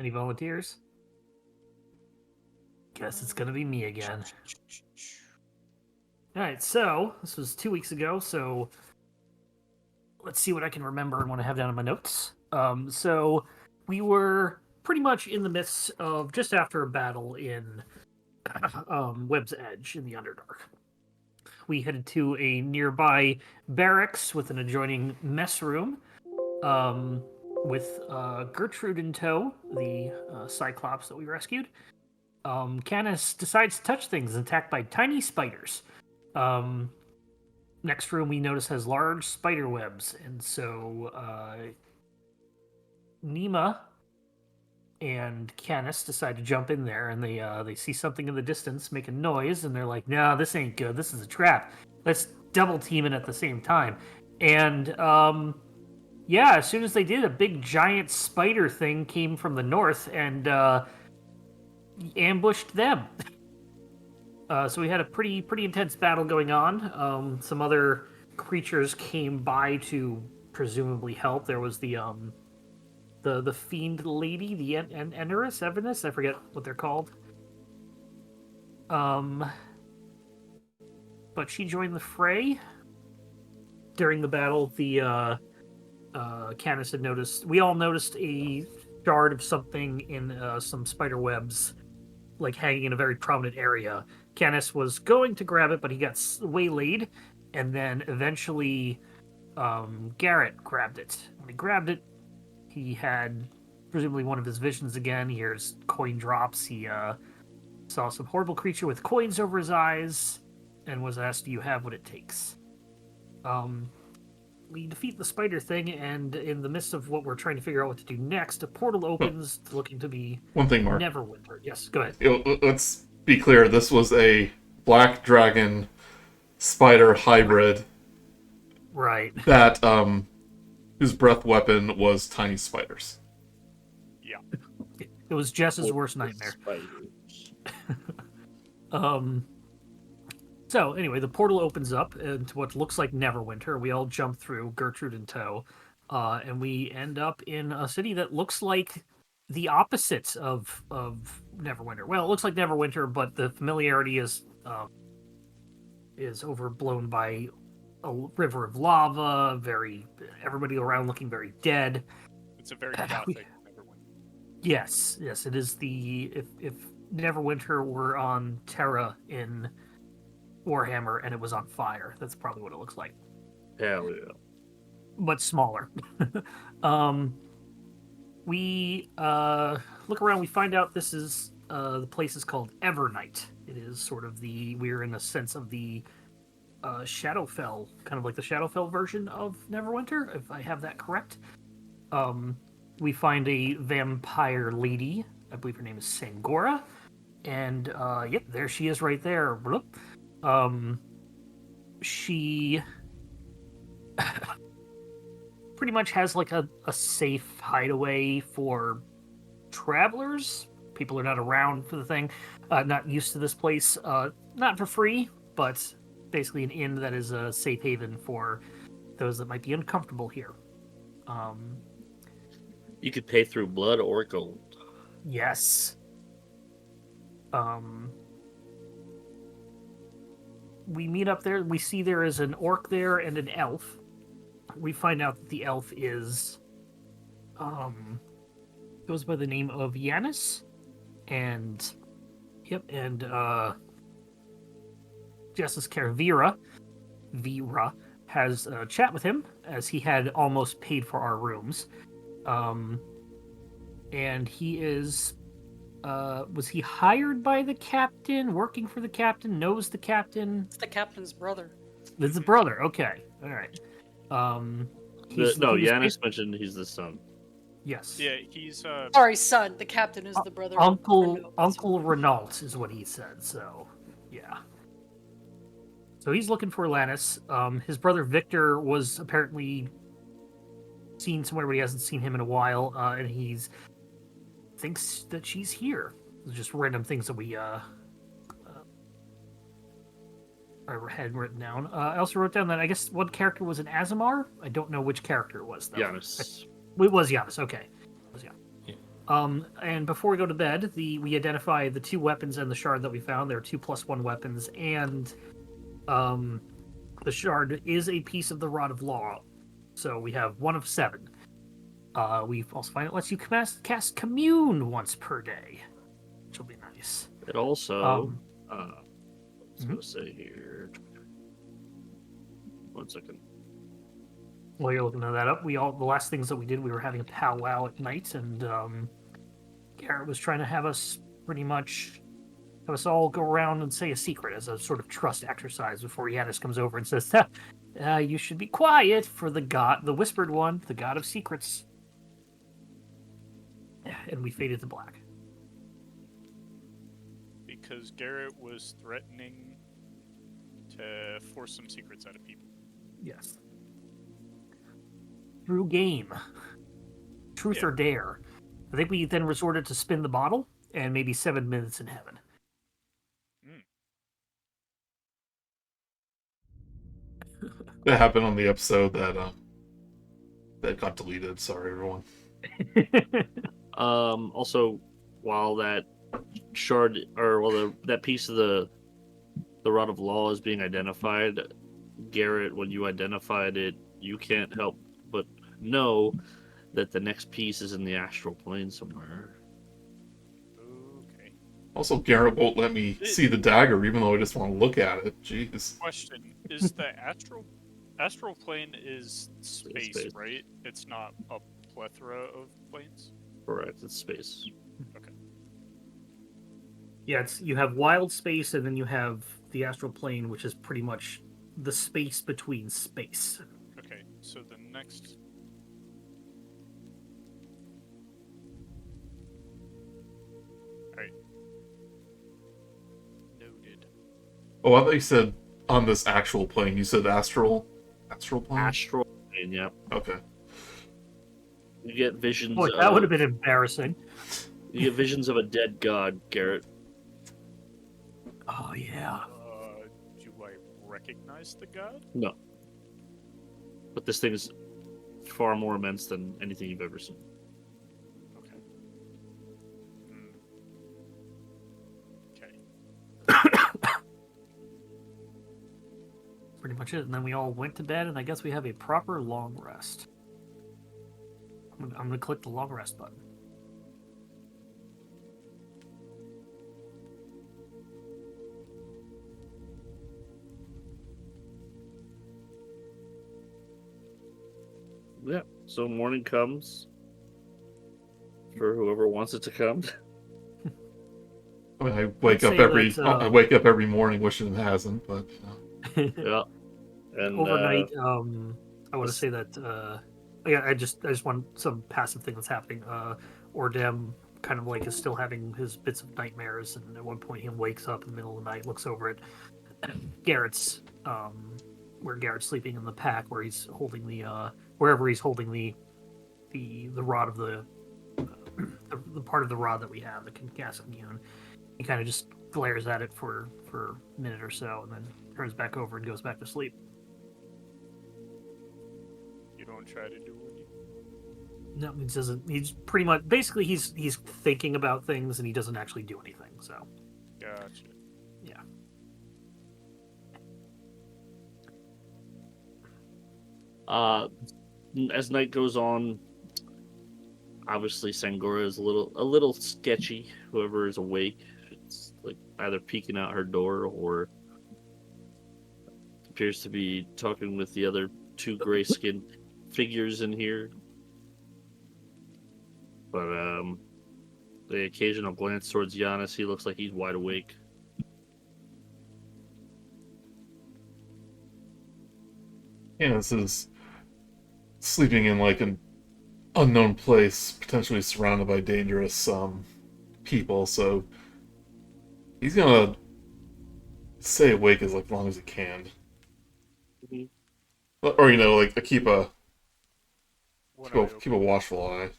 Any volunteers? Guess it's gonna be me again. Alright, so this was 2 weeks ago, so let's see what I can remember and what I have down in my notes. So we were pretty much in the midst of just after a battle in Webb's Edge in the Underdark. We headed to a nearby barracks with an adjoining mess room, with Gertrude in tow, the Cyclops that we rescued. Canis decides to touch things and attacked by tiny spiders. Next room we notice has large spider webs, and so Nima and Canis decide to jump in there, and they see something in the distance make a noise, and they're like, "No, this ain't good. This is a trap. Let's double team it at the same time." And yeah, as soon as they did, a big giant spider thing came from the north and ambushed them. So we had a pretty intense battle going on. Some other creatures came by to presumably help. There was the fiend lady, the Everness, I forget what they're called. But she joined the fray. During the battle, the Canis had noticed. We all noticed a shard of something in some spider webs, like hanging in a very prominent area. Canis was going to grab it, but he got waylaid, and then eventually Garret grabbed it. When he grabbed it, he had presumably one of his visions again. He hears coin drops. He saw some horrible creature with coins over his eyes and was asked, "Do you have what it takes?" We defeat the spider thing, and in the midst of what we're trying to figure out what to do next, a portal opens looking to be one thing, Mark. Neverwinter. Yes, go ahead. Let's be clear. This was a black dragon spider hybrid. Right. That whose breath weapon was tiny spiders. Yeah. It was Jess's worst nightmare. So anyway, the portal opens up into what looks like Neverwinter. We all jump through, Gertrude in tow, and we end up in a city that looks like the opposite of Neverwinter. Well, it looks like Neverwinter, but the familiarity is overblown by a river of lava. Everybody around looking very dead. It's a very gothic Neverwinter. Yes, it is if Neverwinter were on Terra in Warhammer and it was on fire, that's probably what it looks like. Hell yeah. But smaller. We look around, we find out this is the place is called Evernight. It is sort of we're in a sense of the Shadowfell, kind of like the Shadowfell version of Neverwinter, if I have that correct. We find a vampire lady. I believe her name is Sangora. And, yep, there she is right there. She pretty much has like a safe hideaway for travelers. People are not around for the thing, not used to this place. Not for free, but basically an inn that is a safe haven for those that might be uncomfortable here. You could pay through blood or gold. Yes. We meet up there. We see there is an orc there and an elf. We find out that the elf is goes by the name of Yanis, and Jess's character Vera has a chat with him, as he had almost paid for our rooms. And he is was he hired by the captain, working for the captain, knows the captain? It's the captain's brother. It's the brother, okay. Alright. Yanis mentioned he's the son. Yes. Yeah, he's Sorry, son. The captain is the brother. Uncle Renault is what he said, so yeah. So he's looking for Lannis. His brother Victor was apparently seen somewhere, but he hasn't seen him in a while, and he's thinks that she's here. Just random things that we I had written down. I also wrote down that I guess one character was an Azamar. I don't know which character it was, though. Yanis. It was Yanis, okay. It was Yanis. And before we go to bed, we identify the 2 weapons and the shard that we found. There are 2 +1 weapons, and the shard is a piece of the Rod of Law. So we have 1 of 7. We also find it lets you cast Commune once per day, which will be nice. It also, I was going to say here. 1 second. While you're looking that up, the last things that we did, we were having a powwow at night, and Garret was trying to have us all go around and say a secret as a sort of trust exercise before Yanis comes over and says, you should be quiet for the whispered one, the god of secrets. And we faded to black. Because Garret was threatening to force some secrets out of people. Yes. Through game. Truth or dare. I think we then resorted to spin the bottle and maybe 7 minutes in heaven. That happened on the episode that got deleted. Sorry, everyone. Also, while that shard, that piece of the Rod of Law is being identified, Garret, when you identified it, you can't help but know that the next piece is in the astral plane somewhere. Okay. Also, Garret won't let me see the dagger, even though I just want to look at it. Jeez. Question: is the astral plane is space, right? It's not a plethora of planes. Correct, it's space. Okay. Yeah, you have wild space, and then you have the astral plane, which is pretty much the space between space. Okay, so the next. Alright. Noted. Oh, I thought you said on this actual plane. You said astral plane? Astral plane, yeah. Okay. You get visions Boy, that would have been embarrassing. You get visions of a dead god, Garret. Oh, yeah. Do I recognize the god? No. But this thing is far more immense than anything you've ever seen. Okay. Okay. Pretty much it. And then we all went to bed, and I guess we have a proper long rest. I'm going to click the long rest button. Yeah. So morning comes for whoever wants it to come. I mean, I wake I'd up say every that, I wake up every morning wishing it hasn't, but Yeah. And Overnight, I want to say that I just want some passive thing that's happening. Oordem kind of like is still having his bits of nightmares, and at one point he wakes up in the middle of the night, looks over at Garrett's where Garrett's sleeping in the pack, where he's holding the wherever he's holding the rod of the part of the rod that we have, the gas immune. He kind of just glares at it for a minute or so, and then turns back over and goes back to sleep. You don't try to do it. No, he doesn't. He's pretty much basically he's thinking about things, and he doesn't actually do anything. So, Gotcha. yeah. As night goes on, obviously Sangora is a little sketchy. Whoever is awake, it's like either peeking out her door or appears to be talking with the other 2 gray-skinned figures in here. But the occasional glance towards Giannis, he looks like he's wide awake. yeah, this is sleeping in like an unknown place, potentially surrounded by dangerous people. So he's gonna stay awake as long as he can, or like keep a watchful eye.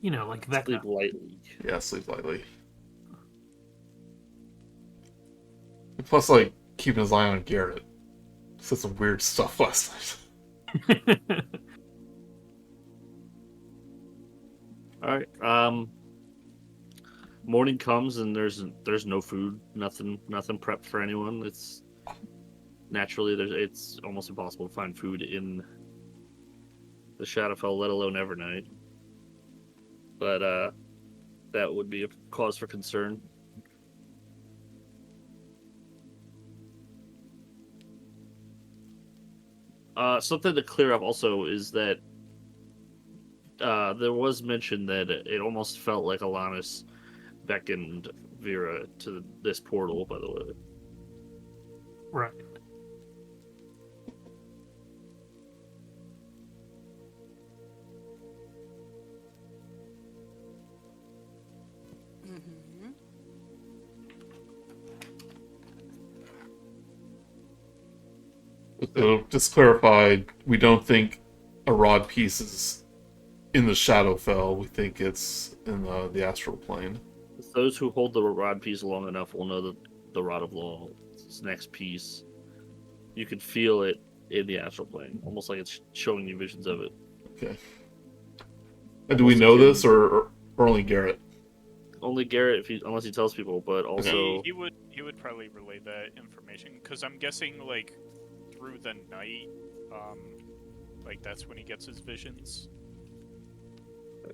Like Vecna. Sleep lightly. Yeah, sleep lightly. And plus, like keeping his eye on Garret. Said some weird stuff last night. All right. Morning comes and there's no food, nothing prepped for anyone. It's naturally it's almost impossible to find food in the Shadowfell, let alone Evernight. But that would be a cause for concern. Something to clear up also is that there was mention that it almost felt like Alanis beckoned Vera to this portal, by the way. Right. Mm-hmm. So, just clarify, we don't think a rod piece is in the Shadowfell. We think it's in the astral plane. Those who hold the rod piece long enough will know that the Rod of Law's next piece, you can feel it in the astral plane, almost like it's showing you visions of it. Okay. And do we know this, or only Garret? Only Garret, unless he tells people, but also He would probably relay that information, because I'm guessing like through the night, like that's when he gets his visions.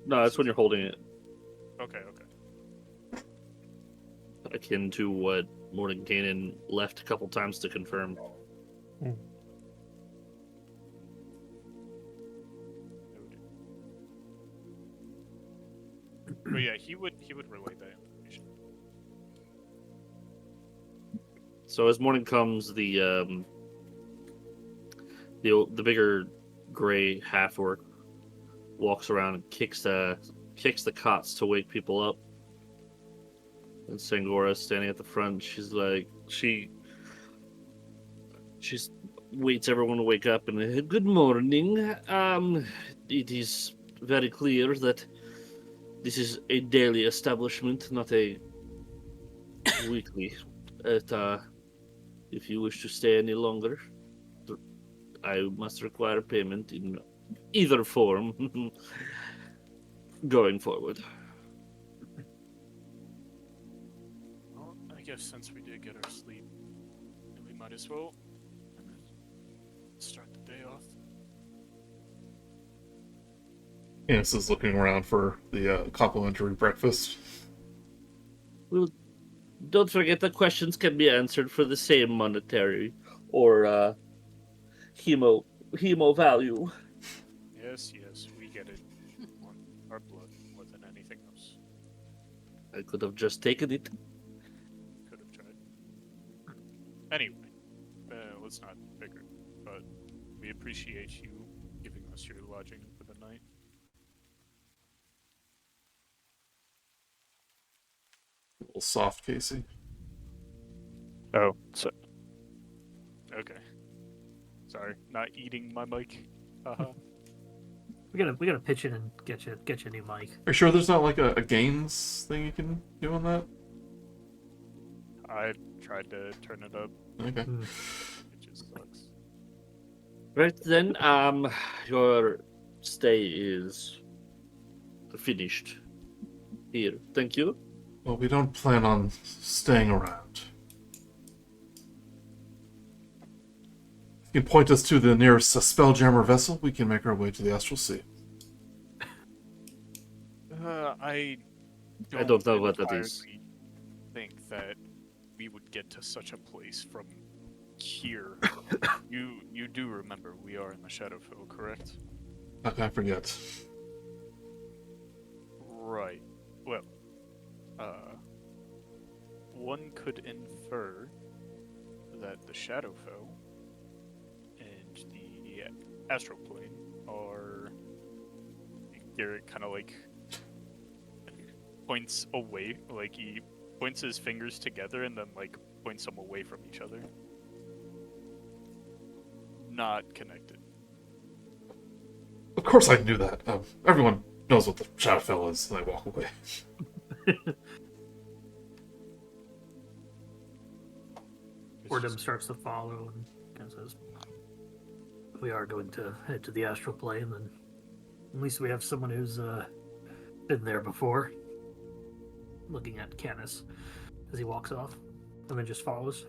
no, that's when you're holding it, Okay. akin to what Mordenkainen left a couple times to confirm. Noted. But yeah, he would relay that information. So as morning comes, the bigger gray half orc walks around and kicks the cots to wake people up. And Sangora standing at the front, she's like, she waits everyone to wake up and good morning. It is very clear that this is a daily establishment, not a weekly. If you wish to stay any longer, I must require payment in either form going forward. Well, I guess since we did get our sleep, we might as well start the day off. Canis is looking around for the complimentary breakfast. Well, don't forget that questions can be answered for the same monetary or hemo value. Yes, we get it. On our blood more than anything else. I could have just taken it. Could have tried. Anyway, let's not bicker, but we appreciate you giving us your lodging for the night. A little soft, Kasey. Oh, so. Okay. Sorry, not eating my mic. We gotta pitch in and get you a new mic. Are you sure there's not like a gains thing you can do on that? I tried to turn it up. Okay. It just sucks. Right then, your stay is finished here. Thank you. Well, we don't plan on staying around. If you can point us to the nearest Spelljammer vessel, we can make our way to the Astral Sea. I don't know what that is. entirely think that we would get to such a place from here. You do remember we are in the Shadowfell, correct? How can I forget? Right. Well, one could infer that the Shadowfell and the Astral Plane are. Garret kind of like points away, like he points his fingers together and then like points them away from each other. Not connected. Of course I knew that. Everyone knows what the Shadowfell is, and I walk away. Oordem starts to follow and kind of says, "We are going to head to the astral plane, and at least we have someone who's Been there before. Looking at Canis as he walks off, and then just follows.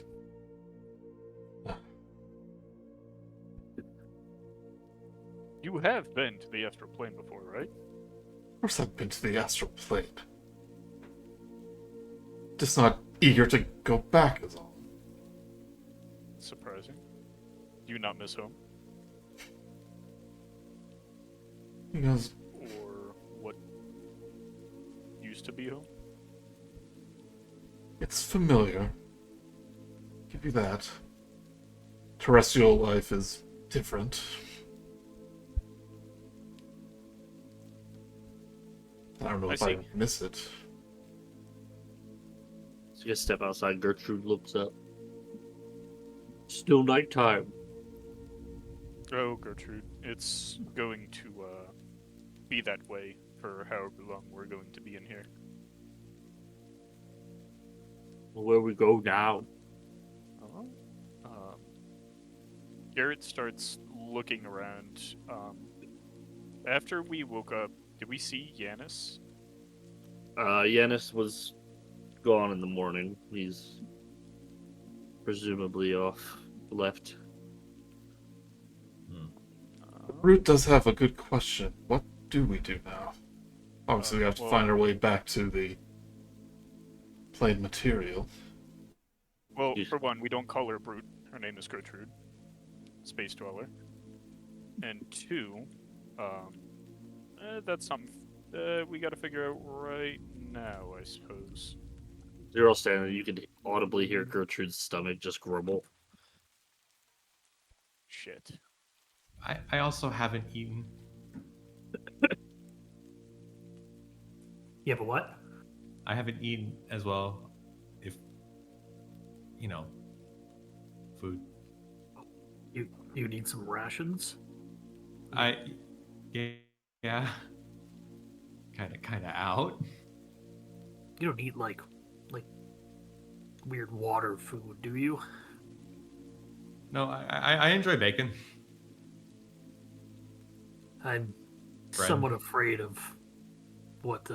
You have been to the astral plane before, right? Of course I've been to the astral plane. Just not eager to go back is all. Surprising. Do you not miss home? Because Or what used to be home? it's familiar. Give you that. Terrestrial life is different. I don't know I if I see. miss it. So you step outside. Gertrude looks up. Still nighttime. Oh, Gertrude, it's going to be that way for however long we're going to be in here. Where we go now? Oh. Garret starts looking around. After we woke up, did we see Yanis? Yanis was gone in the morning. He's presumably left. Root does have a good question. What do we do now? Obviously, we have to well- find our way back to the plane material. Well, Yes. for one, we don't call her Brute. Her name is Gertrude. Space Dweller. And two, that's something we gotta figure out right now, I suppose. You're all standing there. You can audibly hear Gertrude's stomach just grumble. Shit. I also haven't eaten. Yeah, but what? I haven't eaten as well. If food. You need some rations? Yeah. Kind of out. You don't eat like weird water food, do you? No, I enjoy bacon. I'm Bread. somewhat afraid of what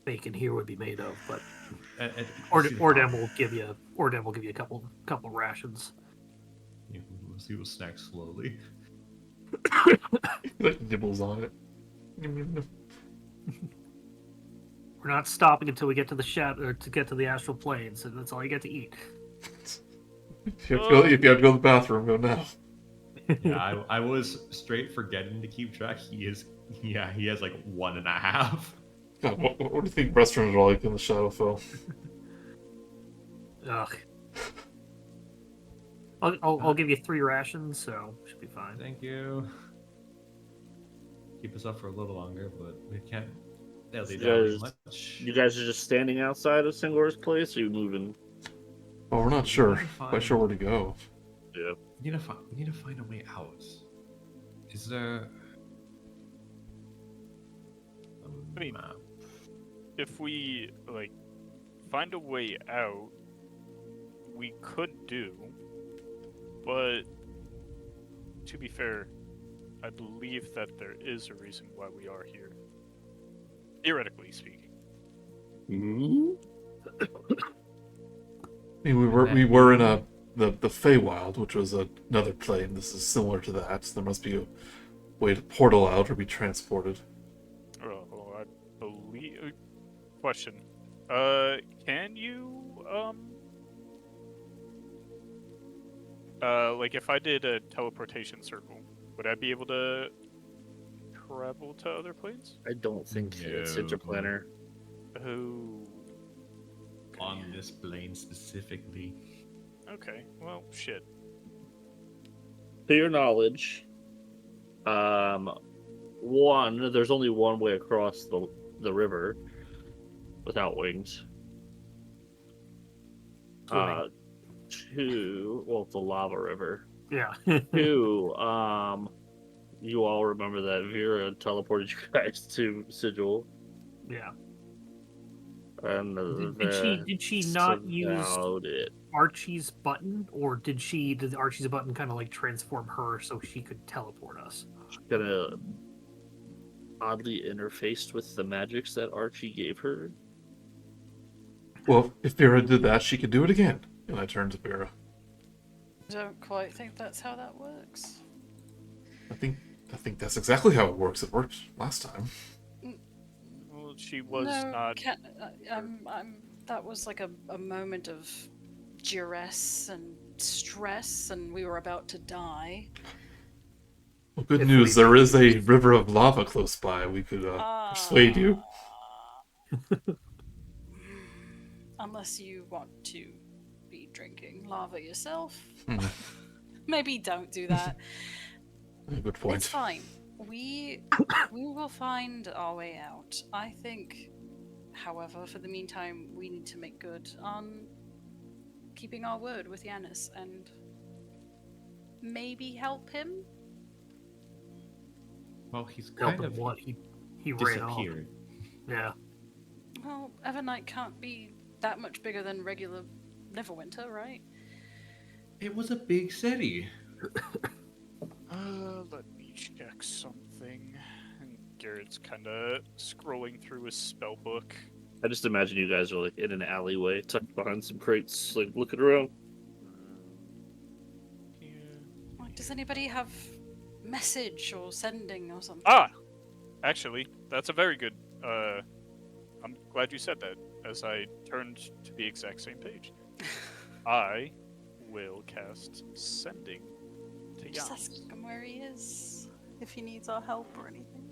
bacon here would be made of, but Oordem will give you a couple rations. He will snack slowly. Like nibbles on it. We're not stopping until we get to the astral planes, and that's all you get to eat. If you have to go to the bathroom, go now. Yeah, I was straight forgetting to keep track. He has like 1.5. God, what do you think restrooms are like in the Shadowfell? Ugh. I'll give you 3 rations, so should be fine. Thank you. Keep us up for a little longer, but we can't delay You down guys- much. You guys are just standing outside of Singor's place, or you moving? Oh, we're not sure. Fine. Quite sure where to go. Yeah. We need to find a way out. Is there a I mean- map? If we, find a way out, we could do. But, to be fair, I believe that there is a reason why we are here. Theoretically speaking. Mm-hmm. I mean, we were in the Feywild, which was another plane. This is similar to that. So there must be a way to portal out or be transported. Oh, I believe. Question. Can you, if I did a teleportation circle, would I be able to travel to other planes? I don't think it's No. interplanar. Oh. On this plane specifically. Okay, well, shit. To your knowledge, one, there's only one way across the river without wings. Swimming. Two, well, it's a lava river. Yeah. Two, you all remember that Vera teleported you guys to Sigil, Yeah. and Did she not that's use about it. Archie's button, or did Archie's button kind of like transform her so she could teleport us? Gonna oddly interfaced with the magics that Archie gave her? Well, if Vera did that, she could do it again. And I turned to Vera. I don't quite think that's how that works. I think that's exactly how it works. It worked last time. Well, she was no, not. that was like a moment of duress and stress, and we were about to die. Well, good If news. we- There is a river of lava close by. We could persuade you. Unless you want to be drinking lava yourself. Hmm. Maybe don't do that. Good point. It's fine. We will find our way out. I think, however, for the meantime, we need to make good on keeping our word with Yanis and maybe help him. Well, he's Help kind him of what? He ran off. disappeared. Yeah. Well, Evernight can't be that much bigger than regular Neverwinter, right? It was a big city. Let me check something. And Garrett's kind of scrolling through his spell book. I just imagine you guys are like in an alleyway, tucked behind some crates, like looking around. Yeah. Like, does anybody have message or sending or something? Ah, actually, that's a very good. I'm glad you said that. As I turned to the exact same page, I will cast sending to Just Jan, ask him where he is, if he needs our help or anything.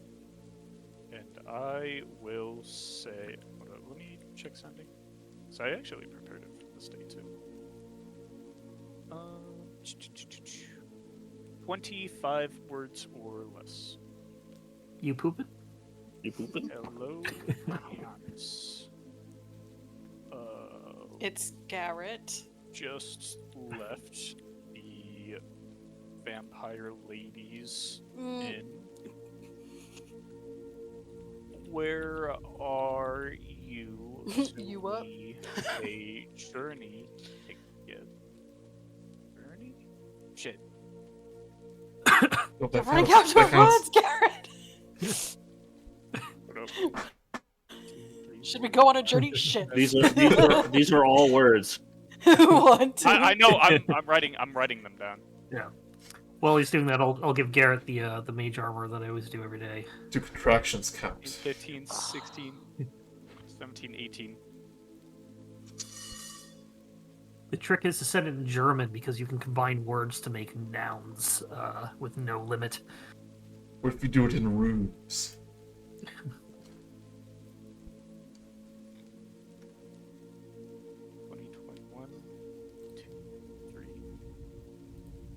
and I will say. Hold on, let me check sending. So I actually prepared it for this day too. 25 words or less. You pooping? You pooping? Hello, Giannis. It's Garret. Just left the vampire ladies in. Where are you? You up? A journey to get. Journey? Shit. Oh, You're that running counts. out That of counts. words, Garret! What up? Should we go on a journey? Shit. These are all words. 1, 2. I know. I'm writing them down. Yeah. While he's doing that, I'll give Garret the mage armor that I always do every day. Do contractions count? 15, 16, 17, 18. The trick is to send it in German because you can combine words to make nouns with no limit. What if you do it in runes? 2021, 2, 3.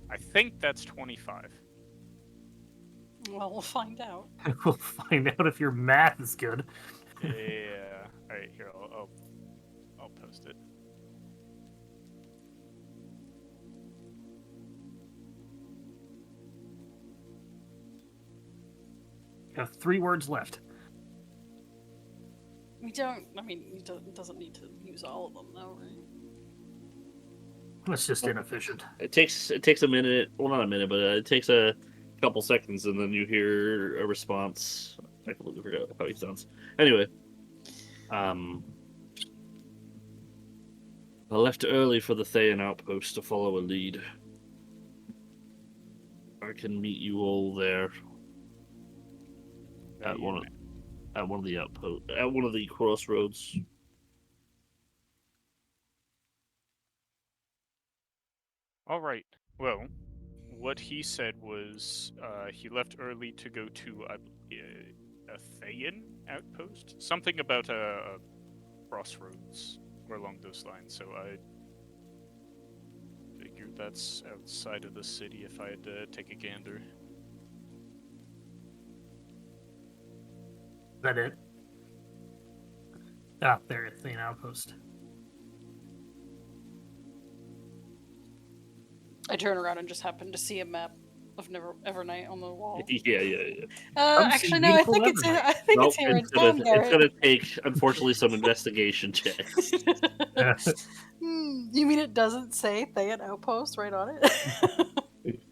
I think that's 25. Well, we'll find out. We'll find out if your math is good. Yeah. All right, here I'll post it. You have 3 words left. We don't. I mean, he doesn't need to use all of them, though, right? That's just inefficient. It takes a minute. Well, not a minute, but it takes a couple seconds, and then you hear a response. I completely forgot how he sounds. Anyway, I left early for the Thayan outpost to follow a lead. I can meet you all there at one of the outpost, at one of the crossroads. All right. Well, what he said was he left early to go to a Thayan outpost. Something about a crossroads or along those lines. So I figured that's outside of the city if I had to take a gander. Is that it? Ah, there it's an outpost. I turn around and just happen to see a map of Evernight on the wall. Yeah. Actually, no. I think it's Evernight. it's here in town, it's Garret. gonna take, unfortunately, some investigation checks. You mean it doesn't say Thayan Outpost right on it?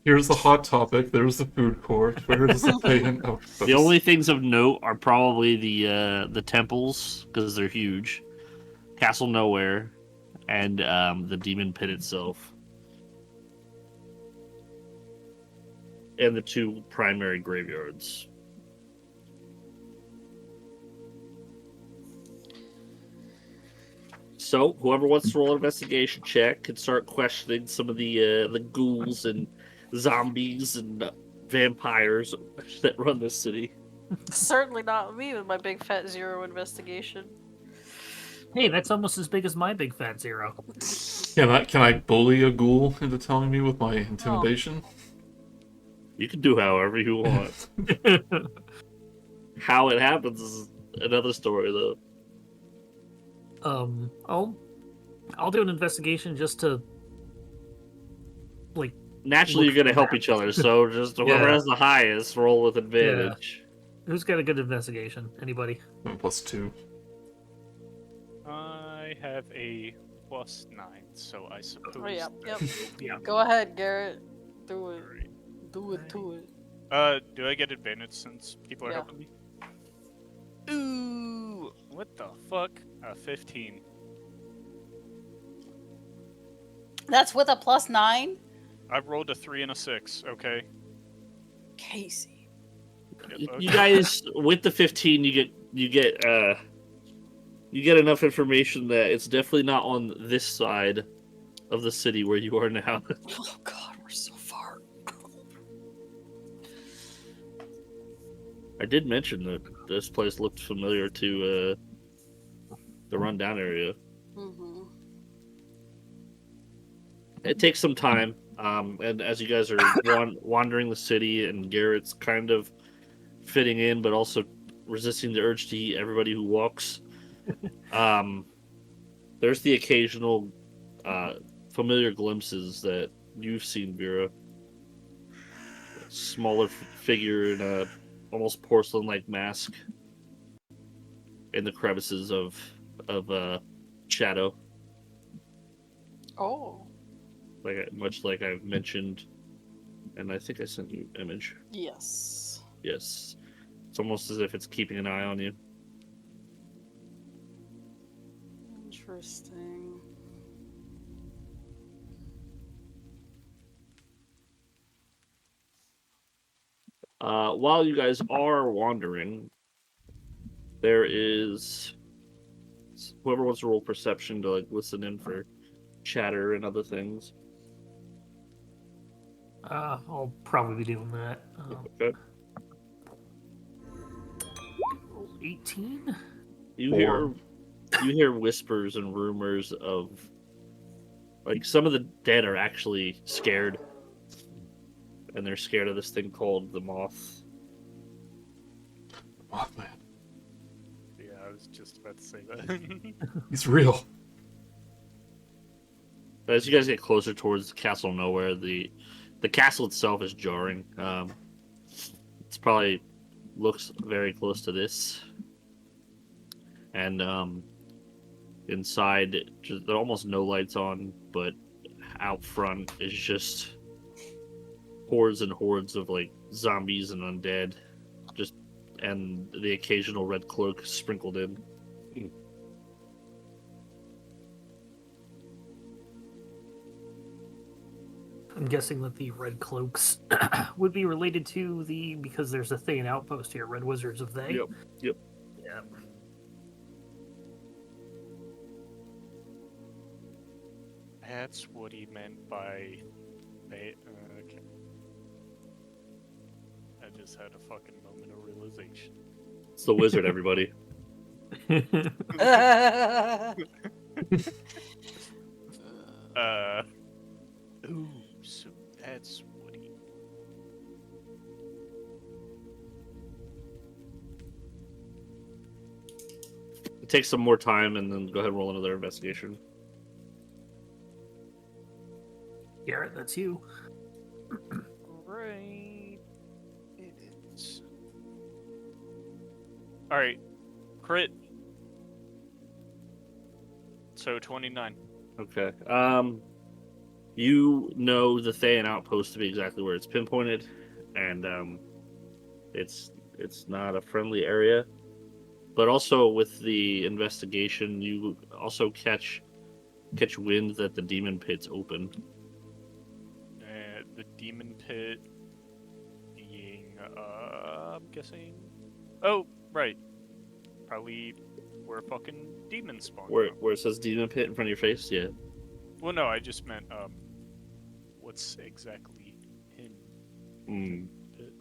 Here's the hot topic. There's the food court. Where does it pay an outpost? The only things of note are probably the temples because they're huge, Castle Nowhere, and the Demon Pit itself, and the 2 primary graveyards. So, whoever wants to roll an investigation check can start questioning some of the ghouls and zombies and vampires that run this city. Certainly not me with my big fat 0 investigation. Hey, that's almost as big as my big fat 0. Can I bully a ghoul into telling me with my intimidation? You can do however you want. How it happens is another story, though. I'll do an investigation just to Naturally, look you're gonna for help that. each other, so just whoever Yeah. has the highest, roll with advantage. Who's got a good investigation? Anybody? +2. I have a +9, so I suppose. Oh, yeah, yep. Yeah. Go ahead, Garrett. Do it. Alright. Do it to it. Do I get advantage since people are Yeah. helping me? Ooh, what the fuck? 15. That's with a +9? I rolled a 3 and a 6. Okay. Kasey. Yep, You okay. guys, with the 15, you get enough information that it's definitely not on this side of the city where you are now. Oh god, we're so far. I did mention that this place looked familiar to the rundown area. Mm-hmm. It takes some time, and as you guys are wandering the city, and Garrett's kind of fitting in, but also resisting the urge to eat everybody who walks. There's the occasional familiar glimpses that you've seen, Vera. A smaller figure in a almost porcelain-like mask in the crevices of shadow. Oh. Much like I've mentioned, and I think I sent you an image. Yes. Yes. It's almost as if it's keeping an eye on you. Interesting. While you guys are wandering, there is whoever wants to roll perception to listen in for chatter and other things. I'll probably be doing that. Okay. 18? You 4. hear whispers and rumors of some of the dead are actually scared, and they're scared of this thing called the moth. Mothman. Yeah, I was just about to say that. He's real. As you guys get closer towards Castle Nowhere, the castle itself is jarring. It's probably looks very close to this, and inside there are almost no lights on, but out front is just hordes and hordes of zombies and undead, and the occasional red cloak sprinkled in. I'm guessing that the Red Cloaks would be related to because there's a Thayan outpost here, Red Wizards of Thay. Yep. Yeah. That's what he meant by. Okay. I just had a fucking moment of realization. It's the wizard, everybody. Ooh, so that's what he. It takes some more time, and then go ahead and roll another investigation. Garret, that's you. Right. It is. Alright. Crit. So 29. Okay. You know the Thayan outpost to be exactly where it's pinpointed, and it's not a friendly area. But also with the investigation, you also catch wind that the demon pit's open. The demon pit being, I'm guessing. Oh, right. Probably where fucking demons spawn. Where it says demon pit in front of your face, yeah. Well, no, I just meant what's exactly in Mm. pit.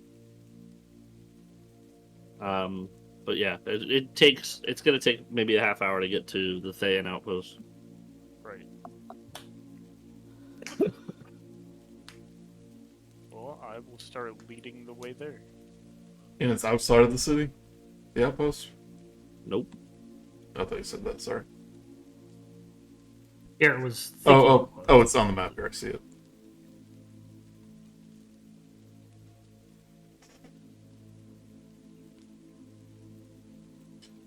But yeah, it's gonna take maybe a half hour to get to the Thayan outpost. Right. Well, I will start leading the way there. And it's outside of the city? The outpost? Nope. I thought you said that, sorry. Garret was thinking. Oh, it's on the map here, I see it.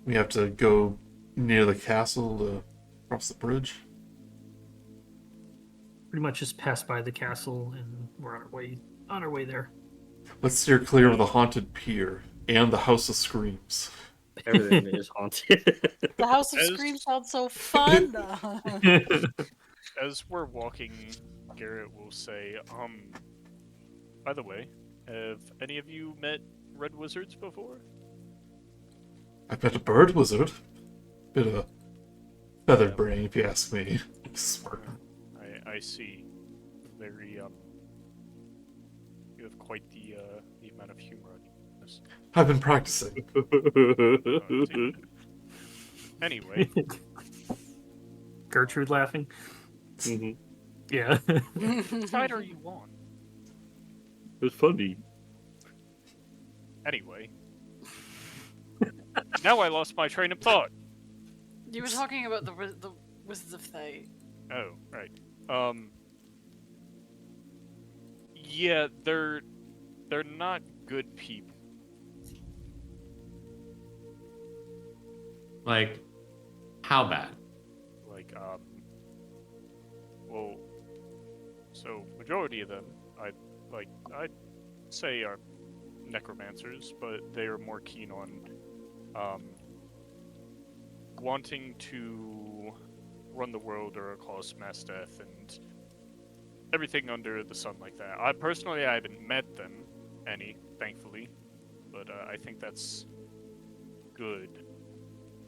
We have to go near the castle to cross the bridge. Pretty much just passed by the castle and we're on our way there. Let's steer clear of the haunted pier and the House of Screams. Everything is haunted. The House of As- Scream sounds so fun. As we're walking, Garret will say, by the way, have any of you met red wizards before? I bet a bird wizard. Bit of a feathered brain, if you ask me. Smart. I see. Very, you have quite the amount of humor on you. Yes. I've been practicing. Anyway, Gertrude laughing. Mhm. Yeah. what side are you on? It's funny. Anyway. Now I lost my train of thought. You were talking about the Wizards of Thay. Oh, right. Yeah, they're not good people. Like, how bad? Like, well, so majority of them, I'd say are necromancers, but they are more keen on, wanting to run the world or cause mass death and everything under the sun like that. I haven't met them any, thankfully, but I think that's good.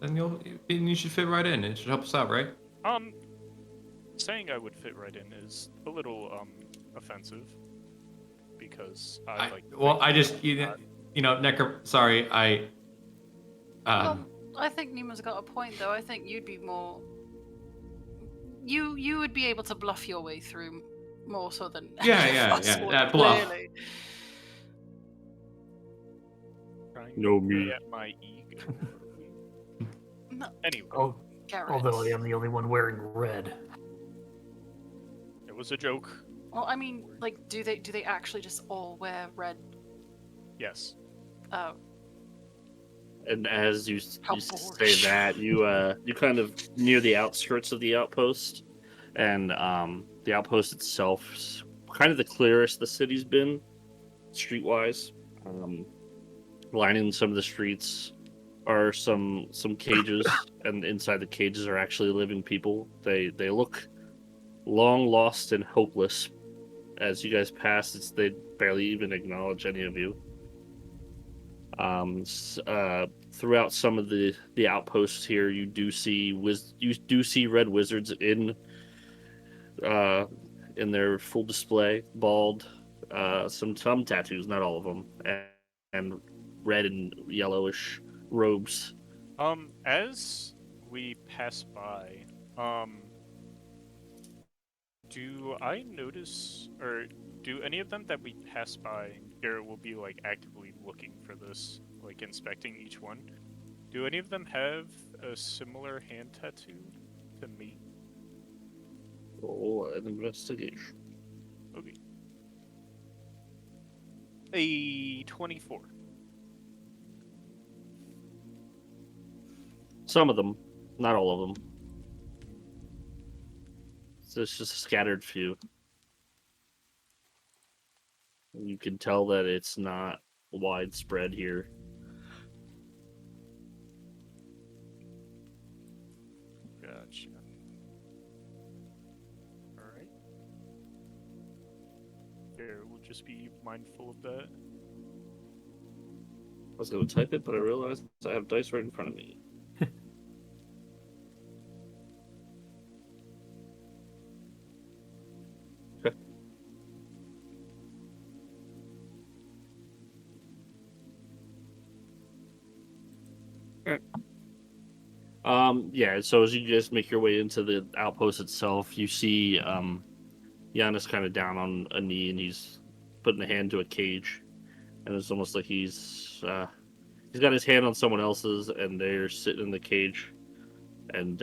Then you should fit right in. It should help us out, right? Saying I would fit right in is a little offensive because I just sorry, I think Nima's got a point, though. I think you'd be more. You would be able to bluff your way through more so than yeah, bluff. Clearly. trying No to me. play at my ego. No, Anyway, Garret. Although I am the only one wearing red. it was a joke. Well, I mean, like, do they actually just all wear red? Yes. Oh, And as you How say boorish. that, you kind of near the outskirts of the outpost, and the outpost itself is kind of the clearest the city's been, streetwise. Lining some of the streets are some cages, and inside the cages are actually living people. They look long lost and hopeless. As you guys pass, they barely even acknowledge any of you. Throughout some of the outposts here, you do see red wizards in their full display, bald, some tattoos, not all of them, and red and yellowish robes. As we pass by, do I notice, or do any of them that we pass by, Garret will be like actively looking for this, like inspecting each one? Do any of them have a similar hand tattoo to me? Roll an investigation. Okay. A 24. Some of them, not all of them. So it's just a scattered few. You can tell that it's not widespread here. Gotcha. Alright. There, we'll just be mindful of that. I was going to type it, but I realized I have dice right in front of me. Okay. Alright. Yeah, so as you guys make your way into the outpost itself, you see Giannis kind of down on a knee, and he's putting a hand to a cage, and it's almost like he's got his hand on someone else's, and they're sitting in the cage, and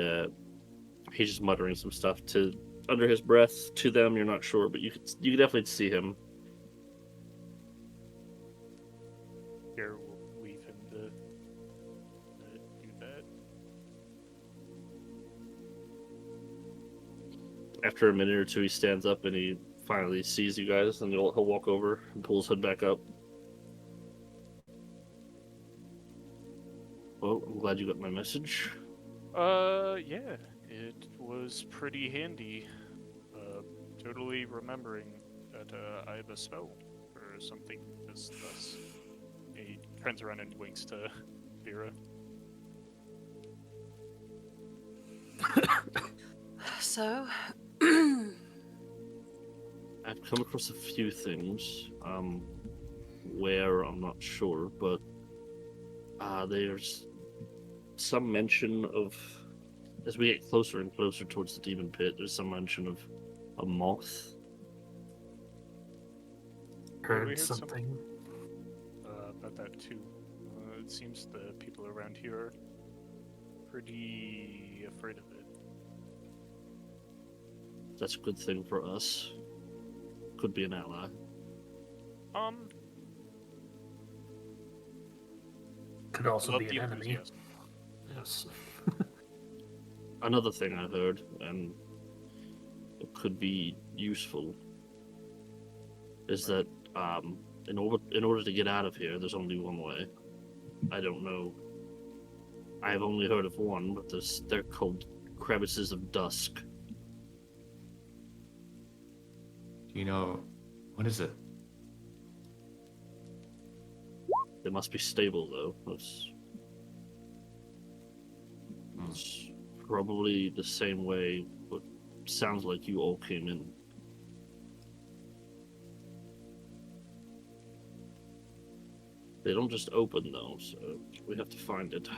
he's just muttering some stuff to under his breath to them. You're not sure, but you can definitely see him. Here, we'll leave him to do that. After a minute or two, he stands up and he finally sees you guys, and he'll walk over and pull his hood back up. Well, I'm glad you got my message. Yeah, it was pretty handy. Totally remembering that I have a spell or something as thus. He turns around and winks to Vera. So, I've come across a few things. Where I'm not sure, but there's some mention of, as we get closer and closer towards the demon pit, there's some mention of a moth. We Heard something. About that too. It seems the people around here are pretty afraid of it. That's a good thing for us. Could be an ally. Could also love be the an enemy. enthusiasm. Yes. Another thing I heard, and it could be useful, is that in order to get out of here, there's only one way. I don't know. I have only heard of one, but they're called crevices of dusk. Do you know what is it? They must be stable, though. Hmm. It's probably the same way, but sounds like you all came in. They don't just open, though, so we have to find it.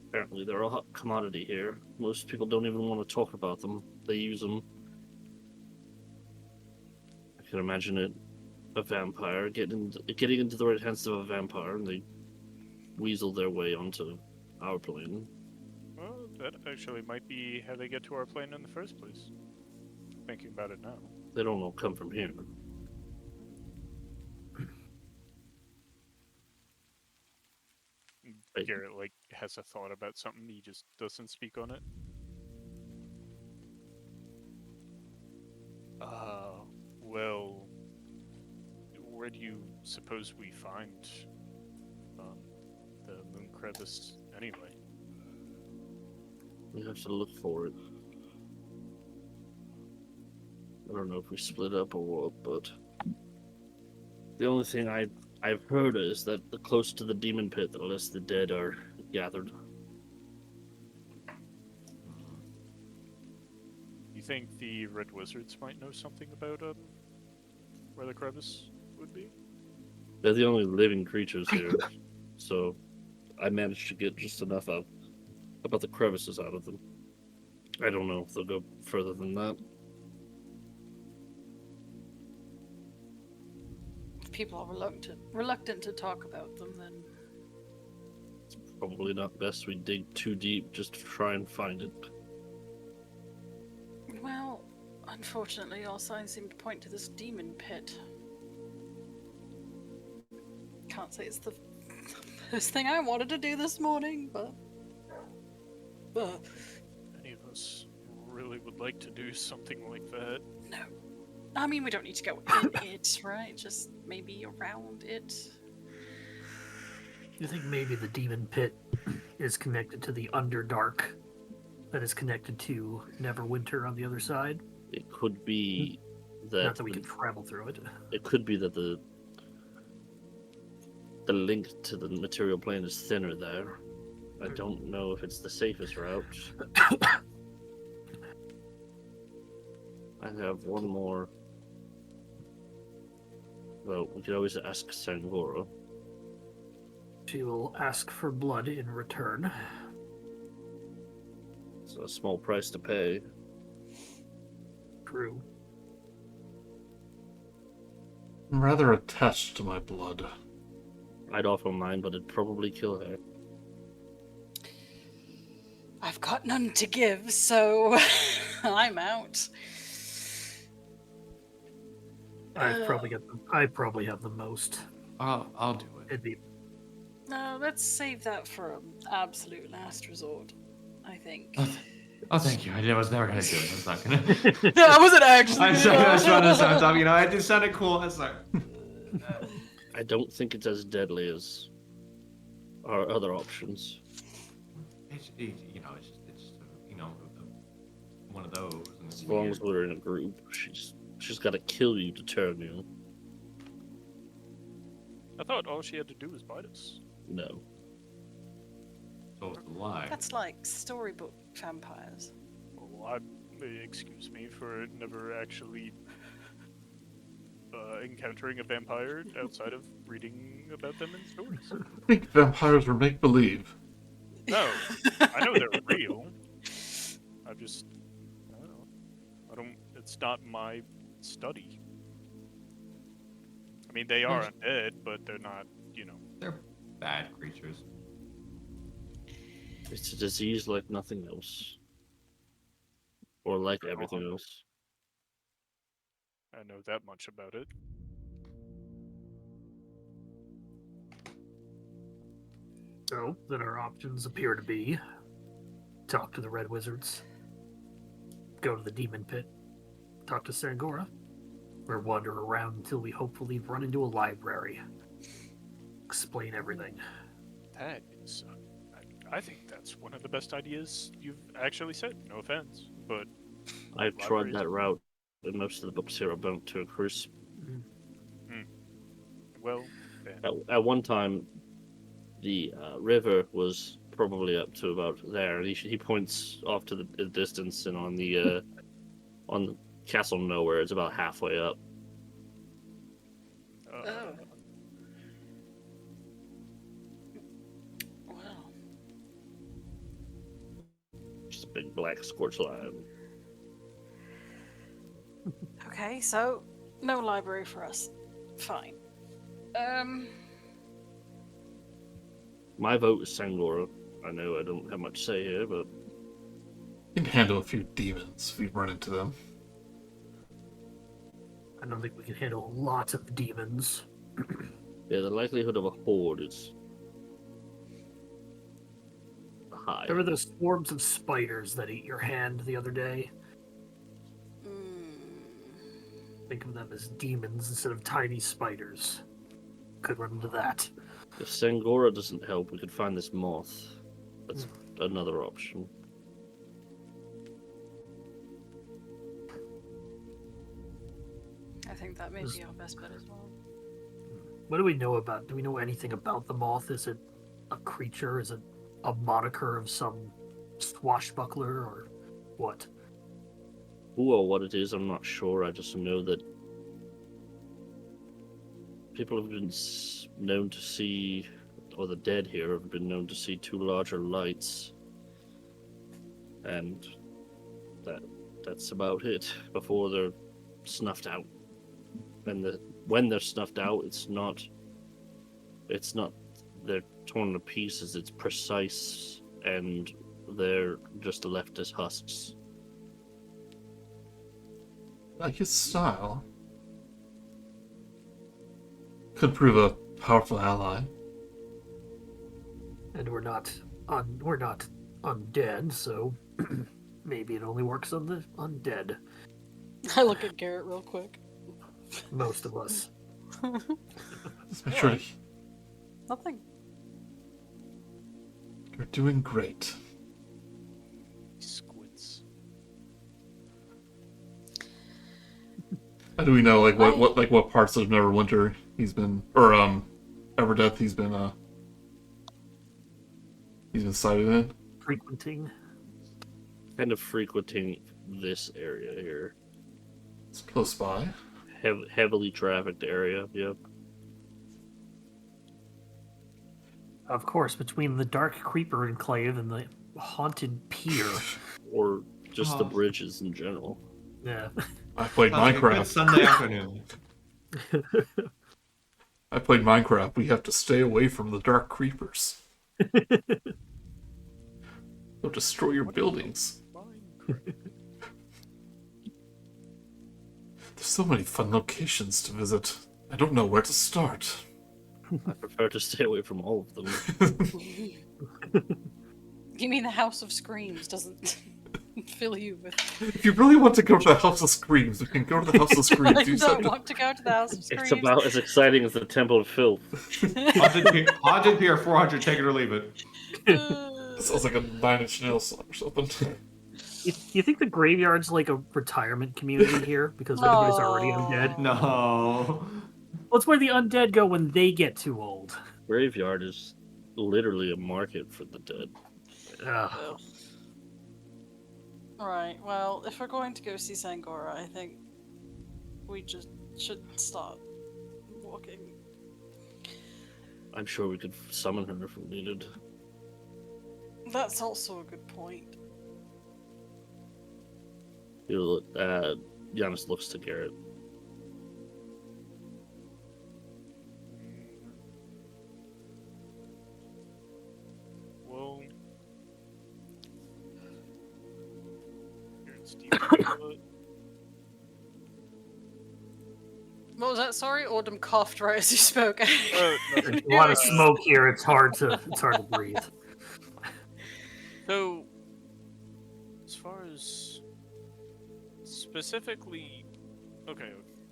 Apparently, they're a hot commodity here. Most people don't even want to talk about them. They use them. I can imagine it. A vampire getting into the right hands of a vampire, and they weasel their way onto our plane. Well, that actually might be how they get to our plane in the first place. Thinking about it now. They don't all come from here. Right. Garret has a thought about something, he just doesn't speak on it. Well, where do you suppose we find the moon crevice anyway? We have to look for it. I don't know if we split up or what, but the only thing I've heard is that the closer to the demon pit, the less the dead are gathered. You think the Red Wizards might know something about where the crevice would be? They're the only living creatures here, so I managed to get just enough about the crevices out of them. I don't know if they'll go further than that. if people are reluctant to talk about them, then It's probably not best we dig too deep just to try and find it. well, unfortunately, all signs seem to point to this demon pit. Can't say it's the first thing I wanted to do this morning, but Any of us really would like to do something like that. no. I mean, we don't need to go in it, right? Just maybe around it. You think maybe the demon pit is connected to the Underdark that is connected to Neverwinter on the other side? It could be that Not that we can travel through it. it could be that the link to the material plane is thinner there. I don't know if it's the safest route. I have one more. Well, we could always ask Sangora. She will ask for blood in return. It's a small price to pay. True. I'm rather attached to my blood. I'd offer mine, but it'd probably kill her. I've got none to give, so I'm out. I probably have the most. I'll do it. It'd be No, let's save that for an absolute last resort, I think. Oh, thank you. I was never gonna do it. I was not gonna. No, I wasn't actually. I was trying to sound tough. You know, it sounded cool. I was like, I don't think it's as deadly as our other options. it's one of those. And it's As long weird. as we're in a group, she's got to kill you to turn you. I thought all she had to do was bite us. No. So it's a lie. That's like storybook vampires. Well, excuse me for never actually encountering a vampire outside of reading about them in stories. I think vampires are make-believe. No, I know they're real. I don't. It's not my study. I mean, they are undead, but they're not. They're bad creatures. It's a disease like nothing else. Or like everything else. I know that much about it. so. Then our options appear to be talk to the Red Wizards, go to the Demon Pit, talk to Sangora, or wander around until we hopefully run into a library. Explain everything. That is, I think that's one of the best ideas you've actually said. No offense, but I've tried that route, and most of the books here are burnt to a crisp. Well, then. At one time, the river was probably up to about there. He points off to the distance, and on the Castle Nowhere, it's about halfway up. Oh. Well, Just a big black scorch line. okay, so no library for us. Fine. My vote is Sangora. I know I don't have much say here, but You can handle a few demons if we run into them. I don't think we can handle lots of demons. yeah, the likelihood of a horde is high. There were those swarms of spiders that ate your hand the other day. Think of them as demons instead of tiny spiders. Could run into that. If Sangora doesn't help, we could find this moth. That's another option. I think that may be our best bet as well. What do we know about? Do we know anything about the moth? Is it a creature? Is it a moniker of some swashbuckler or what? Who or what it is, I'm not sure. I just know that people have been known to see, or the dead here have been known to see two larger lights, and that's about it before they're snuffed out. And when they're snuffed out, it's not they're torn to pieces. It's precise, and they're just left as husks. Like his style. Could prove a powerful ally. And we're not undead, so maybe it only works on the undead. I look at Garret real quick. Most of us. Just make sure What? Nothing. you're doing great. Squids. How do we know what parts of Neverwinter he's been, or Everdeath he's been sighted in? Frequenting. Kind of frequenting this area here. It's close by. Heavily trafficked area, yep. Of course, between the Dark Creeper Enclave and the Haunted Pier. Or just the Oh. bridges in general. Yeah. I played Sounds like a good Minecraft. Sunday afternoon. I played Minecraft. We have to stay away from the dark creepers. They'll destroy your buildings. There's so many fun locations to visit. I don't know where to start. I prefer to stay away from all of them. You mean the House of Screams doesn't fill you with... If you really want to go to the House of Screams, we can go to the House of Screams. I You just have don't to- want to go to the House of Screams. It's about as exciting as the Temple of Filth. Haunted Pier 400, take it or leave it. It sounds like a Nine Inch Nails song or something. You think the graveyard's like a retirement community here because everybody's already undead? No. Well, it's where the undead go when they get too old. Graveyard is literally a market for the dead. Ugh. Ugh. Right, well, if we're going to go see Sangora, I think we just should start walking. I'm sure we could summon her if we needed. That's also a good point. Giannis looks to Garret. Well, you're in Steve. What was that? Sorry, Oordem coughed right as you spoke. There's a lot of smoke here. It's hard to breathe. So, as far as specifically, okay,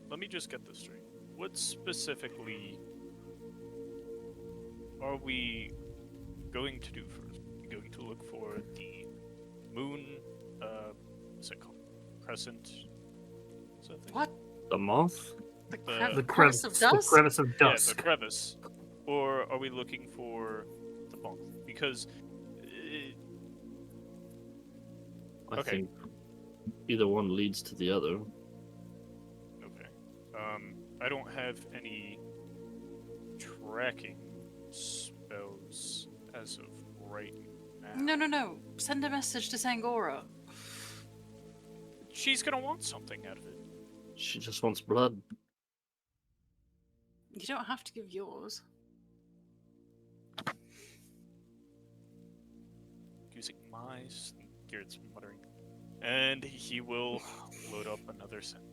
let me just get this straight. What specifically are we going to do first? Are we going to look for the moon? What's it called? Crescent? Something? What? The moth? The crevice of dust? The crevice of Yeah, dusk. the crevice. Or are we looking for the monk? Because I Okay. think either one leads to the other. okay. I don't have any tracking spells as of right now. No. Send a message to Sangora. She's gonna want something out of it. She just wants blood. You don't have to give yours. Using my Garrett's muttering. And he will load up another sentence.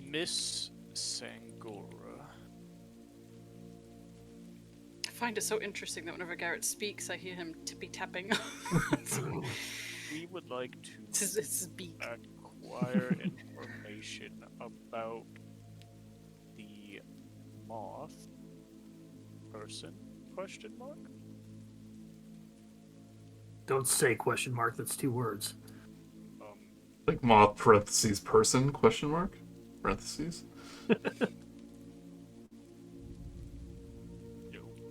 Miss Sangora. I find it so interesting that whenever Garret speaks, I hear him tippy-tapping. We would like It's to his beak. acquire information about the moth person? Question mark? Don't say question mark. That's 2 words. Like moth parentheses person question mark parentheses. No,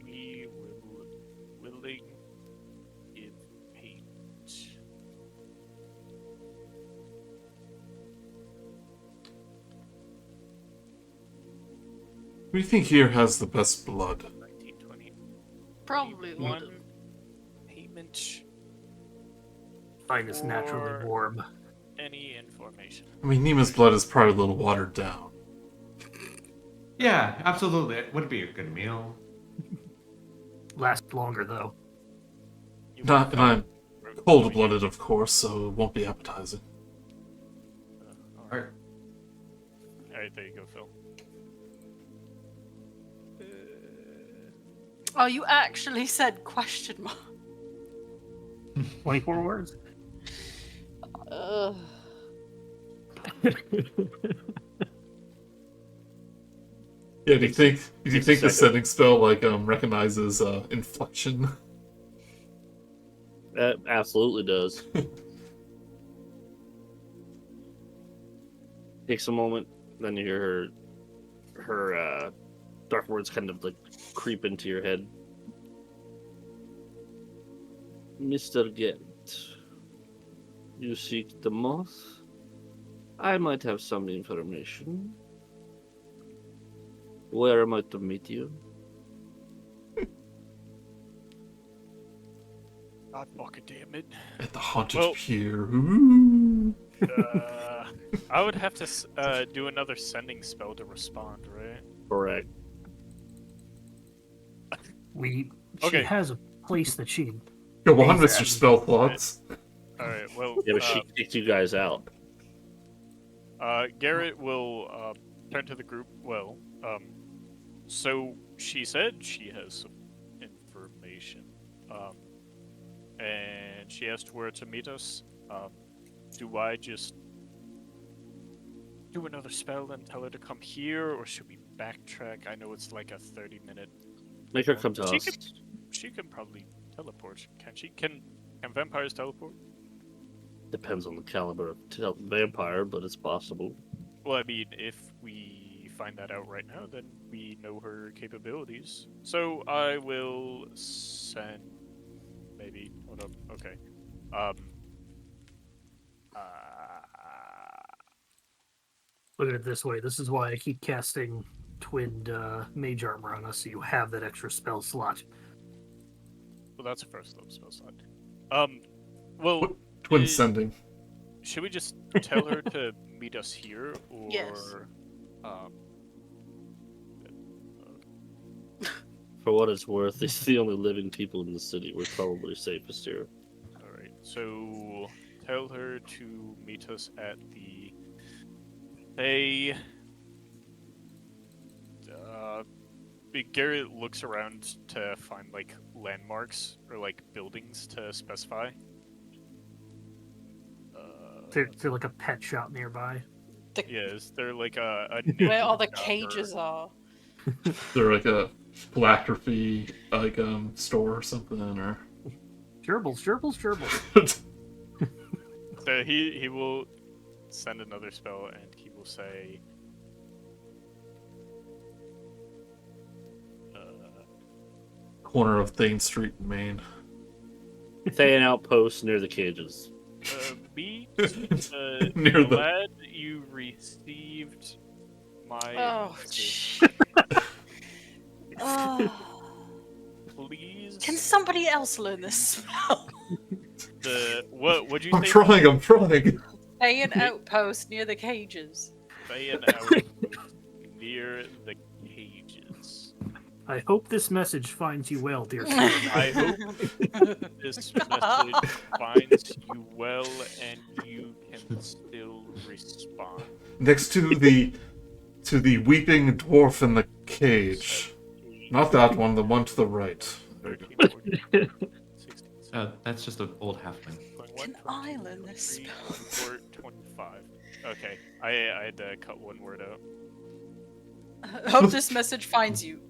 we will willing give payment. Who do you think here has the best blood? 1920. Probably One Oordem. payment. Find is naturally Or- warm. Any information. I mean, Nima's blood is probably a little watered down. Yeah, absolutely. It would be a good meal. Lasts longer though. You Not, will and I'm find- cold-blooded, of course, so it won't be appetizing. Alright. Alright, there you go, Phil. Oh, you actually said question mark. 24 words. Ugh. Yeah, do you think takes a the second. sending spell recognizes inflection? That absolutely does. Takes a moment, then you hear her dark words kind of like creep into your head. Mr. Garret, you seek the moth? I might have some information. Where am I to meet you? God fucking damn it. At the haunted Well- pier. Ooh. I would have to do another sending spell to respond, right? Correct. She Okay. has a place that she can. Go on, These Mr. guys. Spellclods. Alright, well, Yeah, but she kicked you guys out. Garret will turn to the group. Well, so she said she has some information, and she asked where to meet us. Do I just do another spell and tell her to come here, or should we backtrack? I know it's like a 30-minute. Make her come to She us. She can probably teleport. Can she? Can vampires teleport? Depends on the caliber of vampire, but it's possible. Well, I mean, if we find that out right now, then we know her capabilities. So I will send. Maybe. Hold up. Okay. Look at it this way. This is why I keep casting twinned mage armor on us, so you have that extra spell slot. Well, that's a first level spell slot. Well, Twin eh, sending. should we just tell her to meet us here, or Yes. For what it's worth, it's the only living people in the city. We're probably safest here. All right. So tell her to meet us at the. Garret looks around to find like landmarks or like buildings to specify. Is there like a pet shop nearby? Yeah, is there like a Where all the knitting shop or- cages are. Is there like a phylactery store or something, or Gerbils, gerbils, gerbils. So he will send another spell and he will say. corner of Thane Street in Maine? Stay an outpost near the cages. Meet Near the- glad you received my Oh, message. oh. Please. Can somebody else learn this spell? What'd you I'm say? trying. I'm trying. Stay an outpost near the cages. Stay an outpost near the cages. I hope this message finds you well, dear. I hope this message finds you well and you can still respond. Next to the weeping dwarf in the cage. Not that one. The one to the right. There you go. 13, 14, 16, That's just an old halfling. 21, Can I learn this 23, spell? 24, 25. Okay, I had to cut one word out. Hope this message finds you.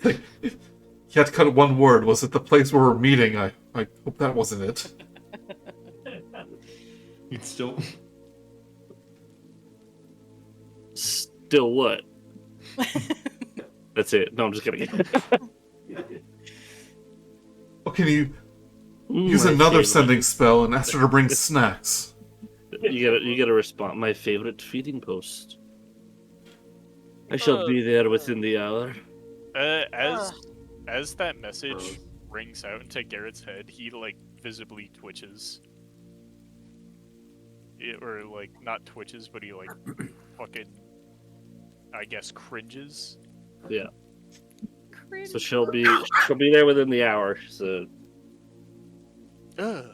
Like, you had to cut one word. Was it the place where we're meeting? I hope that wasn't it. You'd still. Still what? That's it. No, I'm just kidding. Oh, can you use My another favorite. sending spell and ask her to bring snacks? You get a response. My favorite feeding post. I shall be there within the hour. As that message rings out into Garrett's head, he like visibly twitches. Or like not twitches, but he like fucking, I guess, cringes. Yeah. Cringe. So she'll be there within the hour. So Ugh.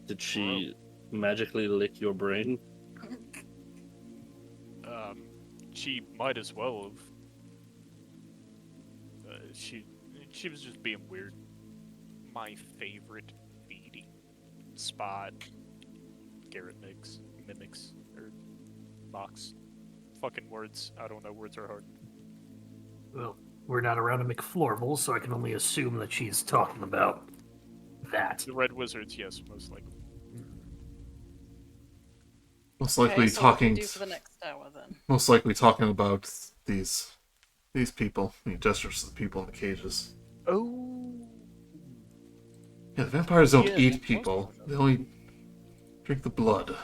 did she magically lick your brain? She might as well have. She was just being weird. my favorite feeding spot. Garret mimics, or mocks. Fucking words. I don't know, words are hard. Well, we're not around a McFlorville, so I can only assume that she's talking about that. The Red Wizards, yes, most likely. Most likely Okay, so what do we talking. do for the next hour then? Most likely talking about these people. He gestures to the people in the cages. Oh. Yeah, the vampires don't Yeah, eat that was people. one of They only drink the blood.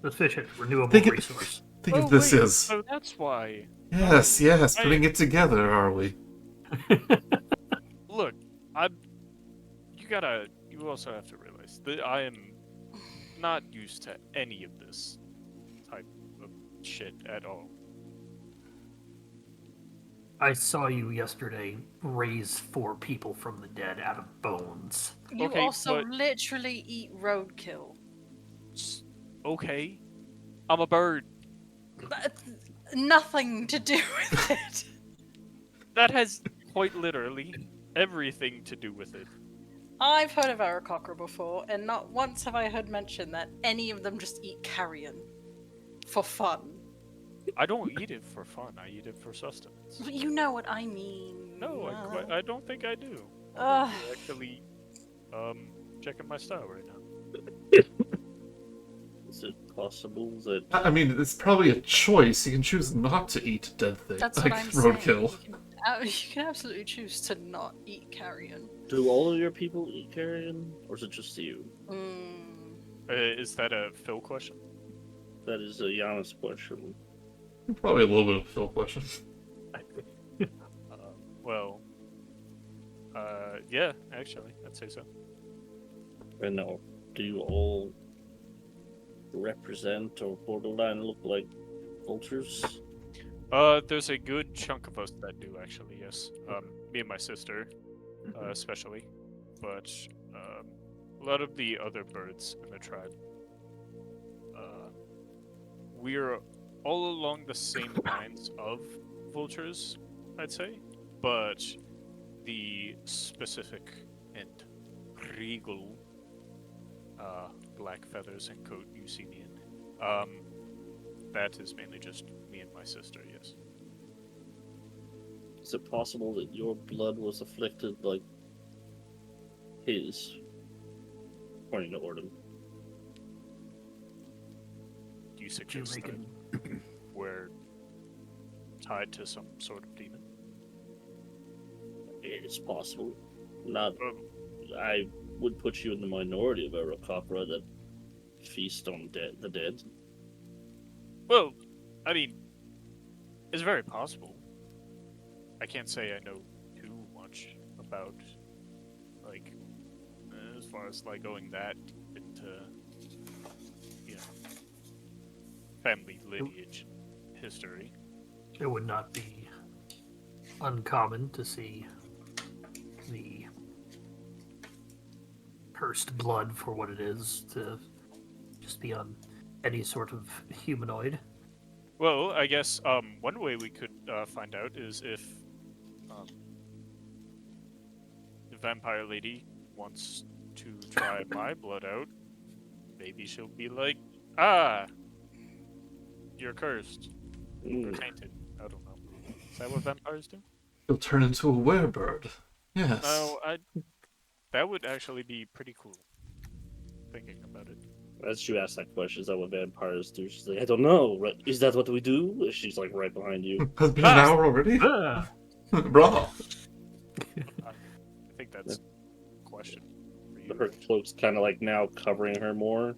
Efficient, renewable Think it- resource. Think of this wait, as so that's why. yes, oh, yes, I- putting it together, are we? Look, you also have to realize that I am not used to any of this type of shit at all. I saw you yesterday raise 4 people from the dead out of bones. You Okay, also but- literally eat roadkill. Okay, I'm a bird. That's nothing to do with it. That has quite literally everything to do with it. I've heard of Aarakocra before, and not once have I heard mention that any of them just eat carrion for fun. I don't eat it for fun. I eat it for sustenance. But you know what I mean. No, I don't think I do. Ugh. I'm actually checking my style right now. Is it possible that I mean, it's probably a choice. You can choose not to eat dead things, That's like what I'm roadkill. saying. You can absolutely choose to not eat carrion. do all of your people eat carrion, or is it just you? Is that a Phil question? That is a Giannis question. Probably a little bit of a Phil question. Well, yeah, actually, I'd say so. And now, do you all represent or borderline look like vultures? There's a good chunk of us that do actually, yes. Me and my sister, especially, but a lot of the other birds in the tribe. We're all along the same lines of vultures, I'd say, but the specific and regal black feathers and coat you see me in, that is mainly just me and my sister, yes. Is it possible that your blood was afflicted like his? Pointing to Oordem. Do you suggest make that we're tied to some sort of demon? It is possible. Not. Um, I would put you in the minority of Aarakocra that feast on the dead. Well, I mean, it's very possible. I can't say I know too much about, like, as far as, like, going that deep into, you know, family lineage history. It would not be uncommon to see the cursed blood for what it is to just be on any sort of humanoid. Well, I guess one way we could find out is if the vampire lady wants to try my blood out, maybe she'll be like, "Ah, you're cursed, or tainted." I don't know. Is that what vampires do? You'll turn into a werebird. Yes. No, that would actually be pretty cool. Thinking about it. As you ask that question, is that what vampires do? She's like, I don't know. Right? Is that what we do? She's like right behind you. Has it been an hour already? Bravo. I think that's a question for you. Her cloak's kind of like now covering her more.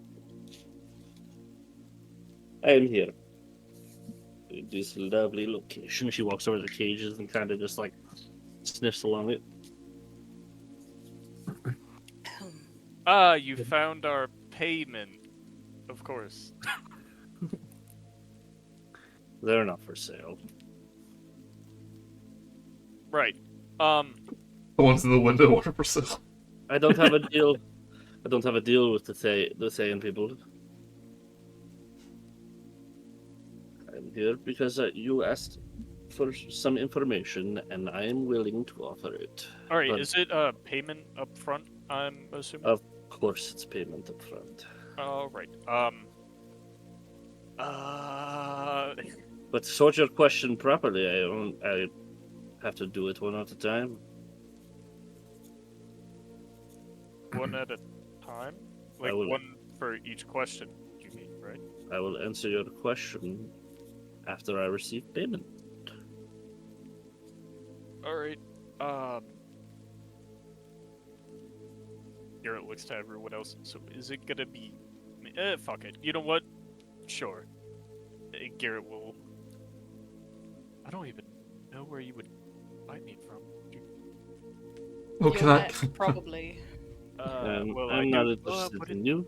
I am here. This lovely location. She walks over to the cages and kind of just like sniffs along it. Ah, you found our payment. Of course. They're not for sale. Right. The ones in the window are for sale. I don't have a deal. I don't have a deal with the Thayan people. I'm here because you asked for some information, and I am willing to offer it. All right, But is it payment up front? I'm assuming. of course, it's payment up front. All right. But to sort your question properly, I have to do it one at a time. One at a time? Like will- one for each question, you mean, right? I will answer your question after I receive payment. All right. Garret looks to everyone else. So is it gonna be? Fuck it. You know what? Sure. Garret will. I don't even know where you would buy meat from. Oh, Your can I? neck, probably. Well, I'm I not do, interested but in you.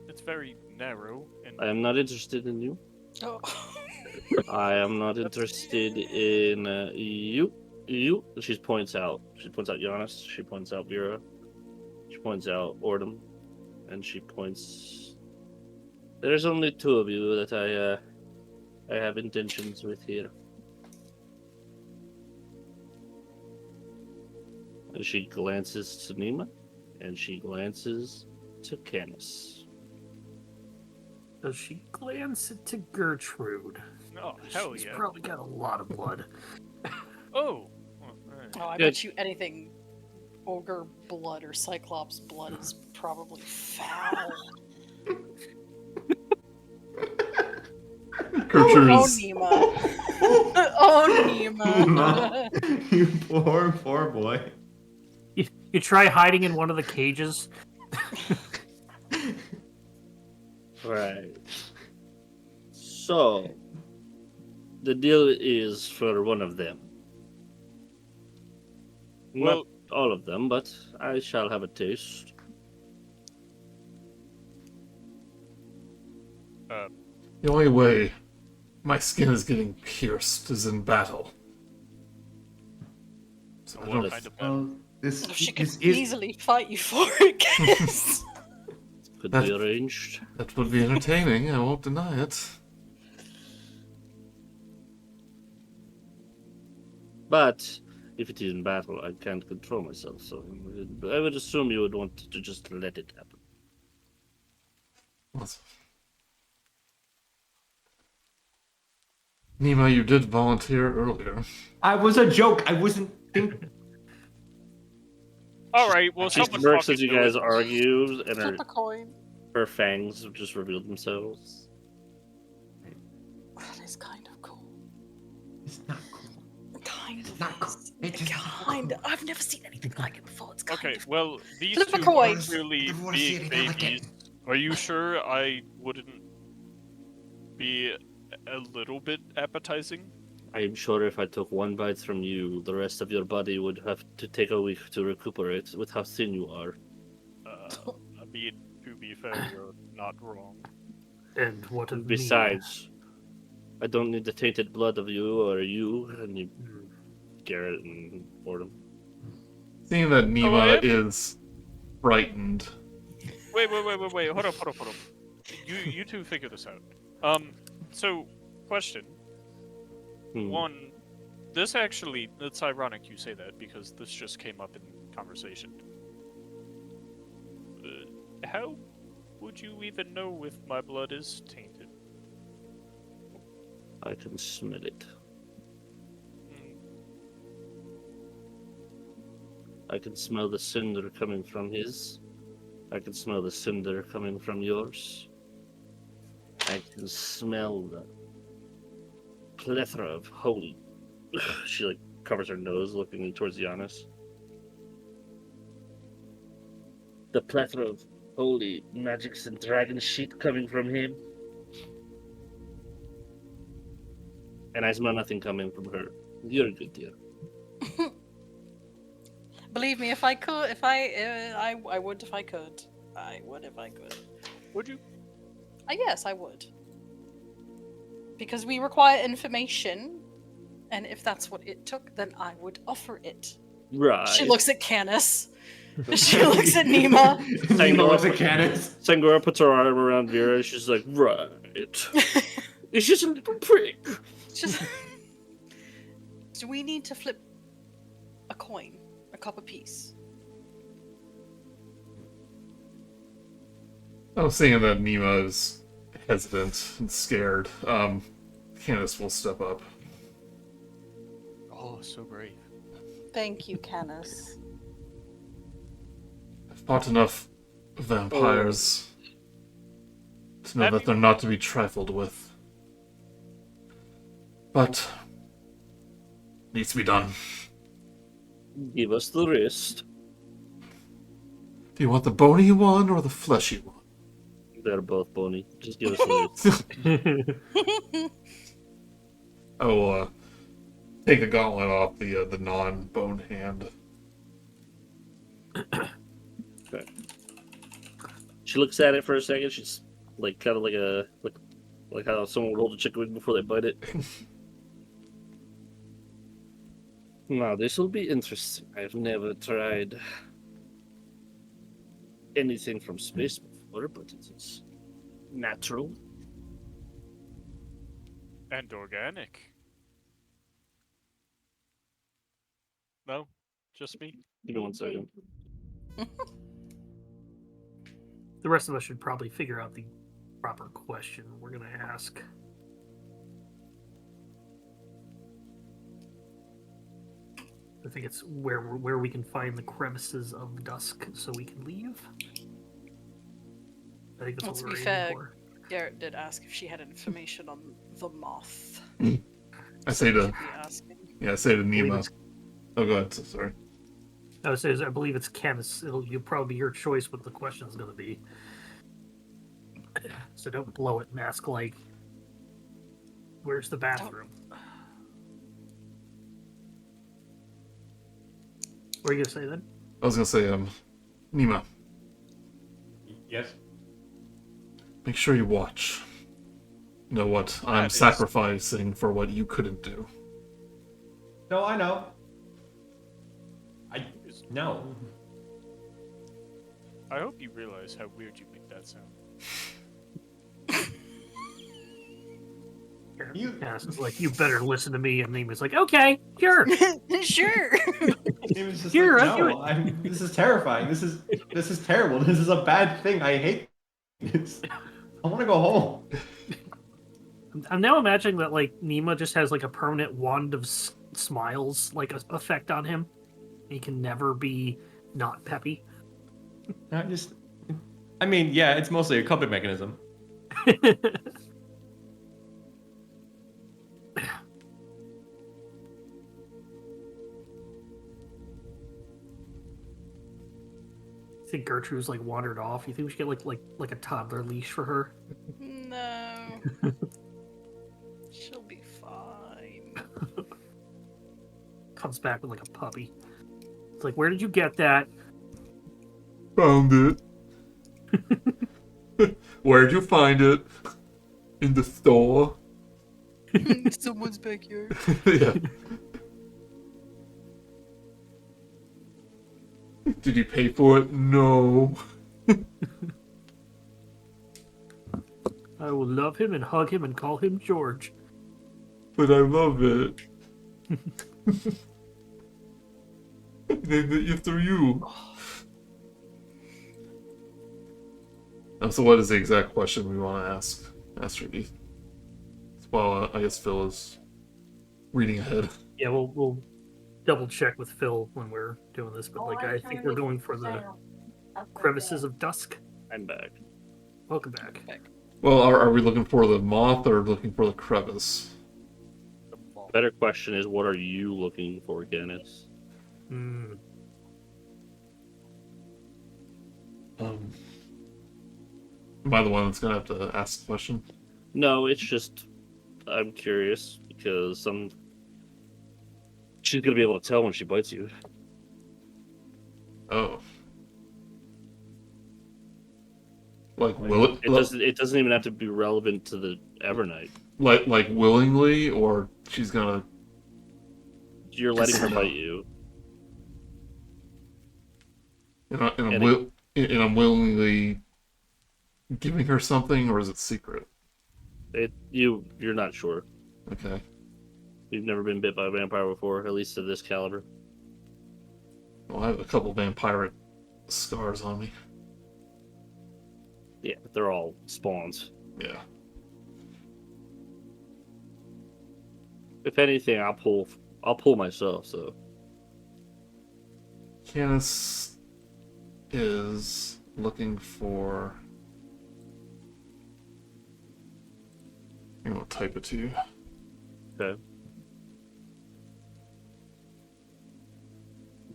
it's very narrow, and I am not interested in you. Oh. I am not interested in you. You. She points out. She points out Giannis. She points out Vera. She points out Oordem, and she points. There's only two of you that I have intentions with here. And she glances to Nima, and she glances to Canis. Does she glance to Gertrude? oh hell She's yeah! probably got a lot of blood. Oh, well, alright. Oh, I Good. bet you anything ogre blood or cyclops blood is probably foul. Gertrude Oh, is Nima. Oh, Nima. You poor boy. You try hiding in one of the cages. Right. So, the deal is for one of them. Well- Not all of them, but I shall have a taste. the only way my skin is getting pierced is in battle. So I What don't. kind of Well, this, She could this is easily fight you for it, guys. Could That- be arranged. That would be entertaining. I won't deny it. But if it is in battle, I can't control myself, so I would assume you would want to just let it happen. Nima, you did volunteer earlier. I was a joke. I wasn't thinking. All right. Well, She someone smirks fucking as you do guys it. argue, and Flip a coin. her fangs have just revealed themselves. That is kind of cool. It's not cool. Kind of. not cool. is. It's just not Kind cool. of. I've never seen anything like it before. It's kind Okay. of. Well, these Flip a two coin. are really I've never seen big anything like babies. it. Are you sure I wouldn't be a little bit appetizing? I am sure if I took one bite from you, the rest of your body would have to take a week to recuperate with how thin you are. I mean, to be fair, you're not wrong. And what of me? Besides, I don't need the tainted blood of you or you, and you, Garret and Oordem. Seeing that I Nima am? is frightened. Wait. Hold up. You two figure this out. So, question. One, this actually, it's ironic you say that because this just came up in conversation. How would you even know if my blood is tainted? I can smell it. Hmm, I can smell the cinder coming from his. I can smell the cinder coming from yours. I can smell the plethora of holy. She like covers her nose, looking towards Giannis. The plethora of holy magics and dragon shit coming from him. And I smell nothing coming from her. You're a good dear. Believe me, if I could, if I would if I could. I would if I could. Would you? Yes, I would. Because we require information, and if that's what it took, then I would offer it. Right. She looks at Canis. She looks at Nima. Nima looks at Canis. Sangora puts her arm around Vera. She's like, right. It's just a little prick. Just... Do we need to flip a coin, a copper piece? I'm seeing that Nima is hesitant and scared. Canis will step up. Oh, so brave. Thank you, Canis. I've fought enough vampires to know that they're not to be trifled with. But needs to be done. Give us the wrist. Do you want the bony one or the fleshy one? They're both bony. Just give us the wrist. I will take the gauntlet off the non-bone hand. Okay. She looks at it for a second. She's like kind of like how someone would hold a chicken wing before they bite it. Now this will be interesting. I've never tried anything from space before, but it is natural. And organic. No? Just me? Give me 1 second. The rest of us should probably figure out the proper question we're going to ask. I think it's where we can find the crevices of dusk so we can leave. I think that's Well, what to we're be aiming fair, for. Garret did ask if she had information on the moth. I say to Should be asking. Nima. Oh, go ahead. Sorry. I would say, I believe it's Canis. You'll probably be your choice what the question is going to be. So don't blow it, mask like. Where's the bathroom? What are you going to say then? I was gonna say, Nima, Yes. make sure you watch. You know what? I'm That is- sacrificing for what you couldn't do. No, I know. No. I hope you realize how weird you make that sound. You- Canis is like, you better listen to me. And Nima's like, okay, sure. Sure. It was just Here, like, I'll do no, this is terrifying. This is terrible. This is a bad thing. I hate this. I want to go home. I'm now imagining that like Nima just has like a permanent wand of smiles like effect on him. He can never be not peppy. I mean, yeah, it's mostly a coping mechanism. I think Gertrude's like wandered off. You think we should get like a toddler leash for her? No. She'll be fine. Comes back with like a puppy. It's like, where did you get that? Found it. Where'd you find it? In the store? Someone's backyard. Yeah. Did you pay for it? No. I will love him and hug him and call him George. But I love it. Named it after you. So what is the exact question we want to ask Rudy? Well, I guess Phil is reading ahead. Yeah, we'll double check with Phil when we're doing this, but like I think we're going for the crevices of dusk. I'm back. Welcome back. Well, are we looking for the moth or looking for the crevice? Better question is, what are you looking for, Canis? Hmm. Am I the one that's gonna have to ask the question? No, it's just I'm curious because she's gonna be able to tell when she bites you. Oh. Like will It doesn't even have to be relevant to the Evernight. like willingly, or she's gonna. You're letting her bite you. And I'm willingly giving her something, or is it secret? You're not sure. Okay. You've never been bit by a vampire before, at least to this caliber. Well, I have a couple vampire scars on me. Yeah, but they're all spawns. Yeah. If anything, I'll pull myself. So Canis is looking for. I'm gonna type it to you. okay.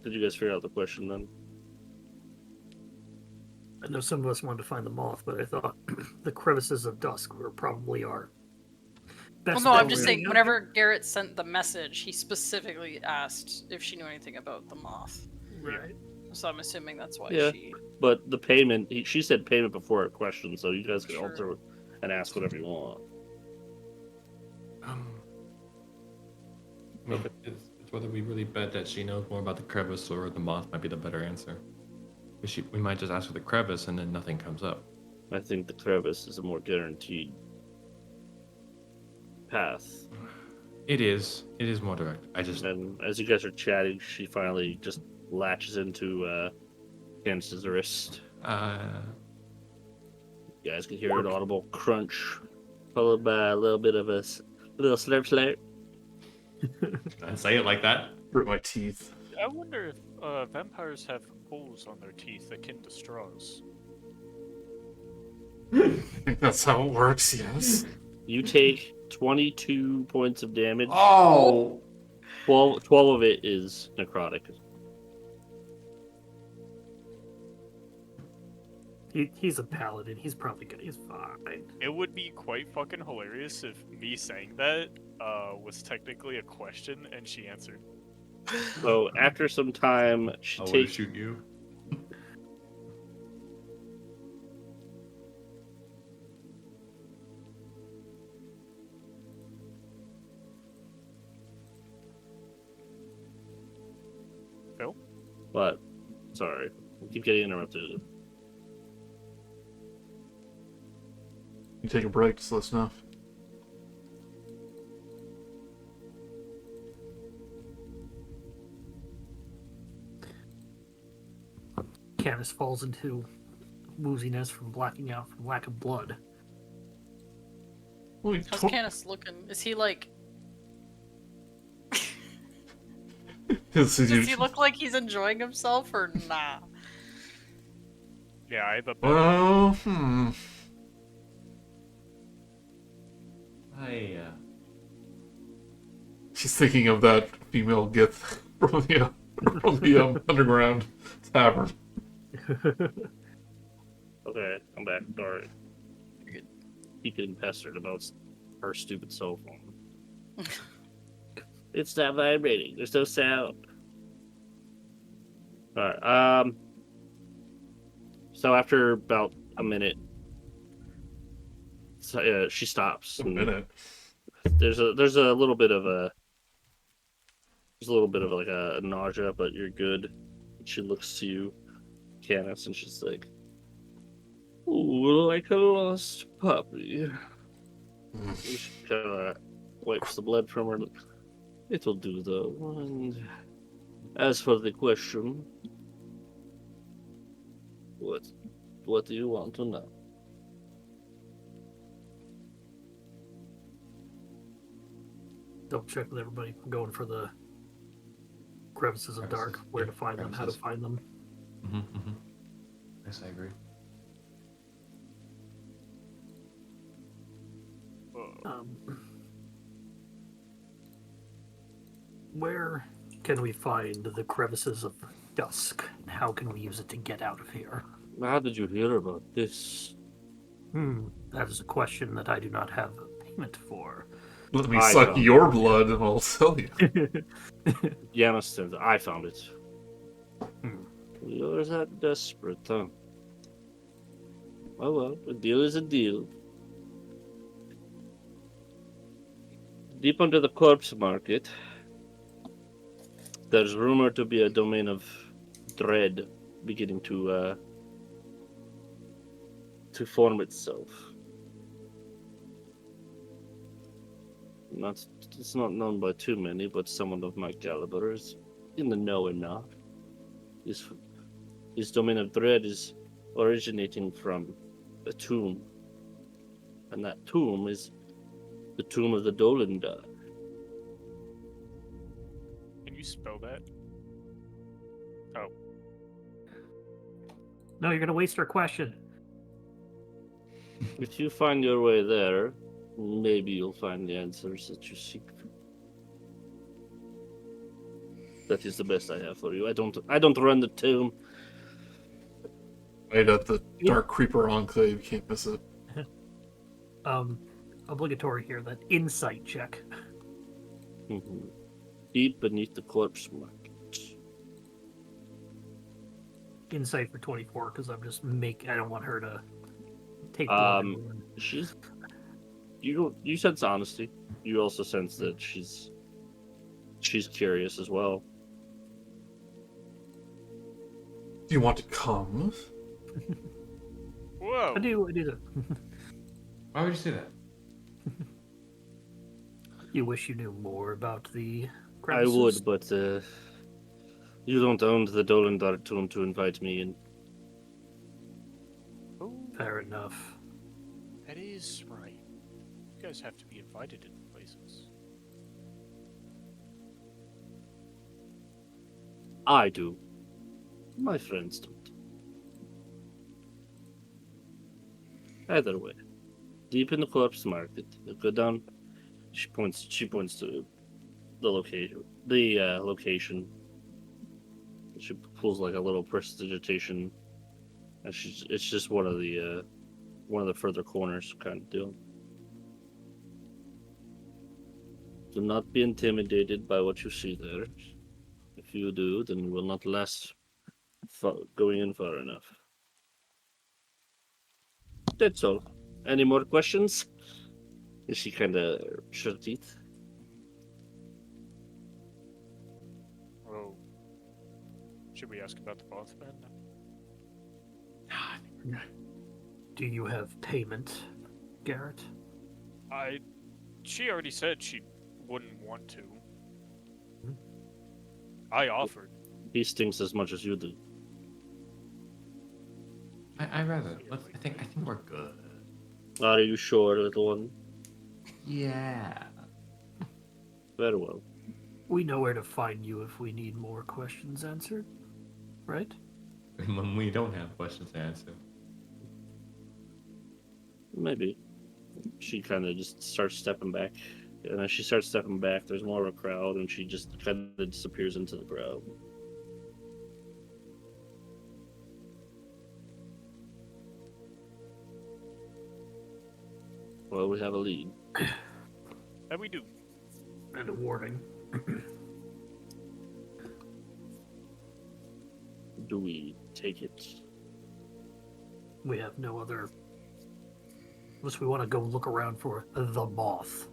Did you guys figure out the question then? I know some of us wanted to find the moth, but I thought the crevices of dusk were probably our best. Well, no, I'm bet. just saying, whenever Garret sent the message, he specifically asked if she knew anything about the moth. Right. So I'm assuming that's why Yeah. she. But the payment, she said payment before her question, so you guys can Sure. alter and ask whatever you want. I mean, it's whether we really bet that she knows more about the crevice or the moth might be the better answer. We might just ask for the crevice and then nothing comes up. I think the crevice is a more guaranteed path. It is more direct. And as you guys are chatting, she finally just latches into Canis's wrist. You guys can hear an audible crunch, followed by a little bit of a little slurp slurp. I'd say it like that. Hurt my teeth. I wonder if vampires have holes on their teeth akin to straws. I think that's how it works, yes. You take 22 points of damage. Oh! 12 of it is necrotic. He's a paladin. He's probably good. He's fine. It would be quite fucking hilarious if me saying that was technically a question and she answered. So after some time, she I would takes. shoot you. Phil? What? Sorry, I keep getting interrupted. You take a break, just let us know. Canis falls into wooziness from blacking out from lack of blood. Well, How's Canis looking? Is he like? Does he look like he's enjoying himself or nah? Yeah, I have a bet. Well, She's thinking of that female Gith from the underground tavern. Okay, I'm back. Sorry. Keep getting pestered about her stupid cell phone. It's not vibrating. There's no sound. Alright, so after about a minute, she stops. A minute. There's a little bit of like a nausea, but you're good. She looks to you, Canis, and she's like, "Ooh, like a lost puppy." She kind of wipes the blood from her. It'll do though. And as for the question, what do you want to know? Double check with everybody. I'm going for the crevices of dark. Where to find them, how to find them. Yes, I agree. Where can we find the crevices of dusk? And how can we use it to get out of here? How did you hear about this? That is a question that I do not have payment for. Let me I suck found your blood and I'll tell you. Giannis says, I found it. You're that desperate, huh? Well, a deal is a deal. Deep under the corpse market, there's rumored to be a domain of dread beginning to form itself. It's not known by too many, but someone of my caliber is in the know enough. His domain of dread is originating from a tomb, and that tomb is the tomb of the Dolendar. Can you spell that? Oh, No, you're gonna waste our question. If you find your way there, maybe you'll find the answers that you seek. That is the best I have for you. I don't run the tomb. Right at the Yeah. Dark Creeper Enclave, can't miss it. Obligatory here. That insight check. Mhm. Deep beneath the corpse market. Insight for 24 because I'm just I don't want her to take. She's. You sense honesty. You also sense that she's curious as well. Do you want to come? whoa! I do that. Why would you say that? You wish you knew more about the I crevices? would, but you don't own the Dolendar tomb to invite me in. Oh, Fair enough. that is right. You guys have to be invited into places. I do. My friends don't. Either way, deep in the corpse market, you go down. She points to the location. Location. She pulls like a little prestidigitation, and it's just one of the further corners kind of deal. Do not be intimidated by what you see there. If you do, then you will not last going in far enough. That's all. Any more questions? And she kind of shut her teeth. Oh, should we ask about the Mothman? Do you have payment, Garret? She already said she wouldn't want to. I offered. He stinks as much as you do. I rather. I think we're good. Are you sure, little one? Yeah. Very well. We know where to find you if we need more questions answered, right? When we don't have questions to answer. Maybe. She kind of just starts stepping back. And as she starts stepping back, there's more of a crowd, and she just kind of disappears into the crowd. Well, we have a lead. And we do. And a warning. Do we take it? We have no other. Unless we want to go look around for the moth.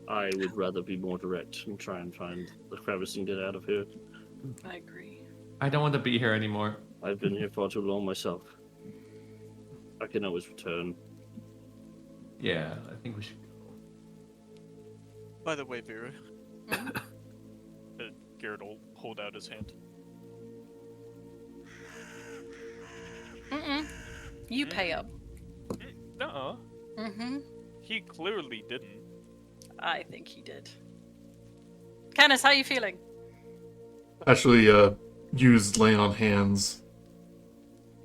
I would rather be more direct and try and find the crevice and get out of here. I agree. I don't want to be here anymore. I've been here far too long myself. I can always return. Yeah, I think we should go. By the way, Vera. Garret will hold out his hand. Mm-mm. You pay up. Nuh-uh. Mm-hmm. He clearly didn't. I think he did. Canis, how you feeling? Actually, used laying on hands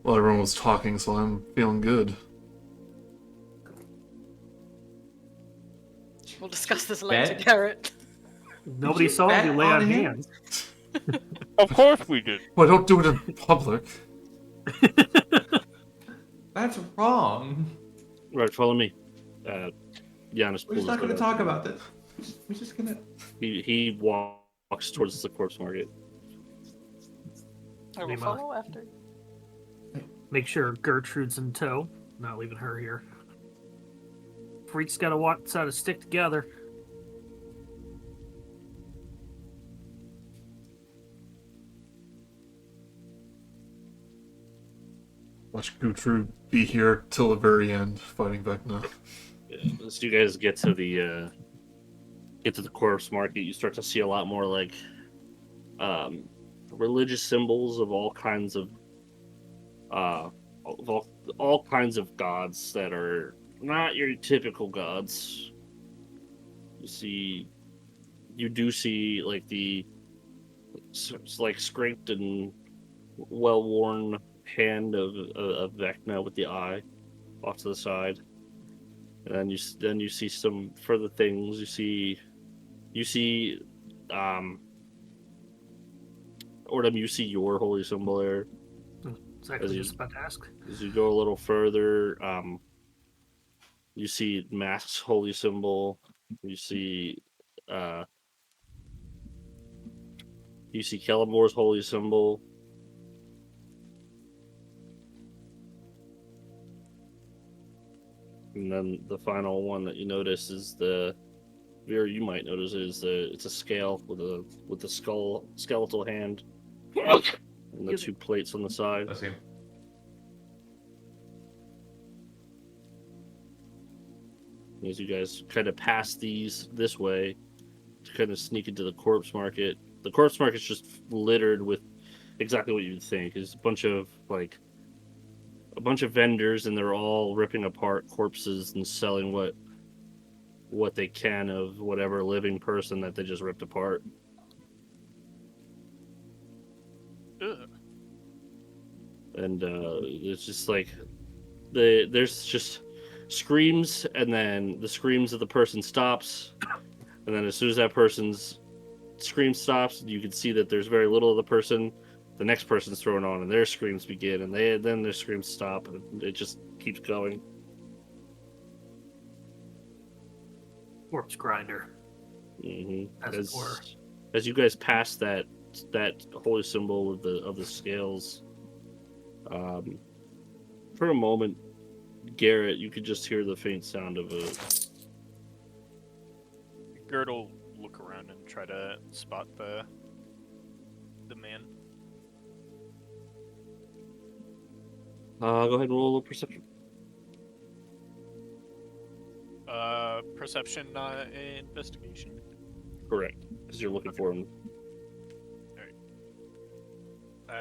while everyone was talking, so I'm feeling good. We'll discuss this later, Bet? Garret. Nobody saw bet you lay on on him? hands. Of course we did. Well, don't do it in public. That's wrong. Right, follow me. Giannis We're pulls just not going to his hood talk about this. We're just going to. out. He walks towards the corpse market. I will Nima. follow after. Make sure Gertrude's in tow. Not leaving her here. Freaks gotta watch how to stick together. Watch Gertrude be here till the very end, fighting Vecna. Yeah, as you guys get to the get to the corpse market, you start to see a lot more like religious symbols of all kinds of all kinds of gods that are not your typical gods. You do see like the like scraped and well worn hand of Vecna with the eye off to the side, and then you see some further things. You see Oordem, you see your holy symbol there. Exactly, just about to ask. As you go a little further, you see Mask's holy symbol. You see Kellamor's holy symbol. And then the final one that you notice is Vera, you might notice it's a scale with a skeletal hand and the two plates on the side. I see. As you guys kind of pass this way to kind of sneak into the corpse market. The corpse market's just littered with exactly what you'd think. It's a bunch of vendors, and they're all ripping apart corpses and selling what they can of whatever living person that they just ripped apart. Ugh. And it's just like there's just screams, and then the screams of the person stops, and then as soon as that person's scream stops, you can see that there's very little of the person. The next person's thrown on, and their screams begin, and then their screams stop, and it just keeps going. Corpse grinder. Mm-hmm. As it were. As you guys pass that holy symbol of the scales, for a moment, Garret, you could just hear the faint sound of a. Gert will look around and try to spot the man. Go ahead and roll a perception. Perception, not investigation. Correct, because you're looking for him.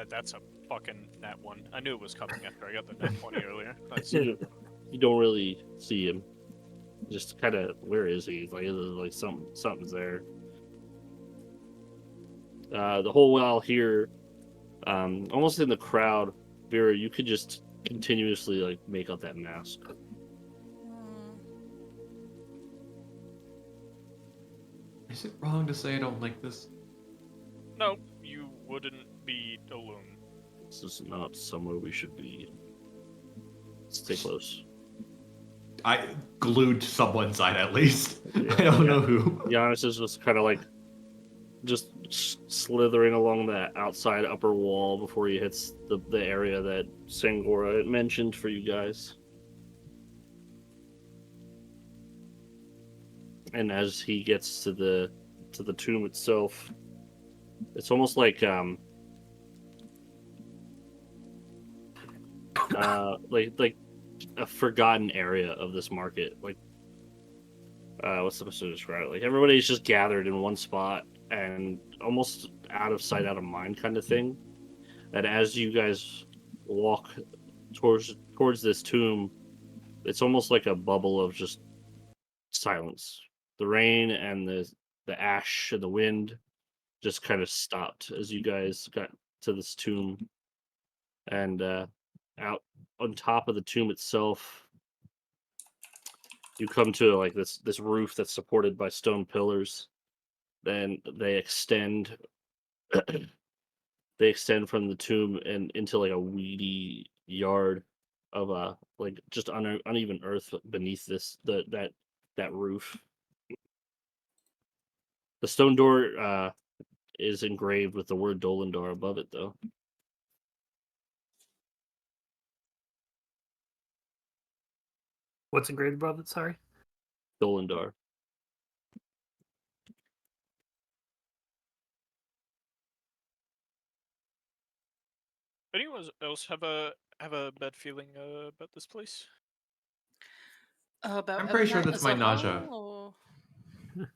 That's a fucking nat 1. I knew it was coming after I got the nat 20 earlier. That's You don't really see him. Just kind of, where is he? Like something's there. The whole while here, almost in the crowd, Vera, you could just continuously like make out that mask. Is it wrong to say I don't like this? No, you wouldn't be alone. This is not somewhere we should be. Stay close. I glued someone's side at least. Yeah. I don't know who. Giannis is just kind of like just slithering along that outside upper wall before he hits the area that Sangora had mentioned for you guys. And as he gets to the tomb itself, it's almost like like a forgotten area of this market. Like what's supposed to describe it? Like everybody's just gathered in one spot and almost out of sight, out of mind kind of thing. And as you guys walk towards this tomb, it's almost like a bubble of just silence. The rain and the ash and the wind just kind of stopped as you guys got to this tomb. And out on top of the tomb itself, you come to like this roof that's supported by stone pillars. Then they extend from the tomb and into like a weedy yard of like just uneven earth beneath that roof. The stone door is engraved with the word Dolendar above it, though. What's engraved above it? Sorry. Dolendar. Anyone else have a bad feeling about this place? About I'm pretty sure Evernight that's as my a nausea. whole, or-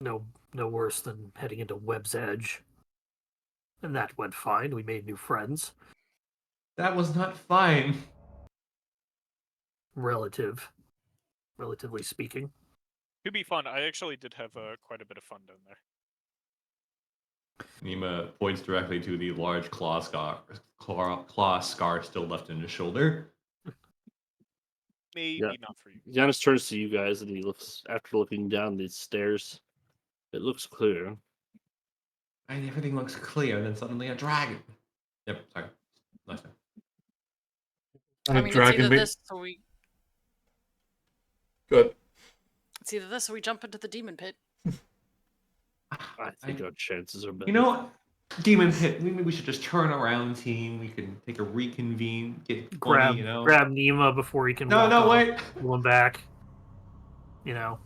no worse than heading into Web's Edge. And that went fine. We made new friends. That was not fine. Relatively speaking. To be fun, I actually did have quite a bit of fun down there. Nima points directly to the large claw scar still left in his shoulder. Maybe Yeah. not for you. Giannis turns to you guys and he looks, after looking down these stairs, it looks clear. And everything looks clear, and then suddenly a dragon. Yep, sorry. Last time. I mean, it's Dragon either bait. this or we. Good. It's either this or we jump into the demon pit. I think our chances are better. You know what? Demon Pit, maybe we should just turn around, team. We can take a reconvene, get Grab funny, grab Nima before he can No, walk no, off, wait. pull him back. We're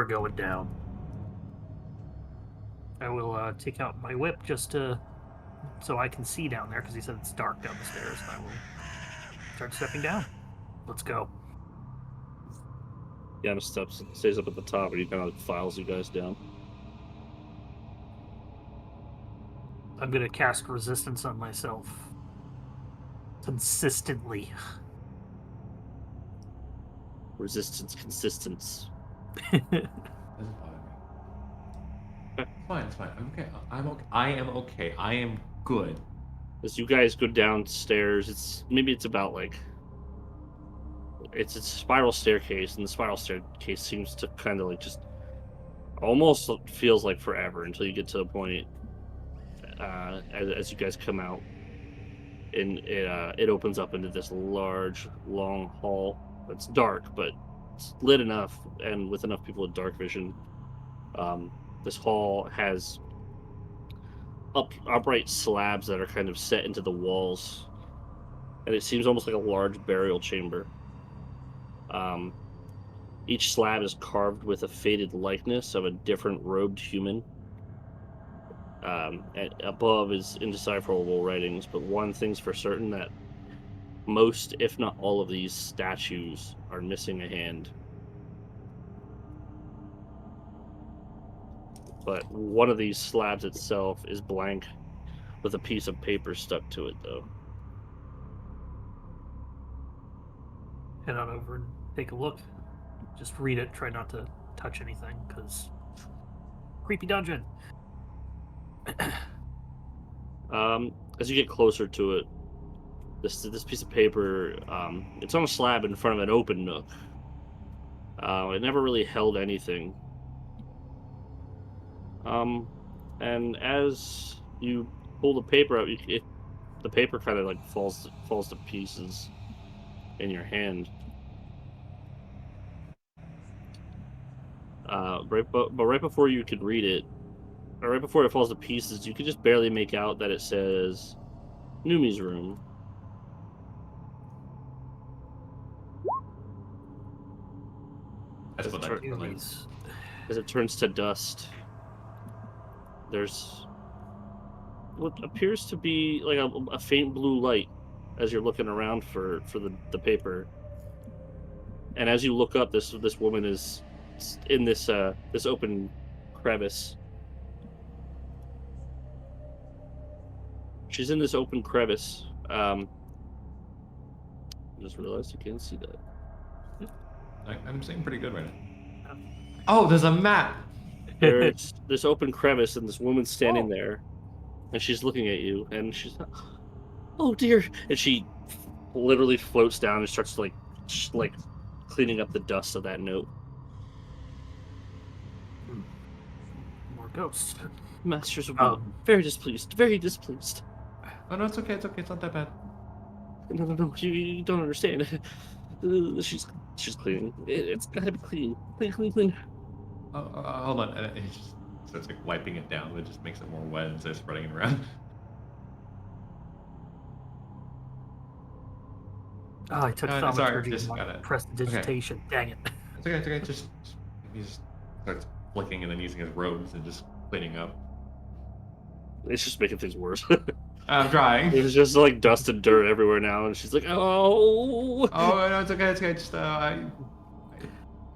going down. I will take out my whip just so I can see down there, because he said it's dark down the stairs. And I will start stepping down. Let's go. Giannis stays up at the top, and he kind of files you guys down. I'm going to cast resistance on myself. Consistently. Resistance, consistence. Doesn't bother me. It's fine. I'm okay. I am okay. I am good. As you guys go downstairs, it's about like it's a spiral staircase, and the spiral staircase seems to kind of like just almost feels like forever until you get to a point as you guys come out, and it opens up into this large, long hall. It's dark, but it's lit enough, and with enough people with dark vision. This hall has upright slabs that are kind of set into the walls, and it seems almost like a large burial chamber. Each slab is carved with a faded likeness of a different robed human. Above is indecipherable writings, but one thing's for certain, that most, if not all, of these statues are missing a hand. But one of these slabs itself is blank, with a piece of paper stuck to it, though. Head on over and take a look. Just read it. Try not to touch anything, because creepy dungeon. As you get closer to it, this piece of paper, it's on a slab in front of an open nook. It never really held anything. And as you pull the paper out, the paper kind of like falls to pieces in your hand. Right before you could read it, or right before it falls to pieces, you could just barely make out that it says Numi's room. That's what I like. As it turns to dust, there's what appears to be like a faint blue light as you're looking around for the paper. And as you look up, this woman is in this open crevice. She's in this open crevice. I just realized you can't see that. I'm saying pretty good right now. Oh, there's a map. There's this open crevice, and this woman's standing there, and she's looking at you, and she's like, "Oh dear!" And she literally floats down and starts like cleaning up the dust of that note. More ghosts. Masters will be very displeased. Very displeased. Oh no, it's okay. It's okay. It's not that bad. No. You don't understand. She's cleaning. It's gotta be clean. Clean. Hold on. And it just starts like wiping it down. It just makes it more wet instead of spreading it around. Oh, I took sorry, thaumaturgy just and gotta- prestidigitation. Dang it. It's okay. Just he just starts flicking and then using his robes and just cleaning up. It's just making things worse. I'm trying. There's just like dust and dirt everywhere now, and she's like, "Oh." Oh no, it's okay. Just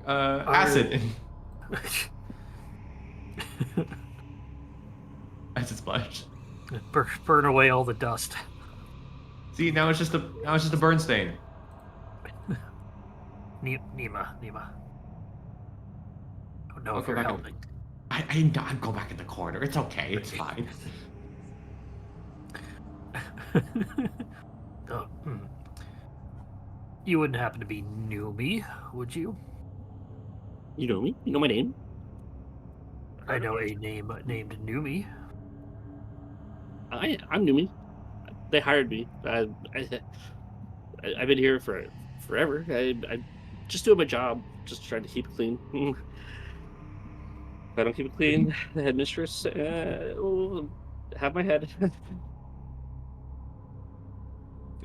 acid. As it splashed. Burn away all the dust. See, now it's just a burn stain. Nima. I don't know I'll if go you're back and- helping. I'd go back in the corner. It's okay. It's fine. Oh, You wouldn't happen to be Numi, would you? You know me? You know my name? I know a name named Numi. I'm Numi. They hired me. I've been here for forever. I just doing my job, just trying to keep it clean. If I don't keep it clean, the headmistress will have my head.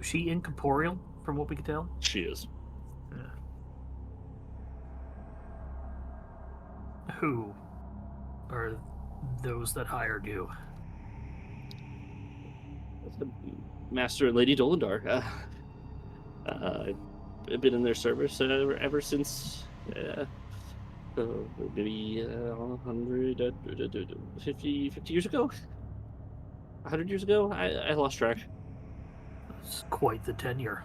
Is she incorporeal, from what we can tell? She is. Who are those that hired you? Master and Lady Dolendar. I've been in their service ever since maybe 50 years ago. 100 years ago? I lost track. It's quite the tenure.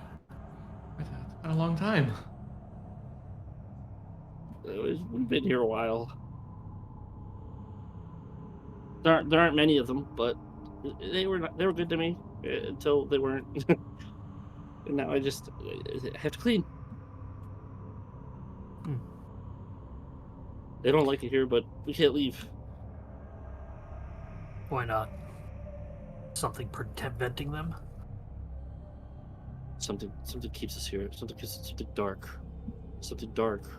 It's been a long time. We've been here a while. There aren't many of them, but they were good to me until they weren't. And now I just have to clean. They don't like it here, but we can't leave. Why not? Something preventing them? Something keeps us here. Something dark. Something dark.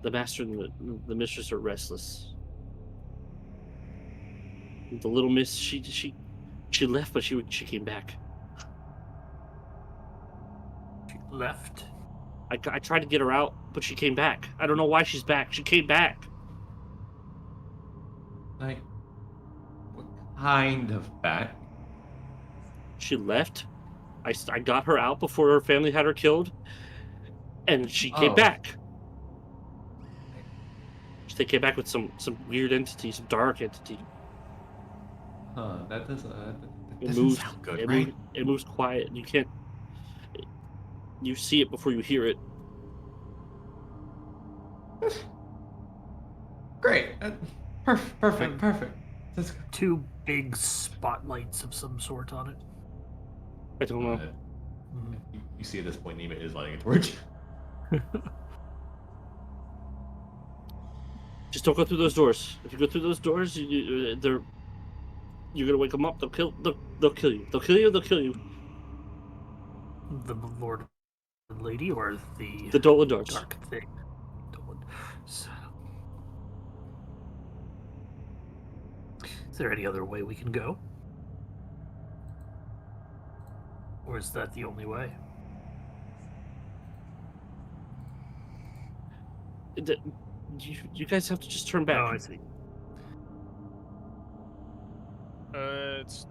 The master and the mistress are restless. The little miss, she left, but she came back. She left? I tried to get her out, but she came back. I don't know why she's back. She came back. Like, what kind of back? She left. I got her out before her family had her killed, and she came Oh. back. They came back with some weird entity, some dark entity. Huh? That doesn't. It doesn't moves. sound good, right? It moves quiet. You can't. You see it before you hear it. Great. Perfect. That's good. 2 big spotlights of some sort on it. I don't know. You see at this point, Nima is lighting a torch. Just don't go through those doors. If you go through those doors, you're gonna wake them up. They'll kill you. They'll kill you. The Lord and Lady, or the Dolendars. dark thing? So, is there any other way we can go? Or is that the only way? You guys have to just turn back. Oh, I see. It's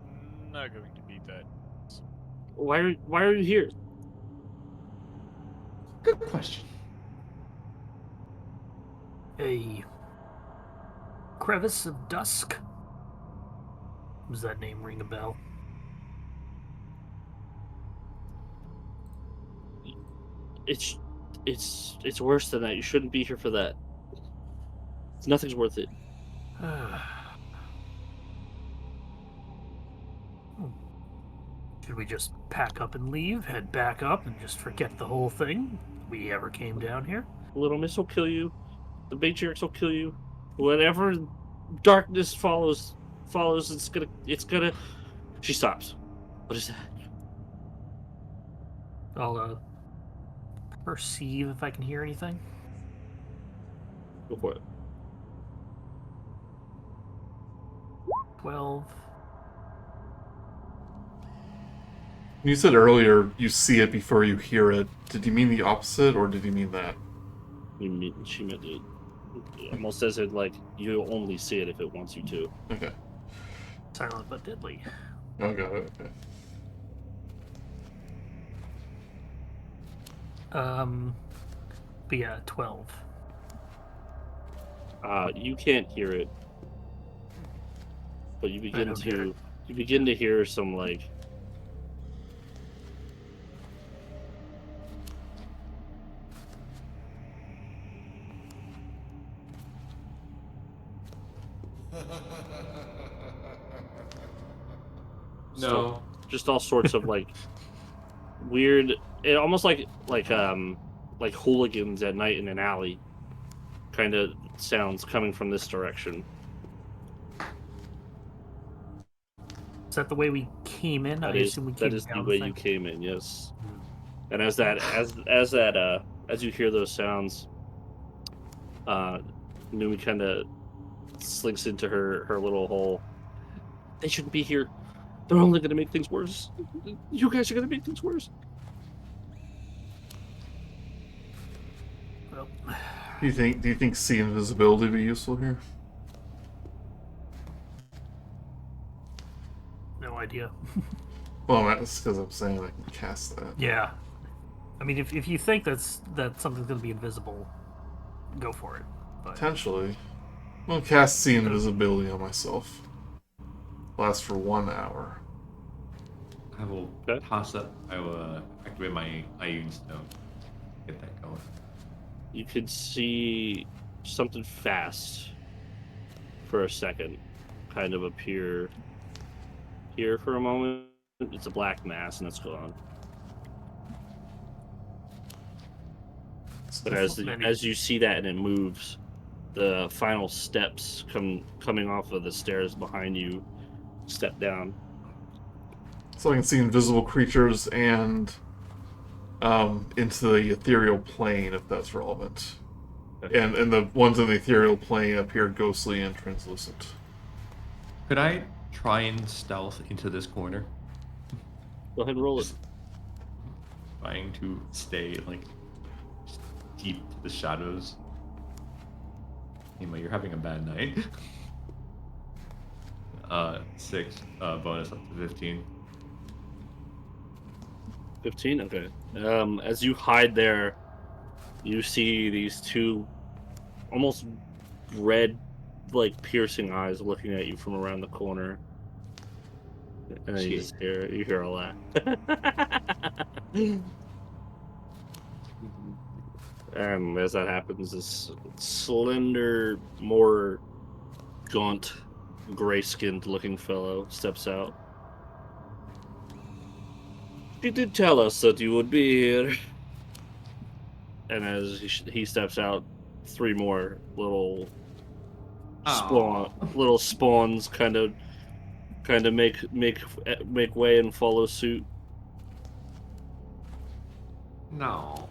not going to be that. Why are you here? Good question. A crevice of dusk? Does that name ring a bell? It's worse than that. You shouldn't be here for that. Nothing's worth it. Should we just pack up and leave, head back up, and just forget the whole thing? We ever came down here? Little Miss will kill you. The matriarchs will kill you. Whatever darkness follows, it's gonna. She stops. What is that? I'll perceive if I can hear anything. Go for it. 12. You said earlier you see it before you hear it. Did you mean the opposite, or did you mean that? She meant it. Almost says it like you only see it if it wants you to. Okay. Silent but deadly. Oh, got it. Okay. But yeah, 12. You can't hear it, but you begin don't hear to hear some like No. just all sorts of like weird, it almost like hooligans at night in an alley kind of sounds coming from this direction. Is that the way we came in? I assume we came That is down the way thing. you came in, yes. Hmm. And as you hear those sounds, Numi kind of slinks into her little hole. They shouldn't be here. They're only going to make things worse. You guys are going to make things worse. Well, Do you think see invisibility would be useful here? no idea. Well, that's because I'm saying I can cast that. Yeah. I mean, if you think that something's going to be invisible, go for it. But Potentially. I'm gonna cast see invisibility on myself. Lasts for 1 hour. I will toss up. I will activate my Iron Stone. Get that going. You could see something fast for a second kind of appear here for a moment. It's a black mass and it's gone. But as you see that and it moves, the final steps coming off of the stairs behind you step down. So I can see invisible creatures and into the ethereal plane, if that's relevant. And the ones in the ethereal plane appear ghostly and translucent. Could I try and stealth into this corner? Go ahead and roll it. Just trying to stay like just deep to the shadows. Nima, you're having a bad night. 6 bonus up to 15. 15? Okay. As you hide there, you see these two almost red, like piercing eyes looking at you from around the corner. And then you hear a laugh. And as that happens, this slender, more gaunt, gray-skinned looking fellow steps out. You did tell us that you would be here. And as he steps out, 3 more little spawns kind of make way and follow suit. No.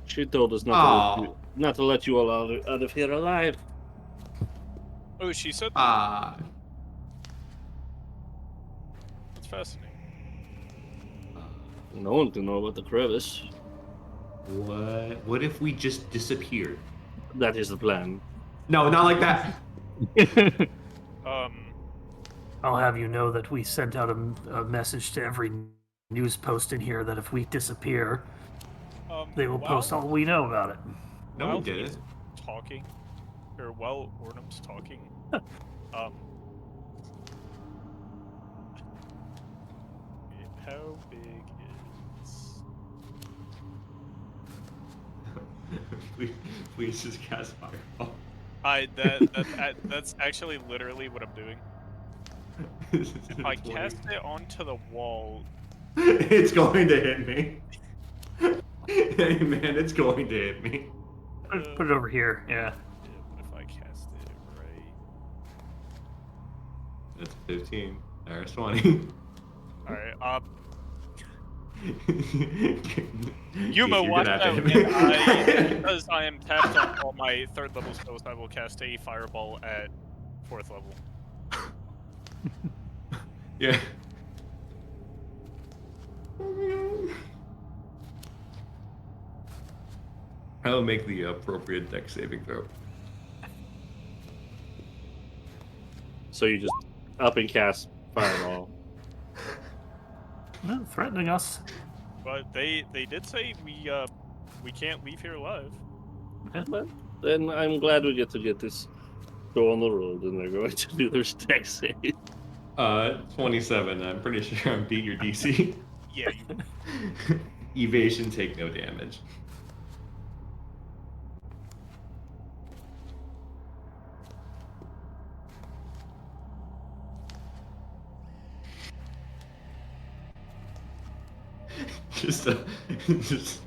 She told us not to let you all out of here alive. Oh, she said that? Ah. That's fascinating. No one can know about the crevice. What if we just disappeared? That is the plan. No, not like that. I'll have you know that we sent out a message to every news post in here that if we disappear, they will post all we know about it. No, while we didn't. he's talking, or while Oordem's talking, how big is... please just cast fireball. That's actually literally what I'm doing. If I cast it onto the wall... It's going to hit me. Hey man, it's going to hit me. Put it over here, yeah. If I cast it right... That's 15. There's 20. Alright, Yuma, Yuma, watch out, because I am tapped on all my 3rd level spells, I will cast a fireball at 4th level. Yeah. I'll make the appropriate dex saving throw. So you just up and cast fireball. No, threatening us. But they did say we can't leave here alive. But then I'm glad we get this show on the road, and they're going to do their stack save. 27. I'm pretty sure I'm beat your DC. Yeah, you. Evasion, take no damage. just because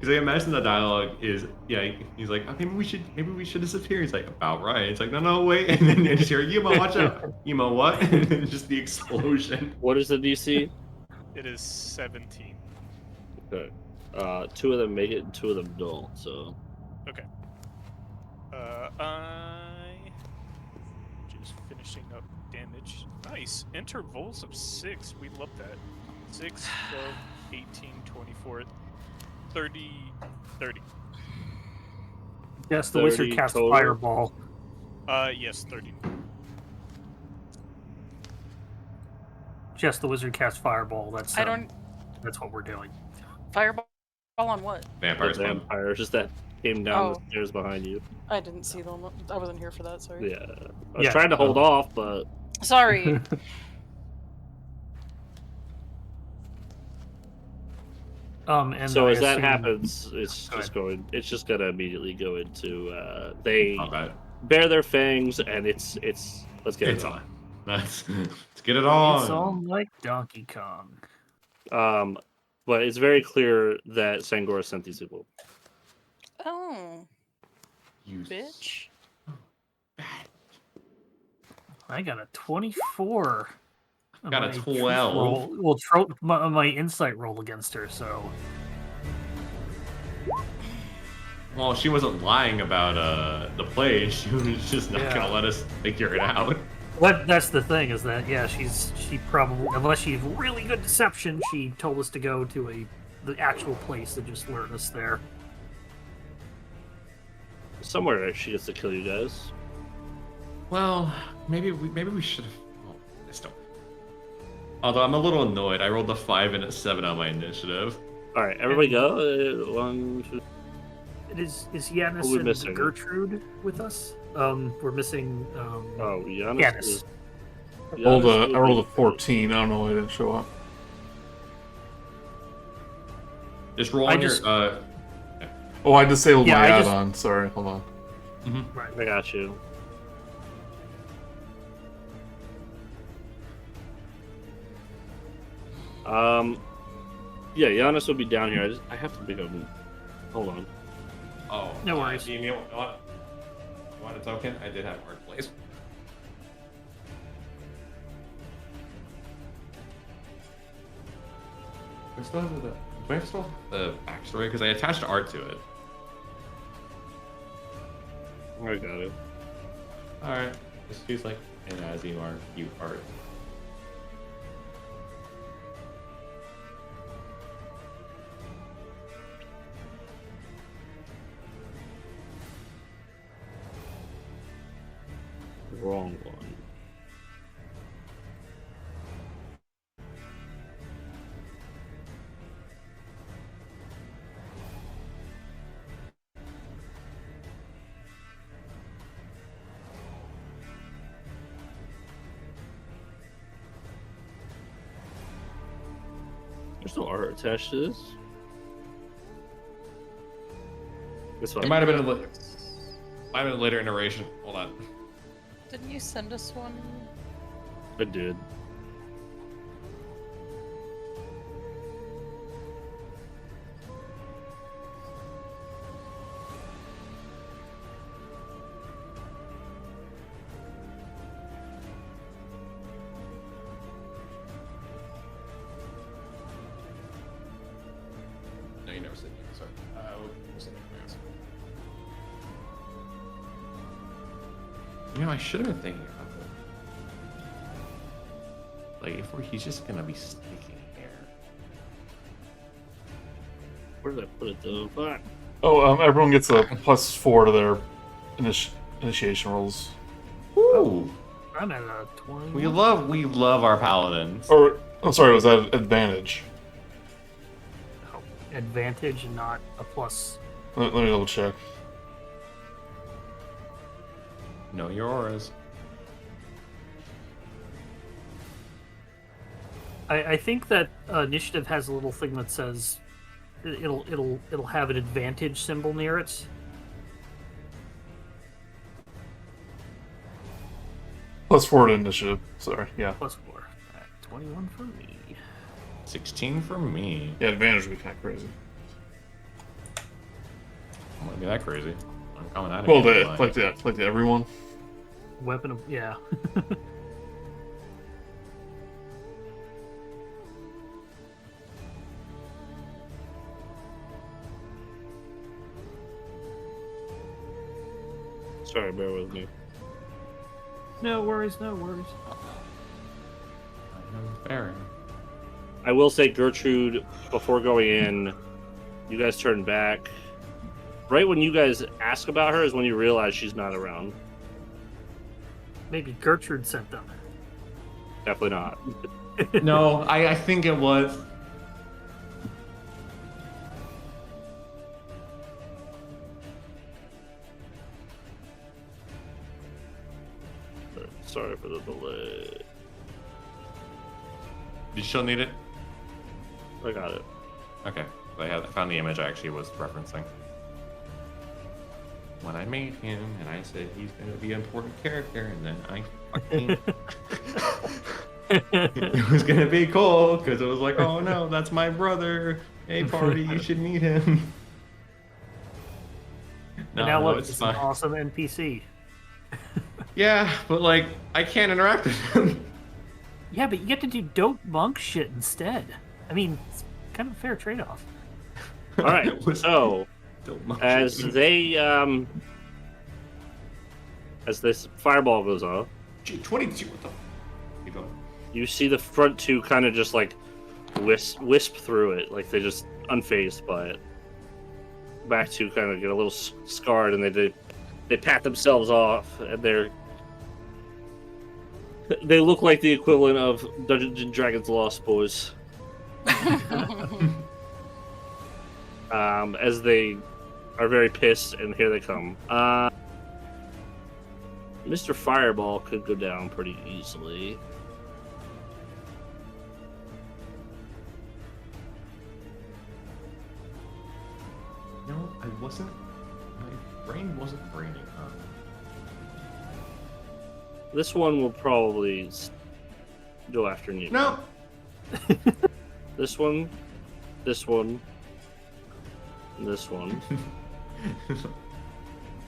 I imagine the dialogue is, yeah, he's like, oh, maybe we should disappear. He's like, about right. It's like, no, wait, and then you just hear, Yuma, watch out, Yuma, what? And then just the explosion. What is the DC? It is 17. Okay. 2 of them make it, and 2 of them don't. So. Okay. I just finishing up damage. Nice intervals of 6. We love that. 6, 12, 18, 24, 30, 30. Yes, the wizard 30 cast total? fireball. Yes, 30. Just the wizard cast fireball. I don't. That's what we're doing. Fireball on what? Vampires. The vampires just that came down the Oh. stairs behind you. I didn't see them. I wasn't here for that. Sorry. Yeah. I was Yeah. trying to hold off, but Sorry. And so I as that assume- happens, it's Go just ahead. going. It's just gonna immediately go into. They Not bad. bare their fangs, and it's. Let's get It's it on. Let's get it It's on. all like Donkey Kong. But it's very clear that Sangora sent these people. Oh, You bitch. I got a 24. on Got a my truth 12. Roll. Well, my insight roll against her, so. Well, she wasn't lying about the play. She was just not Yeah. gonna let us figure it out. That's the thing is that she probably, unless she's really good deception, she told us to go to the actual place to just lure us there. Somewhere she gets to kill you guys. Well, maybe we should have. Oh, I still. Although I'm a little annoyed, I rolled a 5 and a 7 on my initiative. All right, everybody go. 1, 2. Is Yanis Who we and missing? Gertrude with us? We're missing. Oh, Giannis. Canis. I rolled a 14. I don't know why I didn't show up. Just roll I on just- your. Oh, I disabled Yeah, my I just- add-on. Sorry, hold on. I got you. Yeah, Giannis will be down here. I have to pick up. Hold on. Oh. No worries. Do you want a token? I did have art place. Do I still have the backstory? Because I attached art to it. I got it. Alright. Just use like an as you are, you art. Wrong one. There's no art attached to this. This one. It might have been a later iteration. Hold on. Didn't you send us one? I did. No, you never said that. Sorry. We'll say anything else. You know, I should have been thinking about that. Like, if he's just gonna be sticking here. Where did I put it though? Fuck. Oh, everyone gets a +4 to their initiation rolls. Ooh, I'm at a 20. we love our paladins. Or, I'm sorry, was that advantage? advantage and not a plus. Let me double check. Know your auras. I think that initiative has a little thing that says it'll have an advantage symbol near it. +4 to initiative. Sorry, yeah. +4. 21 for me. 16 for me. Yeah, advantage would be kind of crazy. I'm gonna be that crazy. I'm coming at it. Well, like to everyone. Weapon of yeah. Sorry, bear with me. No worries, no worries. Fair. I will say, Gertrude, before going in, you guys turn back. Right when you guys ask about her is when you realize she's not around. Maybe Gertrude sent them. Definitely not. No, I think it was. Sorry for the delay. You still need it? I got it. Okay. I found the image I actually was referencing. When I made him, and I said he's going to be an important character, and then I fucking... It was going to be cool, because it was like, oh no, that's my brother. Hey, party, you should meet him. And now look, it's it's fine. an awesome NPC. Yeah, but like, I can't interact with him. Yeah, but you get to do dope monk shit instead. I mean, it's kind of a fair trade-off. All right, so as this fireball goes off, 22. What the? Keep going. you see the front two kind of just like wisp through it, like they just unfazed by it. Back two kind of get a little scarred, and they pat themselves off, and they look like the equivalent of Dungeons and Dragons Lost Boys. As they are very pissed, and here they come. Mr. Fireball could go down pretty easily. No, I wasn't. My brain wasn't braining. This one will probably go after Nima. No. This one, and this one.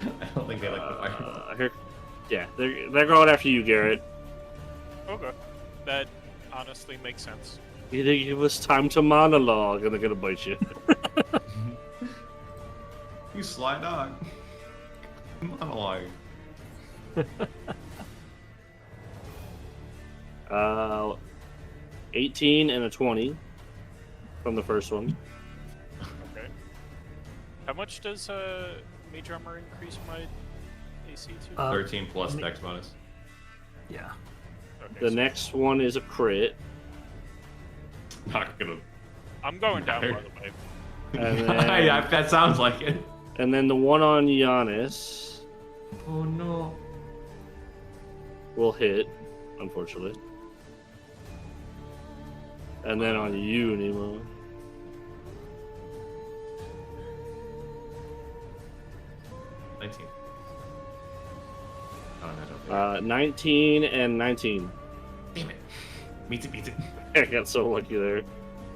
I don't think they like the fireball. Yeah, they're going after you, Garret. Okay. That honestly makes sense. You didn't give us time to monologue, and they're gonna bite you. You sly dog. Monologue. 18 and a 20 from the first one. Okay. How much does Mage Armor increase my AC to? 13 plus dex bonus. Yeah. Okay, The so next one is a crit, Not gonna. I'm going down, by the way. and then, Yeah, that sounds like it. and then the one on Giannis Oh no. will hit, unfortunately. And then on you, Nima. 19. Oh, no, don't 19 and 19. Damn it. Beats it. I got so lucky there.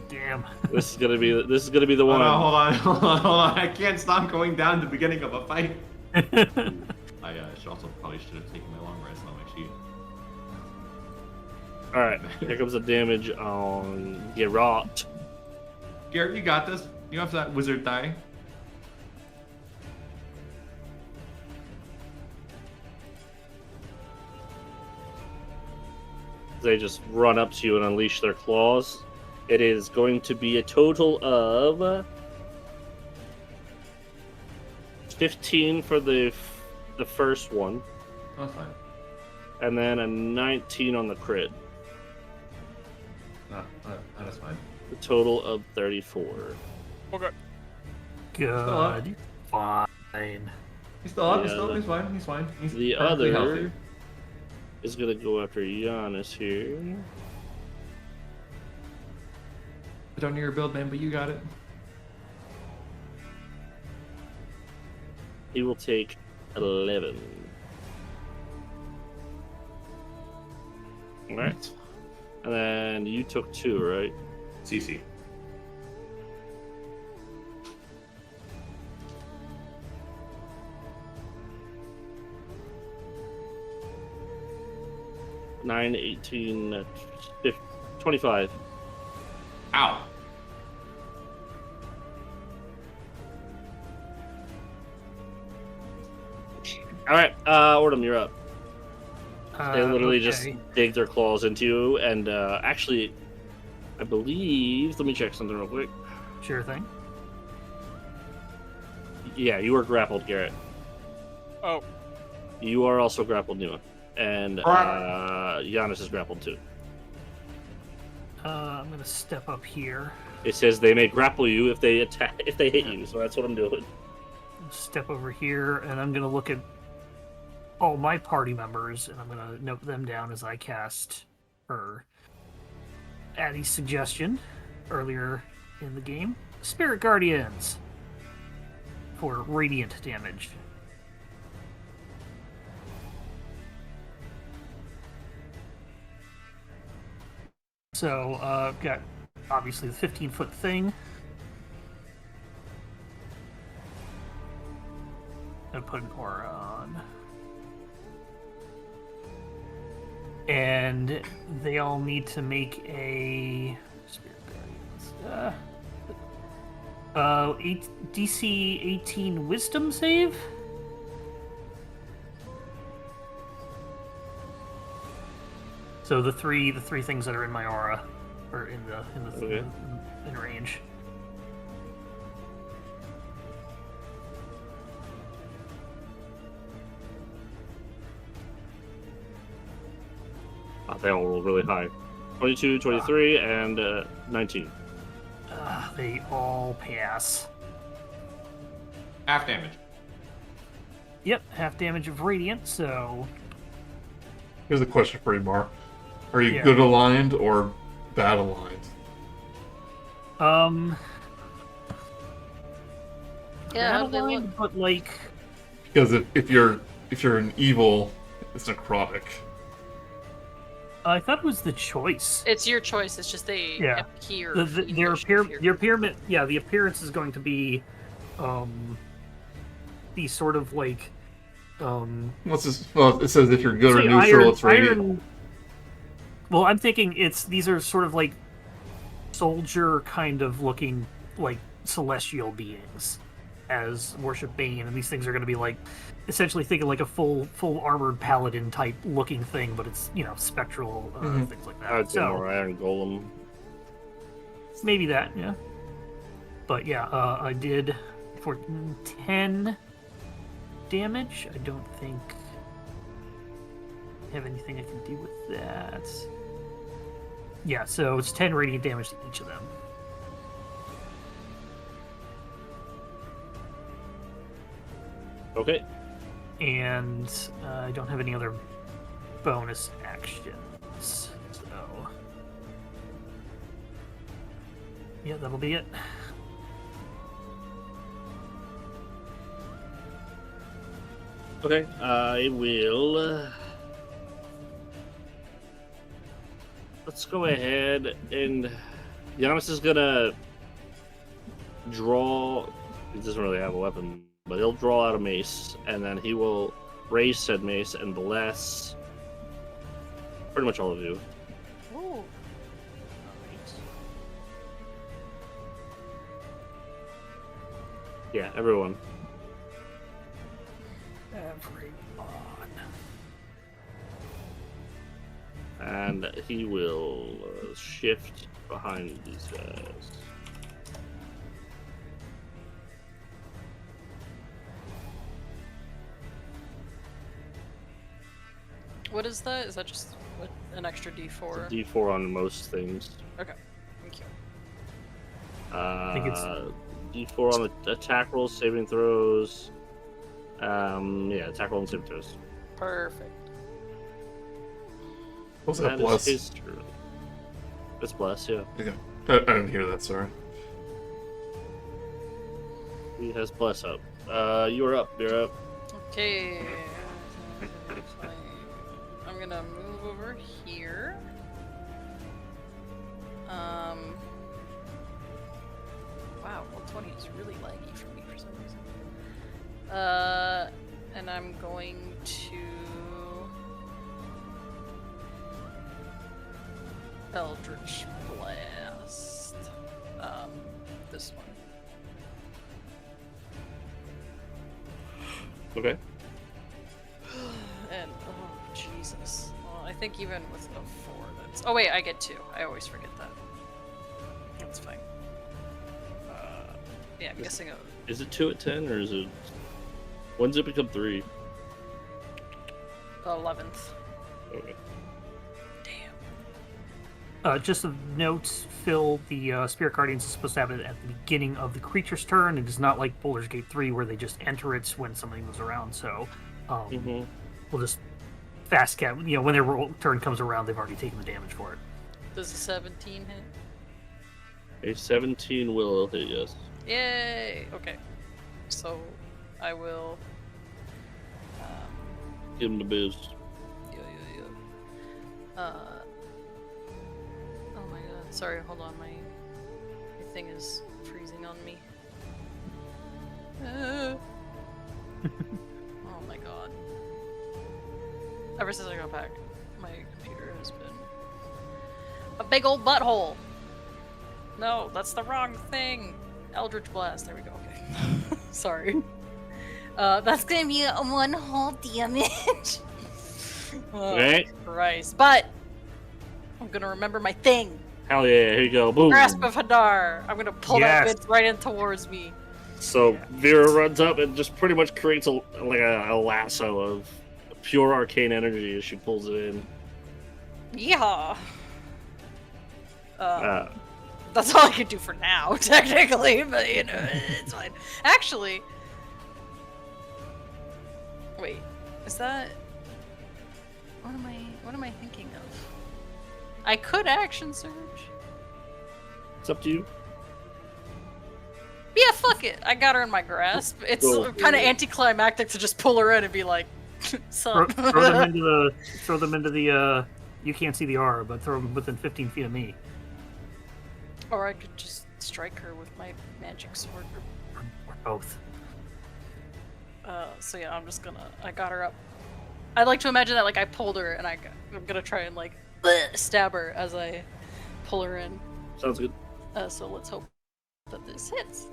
Damn. This is gonna be the Oh, one. no, hold on. I can't stop going down to the beginning of a fight. I probably should have taken my long rest on my sheet. All right, here comes the damage on Garret. Garret, you got this. You have that wizard die. They just run up to you and unleash their claws. It is going to be a total of 15 for the first one, Oh, fine. and then a 19 on the crit. That's fine. A total of 34. Okay. Good. Fine. He's still up. Yeah, He's fine. He's fine. He's The perfectly other healthy. is gonna go after Giannis here. I don't know your build, man, but you got it. He will take 11. Alright. And then you took 2, right? CC. Nine, 18, 50, 25. Ow. Alright, Oordem, you're up. They literally just Okay. dig their claws into you, and actually, I believe. Let me check something real quick. Sure thing. Yeah, you are grappled, Garret. Oh, You are also grappled, Nima. And Giannis is grappled too. I'm gonna step up here. It says they may grapple you if they attack if they hit you, so that's what I'm doing. Step over here, and I'm gonna look at all my party members, and I'm gonna note them down as I cast her Addie's suggestion earlier in the game. Spirit Guardians for radiant damage. So, I've got obviously the 15-foot thing. I'm gonna put an aura on. And they all need to make a Spirit Guardians. DC 18 Wisdom save. So the three things that are in my aura are Okay. in range. They all roll really high. 22, 23, and 19. They all pass. Half damage. Yep, half damage of radiant. So Here's a question for you, Mar. Are you Yeah. good aligned or bad aligned? Yeah, bad they aligned, look- but like Because if you're an evil, it's necrotic. I thought it was the choice. It's your choice. It's just they Yeah. appear. Their fiendish, the appearance is going to be sort of like What's this? Well, it says if you're good or say neutral, it's radiant. Well, I'm thinking these are sort of like soldier kind of looking like celestial beings as worship Bane, and these things are going to be like essentially thinking like a full armored paladin type looking thing, but it's spectral things like that. I would say So more Iron Golem. maybe that, yeah. But yeah, I did for 10 damage. I don't think I have anything I can do with that. Yeah, so it's 10 radiant damage to each of them. Okay. And I don't have any other bonus actions. So yeah, that'll be it. Okay. I will. Let's go ahead and Giannis is gonna draw. He doesn't really have a weapon, but he'll draw out a mace, and then he will raise said mace and bless pretty much all of you. Ooh. Yeah, everyone. Everyone. And he will shift behind these guys. What is that? Is that just an extra D4? D4 on most things. Okay, thank you. think it's D4 on attack rolls, saving throws. Yeah, attack rolls and saving throws. Perfect. What's that, That bless? is his turn. It's bless, yeah. Okay. I didn't hear that, sorry. He has bless up. You are up. You're up. Okay. I'm gonna move over here. Wow, roll 20 is really laggy for me for some reason. And I'm going to Eldritch Blast. This one. Okay. And oh Jesus. Well, I think even with a 4, that's. Oh wait, I get 2. I always forget that. That's fine. Yeah, I'm guessing a. Is it 2 at 10 or is it? When does it become 3? 11th. Okay. Damn. Just a note, Phil, the Spirit Guardians is supposed to have it at the beginning of the creature's turn. It is not like Baldur's Gate 3 where they just enter it when somebody moves around. So we'll just fast cap. You know, when their turn comes around, they've already taken the damage for it. Does a 17 hit? A 17 will hit, yes. Yay! Okay. So I will. Give him the boost. Oh my god. Sorry, hold on. My thing is freezing on me. Oh my god. Ever since I got back, my computer has been a big old butthole. No, that's the wrong thing. Eldritch Blast. There we go. Okay. Sorry. That's gonna be a 1 whole damage. Oh, Okay. Christ. But I'm gonna remember my thing. Hell yeah, here you go. Boom. Grasp of Hadar. I'm gonna pull that Yes. bitch right in towards me. So Vera runs up and just pretty much creates a lasso of pure arcane energy as she pulls it in. Yeehaw. That's all I can do for now, technically, but you know, it's fine. Actually, wait, is that what am I thinking of? I could action surge. It's up to you. Yeah, fuck it. I got her in my grasp. It's Cool. kind of anticlimactic to just pull her in and be like, Throw, "Sup." throw them into the. You can't see the aura, but throw them within 15 feet of me. Or I could just strike her with my magic sword. Or both. So yeah, I got her up. I'd like to imagine that like I pulled her and I'm gonna try and like stab her as I pull her in. Sounds good. So let's hope that this hits.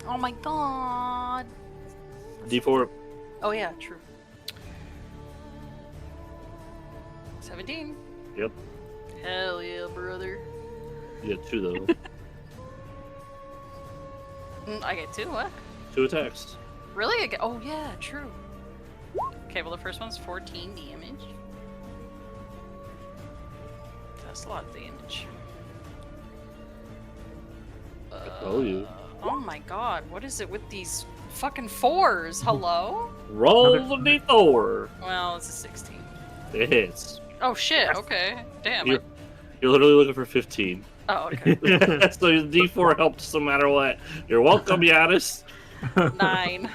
Oh my god. D4. Oh yeah, true. 17. Yep. Hell yeah, brother. You get 2 though. I get 2, what? 2 attacks. Really? I get, oh yeah, true. Okay, well the first one's 14 damage. That's a lot of damage. told you. Oh my god, what is it with these fucking 4s? Hello? Roll the D4. Well, it's a 16. It hits. Oh shit, okay. Damn. You're literally looking for 15. Oh, okay. So your D4 helps no matter what. You're welcome, Giannis. 9.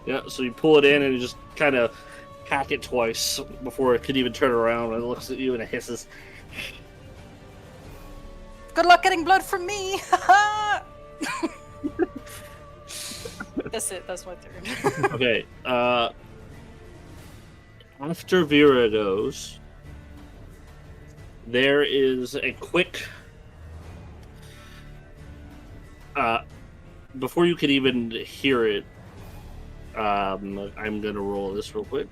Yeah, so you pull it in and you just kind of hack it twice before it could even turn around, and it looks at you and it hisses. Good luck getting blood from me! That's it, that's my turn. Okay, after Vera goes, there is a quick... before you can even hear it, I'm gonna roll this real quick.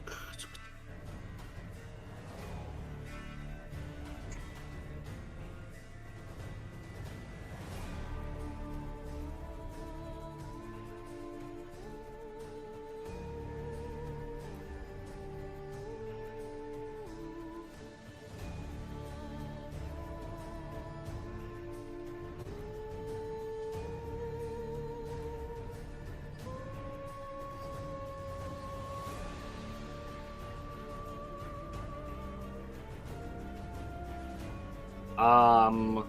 Let's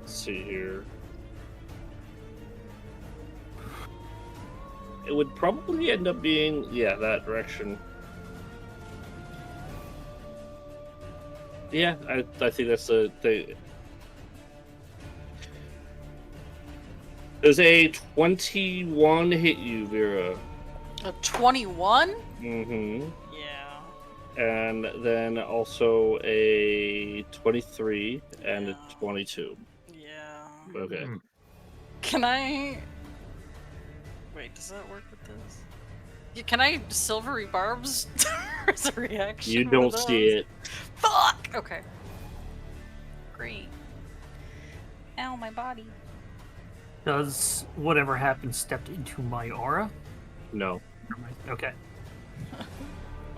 see here. It would probably end up being, yeah, that direction. Yeah, I think that's the thing. Does a 21 hit you, Vera? A 21? Mm-hmm. Yeah. And then also a 23 and a 22. Yeah. Okay. Can I... Wait, does that work with this? Yeah, can I silvery barbs as a reaction? You with don't those? see it. Fuck! Okay. Great. Ow, my body. Does whatever happened stepped into my aura? No. Okay.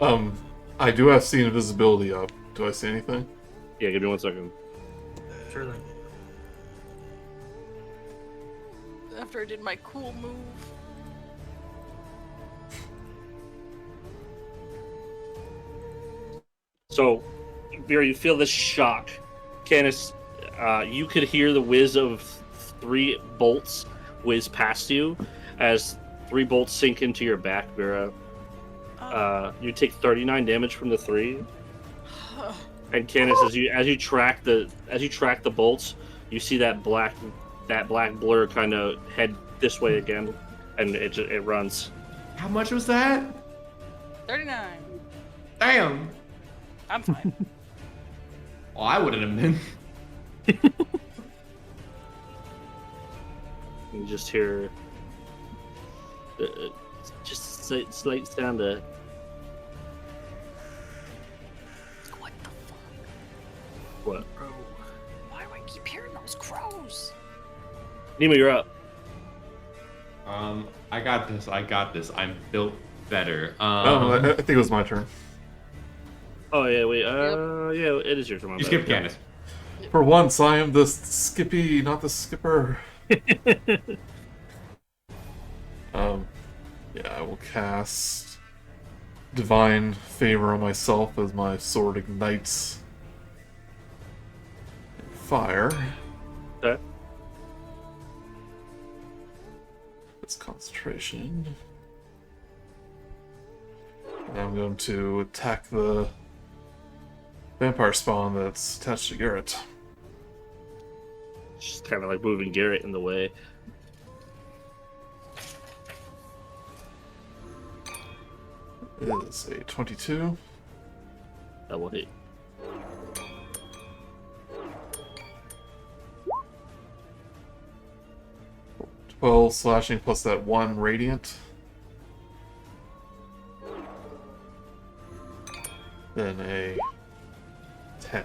I do have seen invisibility up. Do I see anything? Yeah, give me 1 second. Sure thing. After I did my cool move. So, Vera, you feel this shock. Canis, you could hear the whiz of 3 bolts whiz past you as 3 bolts sink into your back, Vera. You take 39 damage from the 3. And Canis, as you track the bolts, you see that black blur kind of head this way again, and it runs. How much was that? 39. Damn. I'm fine. Oh, I wouldn't have been. You just hear just a slight sound of. What the fuck? What? Bro, why do I keep hearing those crows? Nima, you're up. I got this. I'm built better. I think it was my turn. Oh yeah, wait. Yeah, it is your turn. You skipped Canis. For once, I am the Skippy, not the Skipper. Yeah, I will cast Divine Favor on myself as my sword ignites fire. Okay. It's concentration. And I'm going to attack the vampire spawn that's attached to Garret. Just kind of like moving Garret in the way. It is a 22. That will hit. Well, slashing plus that 1 radiant. Then a 10.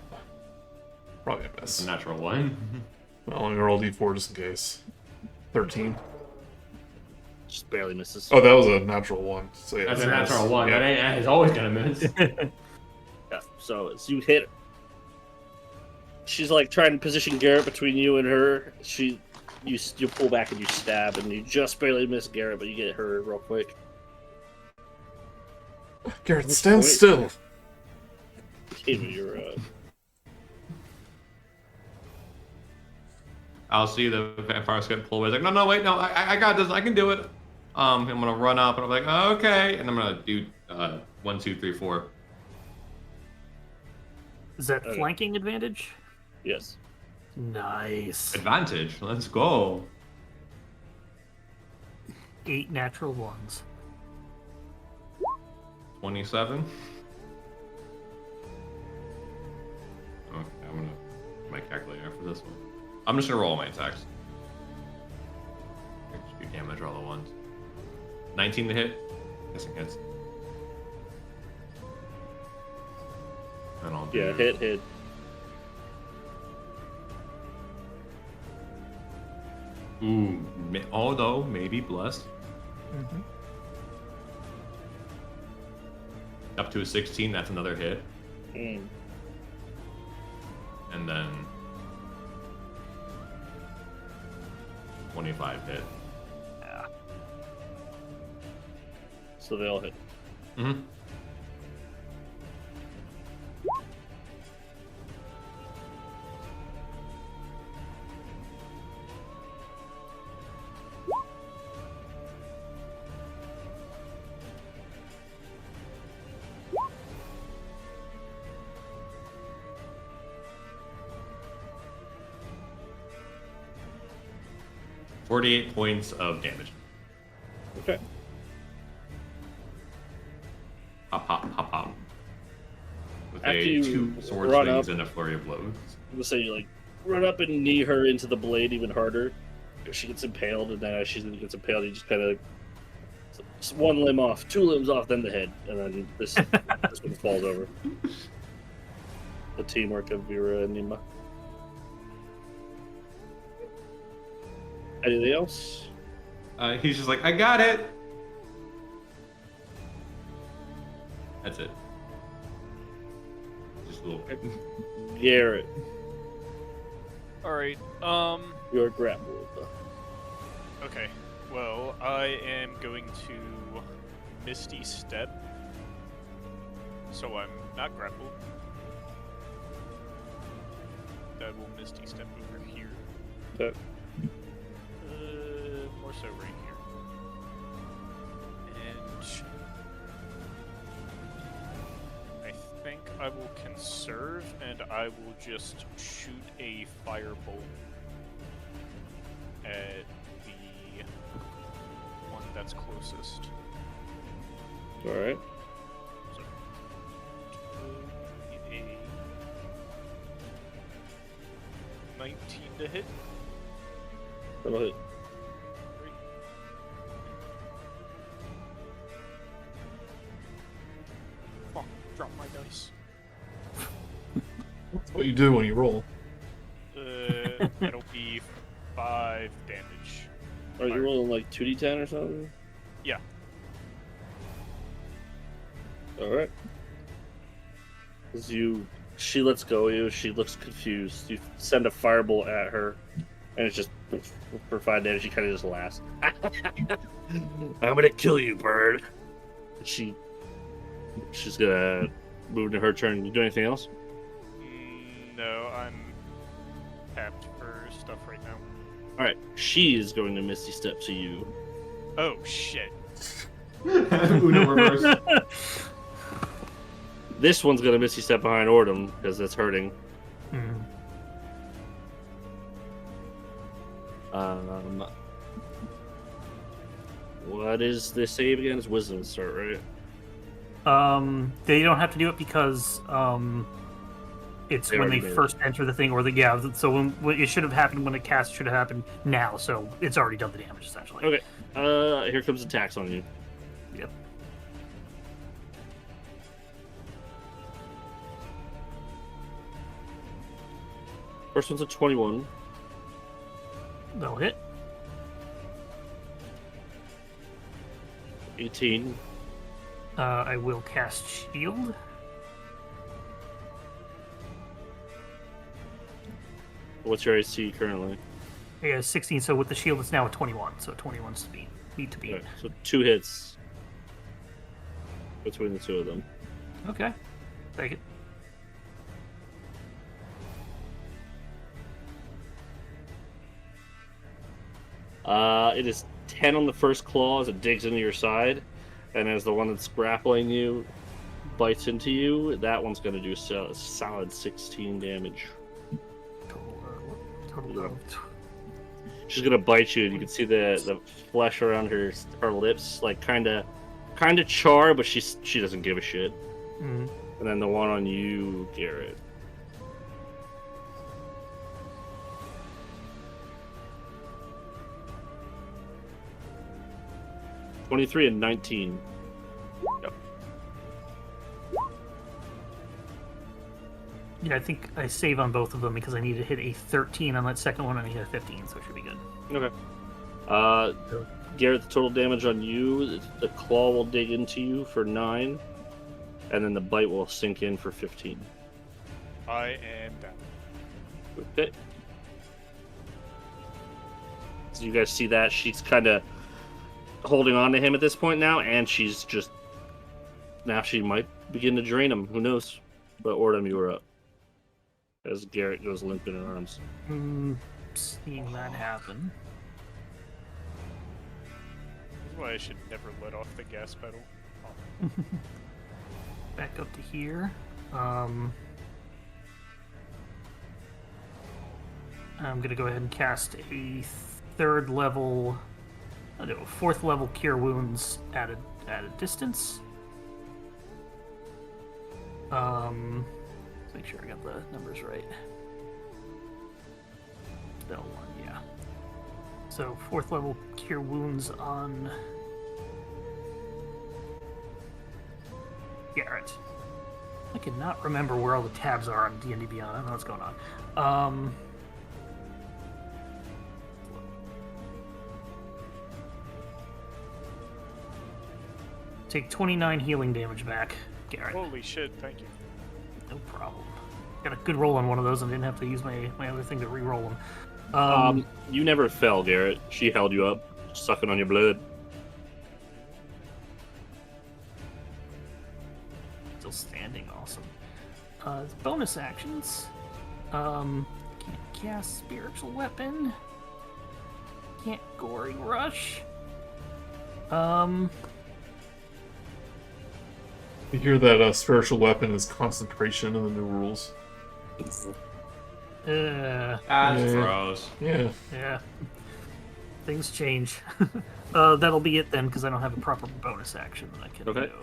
Probably a miss. It's a natural 1. Well, let me roll d4 just in case. 13. Just barely misses. Oh, that was a natural 1. So yeah, That's it's a natural 1. Yeah. That is always gonna miss. Yeah. So as you hit, she's like trying to position Garret between you and her. You pull back and you stab, and you just barely miss Garret, but you get her real quick. Garret, stand still. You're I'll see the vampire get pulled away. He's like, no, wait, no, I got this. I can do it. I'm gonna run up, and I'm like, okay, and I'm gonna do 1, 2, 3, 4. Is that flanking advantage? Yes. Nice. Advantage. Let's go. 8 natural ones. 27. Okay, I'm gonna my calculator for this one. I'm just gonna roll all my attacks. Do damage, all the ones. 19 to hit. Guessing hits. And I'll do... Yeah, hit. Ooh, although maybe blessed. Mm-hmm. Up to a 16, that's another hit. Mm. And then 25 hit. Yeah. So they all hit. Mm-hmm. 48 points of damage. Okay. Pop, pop, pop, pop. With After a you 2 sword run swings up- and a flurry of blows. I'm gonna say you like run up and knee her into the blade even harder. She gets impaled, and then as she gets impaled, you just kind of one limb off, 2 limbs off, then the head, and then this one falls over. The teamwork of Vera and Nima. Anything else? He's just like, I got it! That's it. Just a little... Garret, All right. you're grappled. Okay. Well, I am going to Misty Step, so I'm not grappled. I will Misty Step over here. Okay. More so right here. And I think I will conserve, and I will just shoot a firebolt at the one that's closest. All right. So, a 19 to hit. That'll hit. Great. Fuck, drop my dice. That's what you do when you roll. That'll be 5 damage. Are you rolling like 2d10 or something? Yeah. All right. As she lets go of you. She looks confused. You send a firebolt at her, and it's just for 5 damage. She kind of just laughs. I'm gonna kill you, bird. She's gonna move to her turn. You do anything else? No, I'm tapped for stuff right now. All right. She is going to Misty Step to you. Oh shit. Uno reverse. This one's gonna Misty Step behind Oordem because it's hurting. Mhm. What is the save again? It's Wisdom start, right? They don't have to do it because it's They when already they did. first enter the thing, or the so when it should have happened when the cast should have happened now. So it's already done the damage essentially. Okay. Here comes attacks on you. Yep. First one's a 21. That'll hit. 18. I will cast shield. What's your AC currently? Yeah, 16. So with the shield, it's now a 21. So 21's to beat. Okay, so 2 hits between the 2 of them. Okay. Take it. It is 10 on the first claw as it digs into your side, and as the one that's grappling you bites into you, that one's going to do a solid 16 damage. Total of She's going to bite you, and you can see the flesh around her lips, like kind of char, but she doesn't give a shit. Mhm. And then the one on you, Garret. (23 and 19). Yeah, I think I save on both of them because I need to hit a 13 on that second one and I hit a 15, so it should be good. Okay. Garret, the total damage on you, the claw will dig into you for 9, and then the bite will sink in for 15. I am down. Okay. So you guys see that? She's kind of holding on to him at this point now, and she's just... Now she might begin to drain him. Who knows? But Oordem, you were up. As Garret goes limp in her arms. Seeing that happen. This is why I should never let off the gas pedal. Back up to here. I'm gonna go ahead and cast a third level, fourth level cure wounds at a distance. Let's make sure I got the numbers right. Spell 1, yeah. So fourth level cure wounds on Garret. I cannot remember where all the tabs are on D&D Beyond. I don't know what's going on. Take 29 healing damage back, Garret. Holy shit, thank you. No problem. Got a good roll on one of those and didn't have to use my other thing to re-roll them. You never fell, Garret. She held you up, sucking on your blood. Still standing, awesome. Bonus actions. Can't cast spiritual weapon. Can't gory rush. You hear that spiritual weapon is concentration in the new rules. That's Yeah. gross. Yeah. Yeah. Things change. That'll be it then, because I don't have a proper bonus action that I can Okay. do.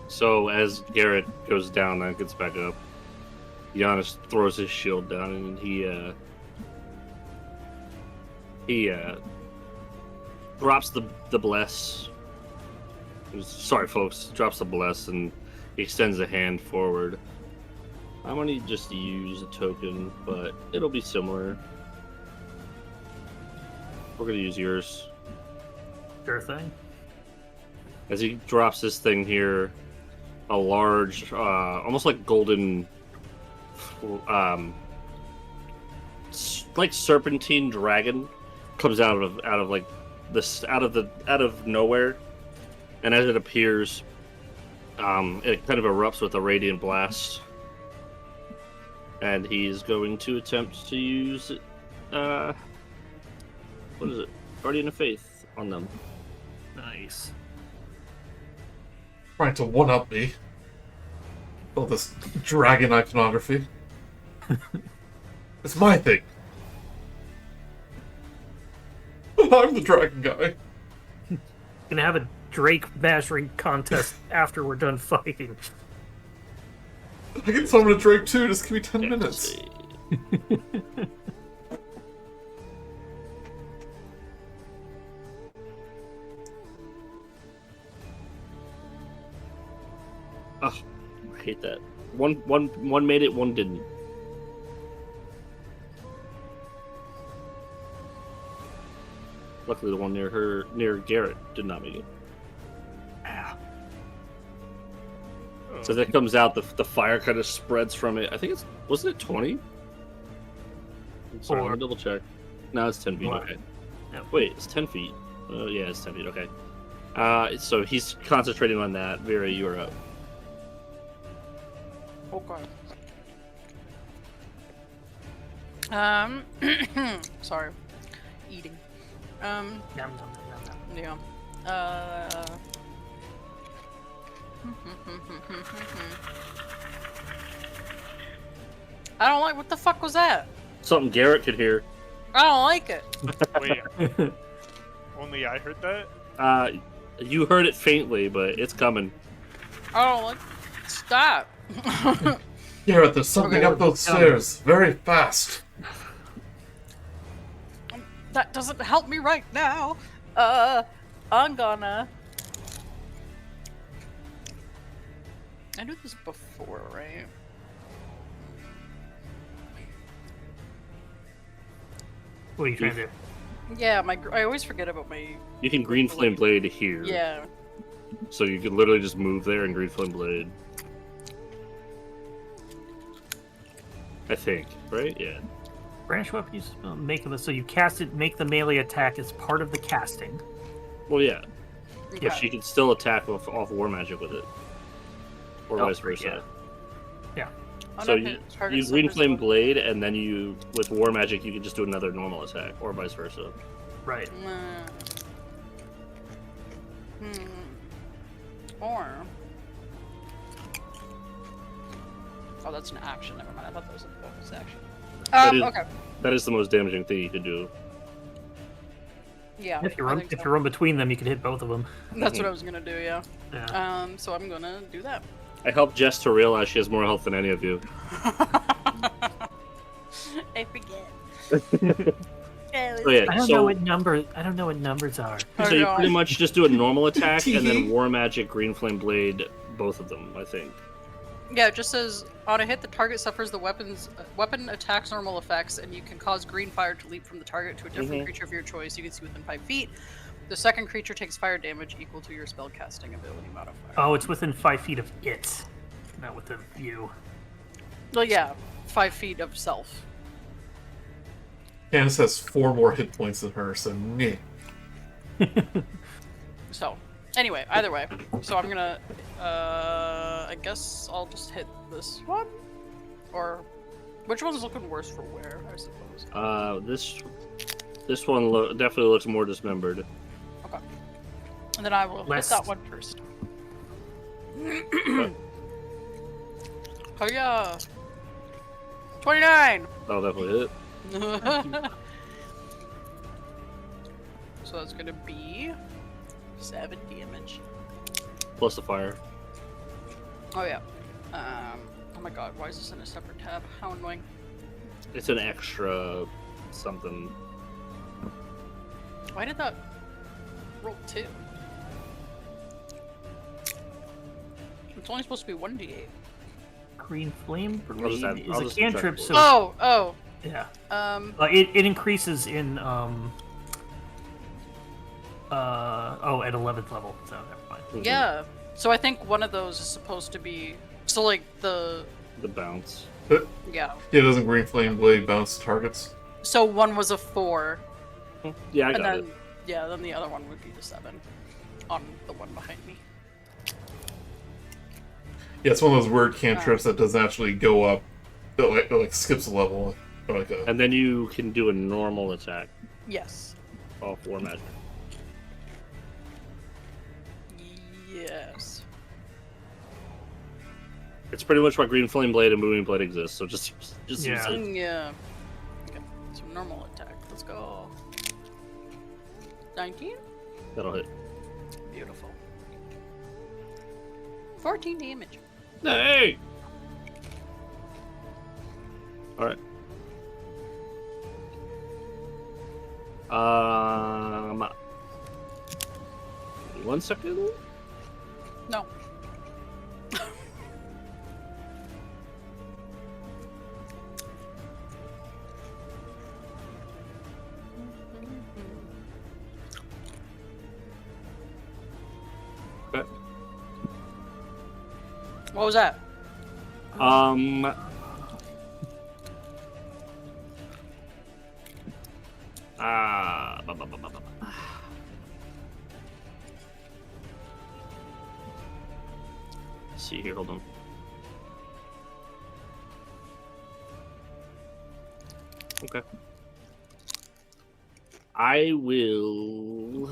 So as Garret goes down and gets back up, Giannis throws his shield down and he drops the bless. Sorry, folks. Drops the bless and he extends a hand forward. I'm gonna just use a token, but it'll be similar. We're gonna use yours. Sure thing. As he drops this thing here, a large, almost like golden, like serpentine dragon comes out of like this out of nowhere, and as it appears, it kind of erupts with a radiant blast, and he's going to attempt to use, what is it, Guardian of Faith on them. Nice. Trying to one-up me. All this dragon iconography. It's my thing. I'm the dragon guy. Gonna have a Drake bashing contest after we're done fighting. I can summon a Drake too, just give me 10 minutes. Oh, I hate that. One made it, one didn't. Luckily, the one near Garret did not make it. So that comes out, the fire kind of spreads from it. I think wasn't it 20? Sorry, let me double check. No, it's 10 feet. What? Okay. Yep. Wait, it's 10 feet. Yeah, it's 10 feet. Okay. So he's concentrating on that. Vera, you are up. Okay. Sorry. Eating. Nom, nom, nom, nom, nom. Yeah. I don't like. What the fuck was that? Something Garret could hear. I don't like it. Wait, only I heard that? You heard it faintly, but it's coming. I don't like. Stop. Garret, there's something Okay, up those stairs. Very fast. That doesn't help me right now. I'm gonna. I knew this before, right? What are you trying to do? Yeah, I always forget about my. You can Green Flame Blade here. Yeah. So you could literally just move there and Green Flame Blade. I think, right? Yeah. Branch weapon you make them so you cast it. Make the melee attack as part of the casting. Well, yeah. Okay. But she could still attack off war magic with it, or Oh, vice versa. Yeah. So On a hit, target you green suffers flame one- blade, and then you with war magic you can just do another normal attack, or vice versa. Right. Or. Oh, that's an action. Never mind. I thought that was a bonus action. That is- Okay. That is the most damaging thing you could do. Yeah. If you I run, think if so. you run between them, you can hit both of them. That's what I was gonna do. Yeah. Yeah. So I'm gonna do that. I helped Jess to realize she has more health than any of you. I forget. So yeah, I don't know what numbers are. Oh, so you God. pretty much just do a normal attack and then war magic, green flame blade, both of them, I think. Yeah, it just says on a hit, the target suffers the weapon attacks normal effects, and you can cause green fire to leap from the target to a different creature of your choice. You can see within 5 feet. The second creature takes fire damage equal to your spellcasting ability modifier. Oh, it's within 5 feet of it, not within you. Well, yeah, 5 feet of self. Canis has 4 more hit points than her, so meh. So, anyway, either way. So I'm gonna, I guess I'll just hit this one? Or, which one's looking worse for wear, I suppose? This one definitely looks more dismembered. Okay. And then I will Less- hit that one first. Oh yeah! 29! That'll definitely hit. So that's gonna be 7 damage. Plus the fire. Oh yeah. Oh my god, why is this in a separate tab? How annoying. It's an extra something. Why did that roll 2? It's only supposed to be 1d8. Green flame I'll just blade I'll is just a cantrip, subtract so Oh! yeah. Oh! It increases in at 11th level, so never mind. Yeah. So I think one of those is supposed to be... So like the bounce. Yeah. Yeah, doesn't Green Flame Blade bounce targets? So one was a 4, Yeah, I and got then it. yeah, then the other one would be the 7 on the one behind me. Yeah, it's one of those weird cantrips that doesn't actually go up. It like skips a level. Or like a... And then you can do a normal attack Yes. off war magic. Yes. It's pretty much why Green Flame Blade and Booming Blade exist, so just use Yeah. it. Yeah. Okay. So normal attack. Let's go. 19? That'll hit. Beautiful. 14 damage. Hey! Alright. 1 second. No. Okay. What was that? Let's see here, hold on. Okay. I will.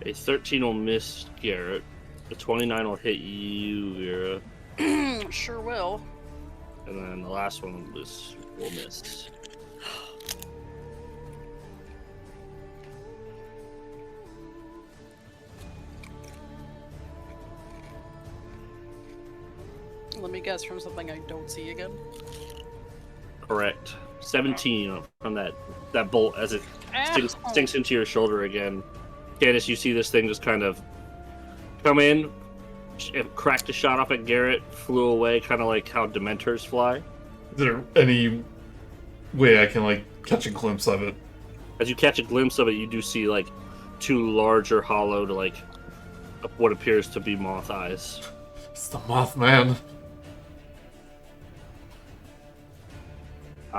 A 13 will miss Garret. A 29 will hit you, Vera. Sure will. And then the last one will miss. Let me guess from something I don't see again. Correct. 17 from that bolt as it stinks into your shoulder again. Canis, you see this thing just kind of come in, it cracked a shot off at Garret, flew away, kind of like how Dementors fly. there any way I can, like, catch a glimpse of it? As you catch a glimpse of it, you do see, like, two larger, hollowed, like, what appears to be moth eyes. It's the Mothman.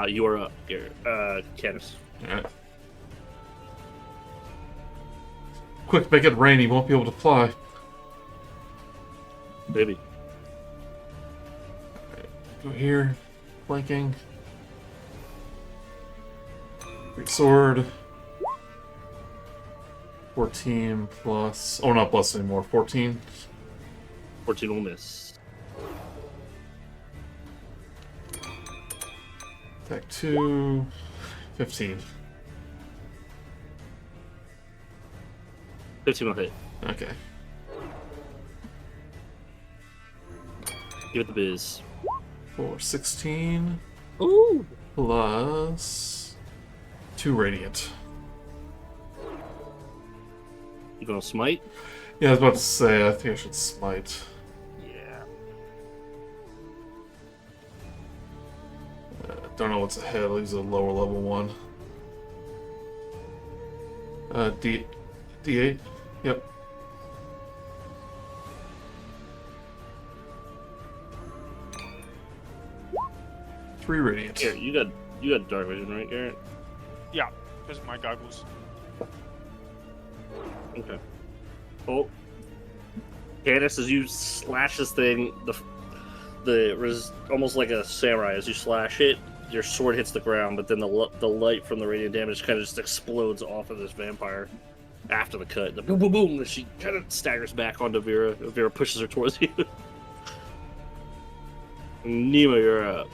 You are up, Garret. Canis. Alright. Quick, make it rain. He won't be able to fly. Maybe. Go here. Flanking. Big sword. 14 plus... Oh, not plus anymore. 14. 14 will miss. Attack 2. 15. 15 will hit. Okay. Give it the biz. For 16. Ooh! Plus... 2 radiant. You gonna smite? Yeah, I was about to say, I think I should smite. Yeah. Don't know what's ahead. I'll use a lower level one. D8? Yep. Three radiant. Garret, you got dark vision, right, Garret? Yeah, because of my goggles. Okay. Oh. Canis, as you slash this thing, almost like a samurai, as you slash it, your sword hits the ground, but then the light from the radiant damage kind of just explodes off of this vampire after the cut. The boom, boom, boom, and she kind of staggers back onto Vera. Vera pushes her towards you. Nima, you're up.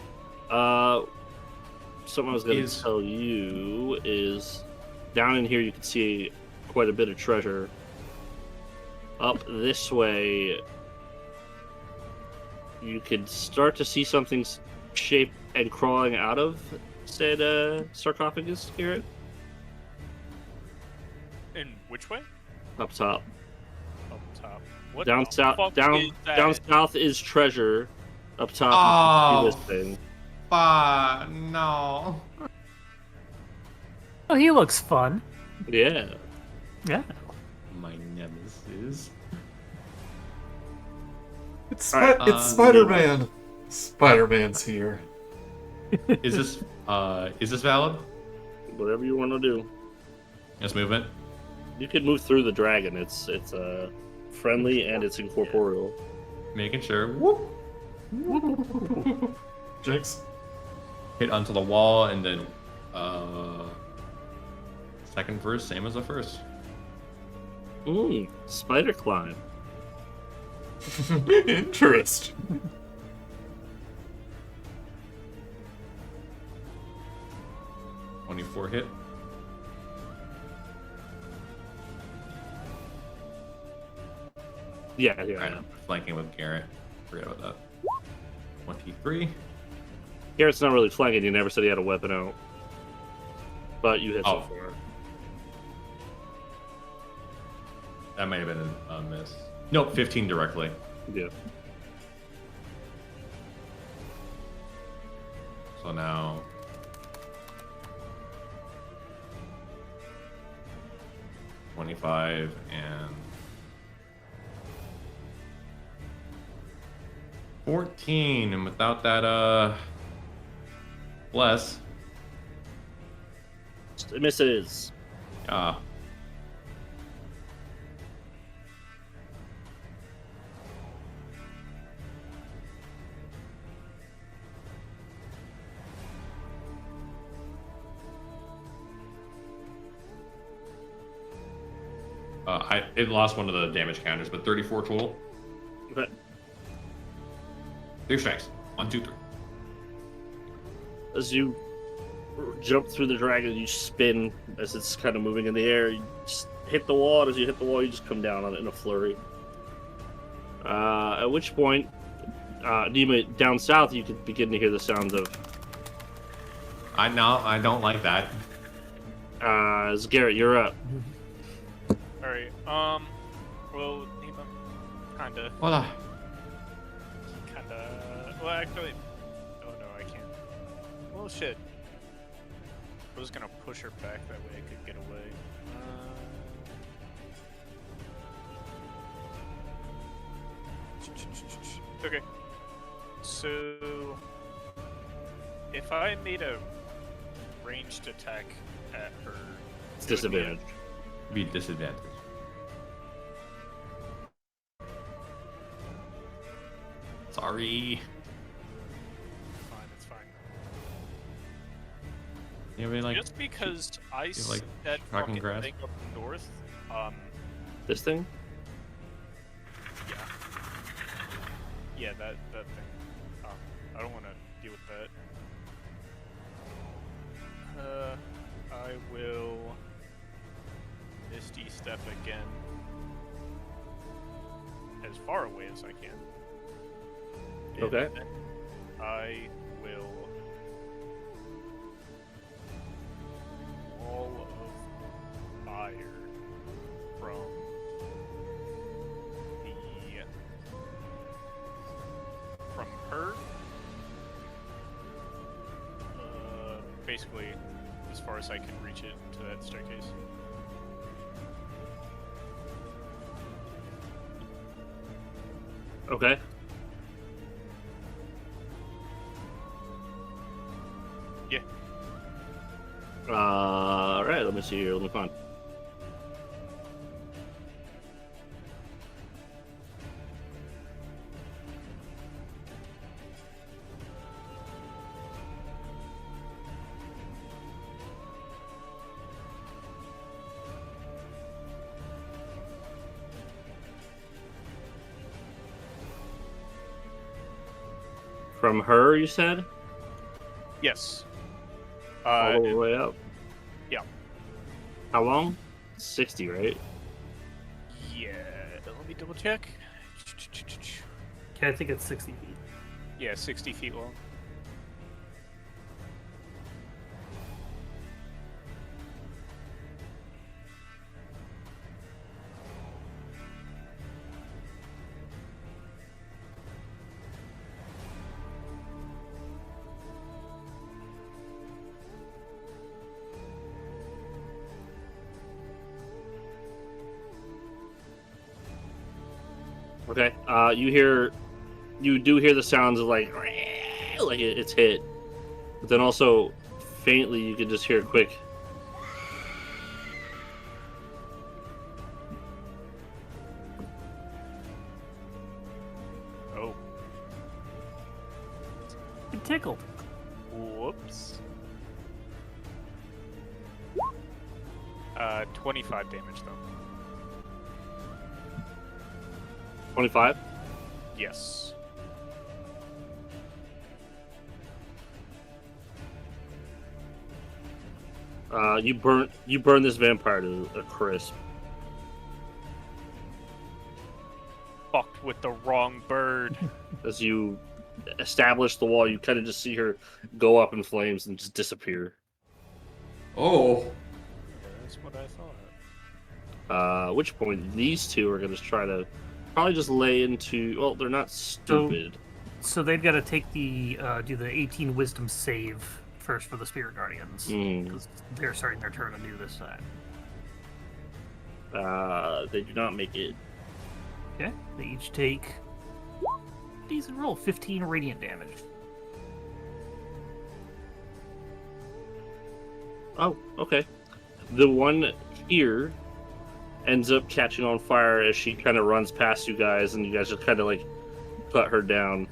Something I was going to tell you is down in here you can see quite a bit of treasure. Up this way, you could start to see something shape and crawling out of said sarcophagus, Garret. In which way? Up top. Up top. What Down the south. fuck Down is that? down south is treasure. Up top, you can see this thing. No. Oh, he looks fun. Yeah. Yeah. My nemesis. It's Alright, it's Spider-Man. Spider-Man's here. Is this valid? Whatever you want to do. Yes, movement. You can move through the dragon. It's friendly and it's incorporeal. Making sure. Whoop. Jinx. Hit onto the wall and then second verse, same as the first. Spider climb. Interest. .24 hit. Yeah. Alright, flanking with Garret. Forget about that. 23. Garrett's not really flanking. You never said he had a weapon out. But you hit so Oh. far. That might have been a miss. Nope, 15 directly. Yeah. So now 25 and 14, and without that bless. It misses. It lost one of the damage counters, but 34 total. Okay. 3 strikes. 1, 2, 3. As you jump through the dragon, you spin as it's kind of moving in the air. You just hit the wall, and as you hit the wall, you just come down on it in a flurry. At which point, Nima, down south, you could begin to hear the sounds of... I don't like that. As Garret, you're up. Alright, well, Nima, Hola. well, actually, oh no, I can't. Well, shit. I was gonna push her back that way I could get away. Okay. So, if I made a ranged attack at her, It's disadvantage. Be disadvantage. Sorry. Fine, it's fine. You have any like? Just because I have, like, see that tracking fucking grass? thing up north, This thing? yeah. Yeah, that thing. I don't want to deal with that. I will Misty Step again. As far away as I can. And Okay. then I will Wall of Fire from her. Basically, as far as I can reach it to that staircase. Okay. Yeah. Alright, let me see here. Let me find. From her, you said? Yes. All the way up? Yeah. How long? 60, right? Yeah. Let me double check. Okay, I think it's 60 feet. Yeah, 60 feet long. Okay. You do hear the sounds of like it's hit, but then also faintly you can just hear a quick. Oh. It tickled. Whoops. 25 damage though. 25. Yes. You burn this vampire to a crisp. Fucked with the wrong bird. As you establish the wall, you kind of just see her go up in flames and just disappear. Oh. Yeah, that's what I thought. At which point these two are going to try to probably just lay into. Well, they're not stupid. So they've got to take the do the 18 wisdom save first for the spirit guardians because they're starting their turn anew this time. They do not make it. Okay, they each take decent roll, 15 radiant damage. Oh, okay. The one here ends up catching on fire as she kind of runs past you guys, and you guys just kind of like cut her down.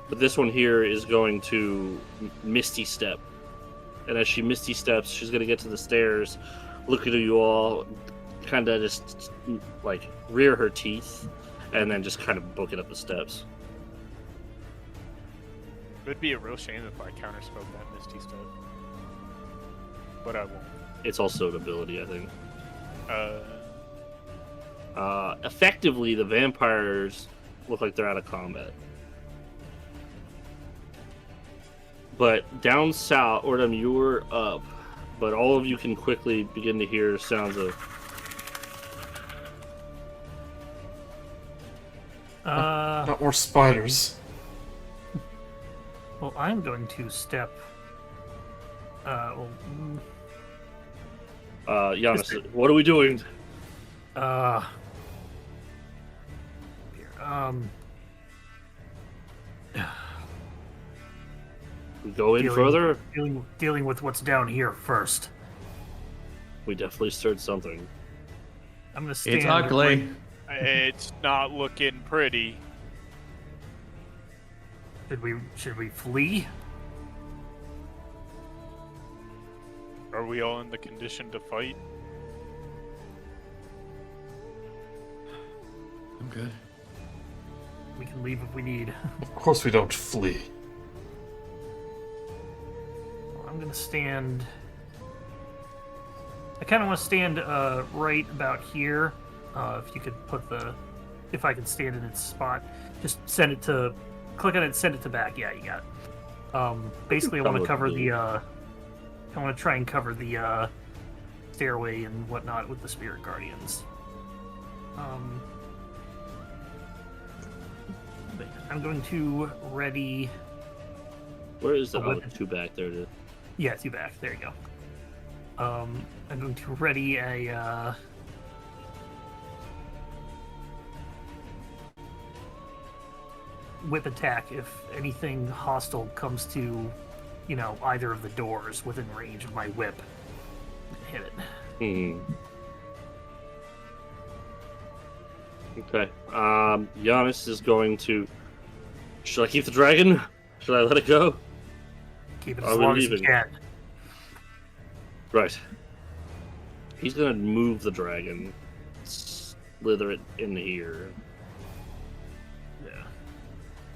But this one here is going to Misty Step. And as she Misty Steps, she's going to get to the stairs, look at you all, kind of just like rear her teeth, and then just kind of book it up the steps. It would be a real shame if I counterspoke that Misty Step. But I won't. It's also an ability, I think. Uh, Effectively, the vampires look like they're out of combat. But down south, Oordem, you're up. But all of you can quickly begin to hear sounds of... Not more spiders. Well, I'm going to step. Giannis, what are we doing? Here, We go in dealing- further? dealing with what's down here first. We definitely stirred something. I'm gonna stand. It's ugly. It's not looking pretty. Should we flee? Are we all in the condition to fight? I'm good. We can leave if we need. Of course we don't flee. I'm gonna stand. I kind of want to stand right about here. If you could put if I can stand in its spot, just send it to, click on it, send it to back. Yeah, you got it. Basically, I want to cover the. I want to try and cover the stairway and whatnot with the spirit guardians. But I'm going to ready. Where is the A weapon. two back there? Yeah, two back. There you go. I'm going to ready a whip attack if anything hostile comes to, either of the doors within range of my whip. Hit it. Okay. Giannis is going to. Should I keep the dragon? Should I let it go? Keep it Are as we long as you leaving? can. Right. He's gonna move the dragon, slither it in here, Yeah.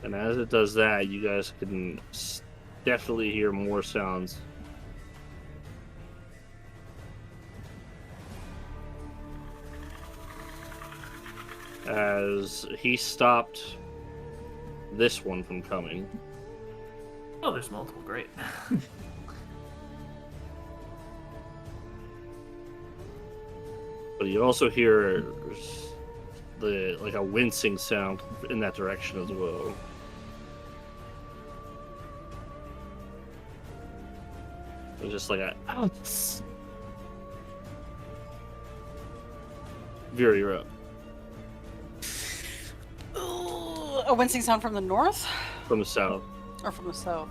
and as it does that, you guys can definitely hear more sounds. As he stopped this one from coming. Oh, there's multiple. Great. But you also hear a wincing sound in that direction as well. It's just like a Vera, you're up. Ooh, a wincing sound from the north? From the south. Or from the south?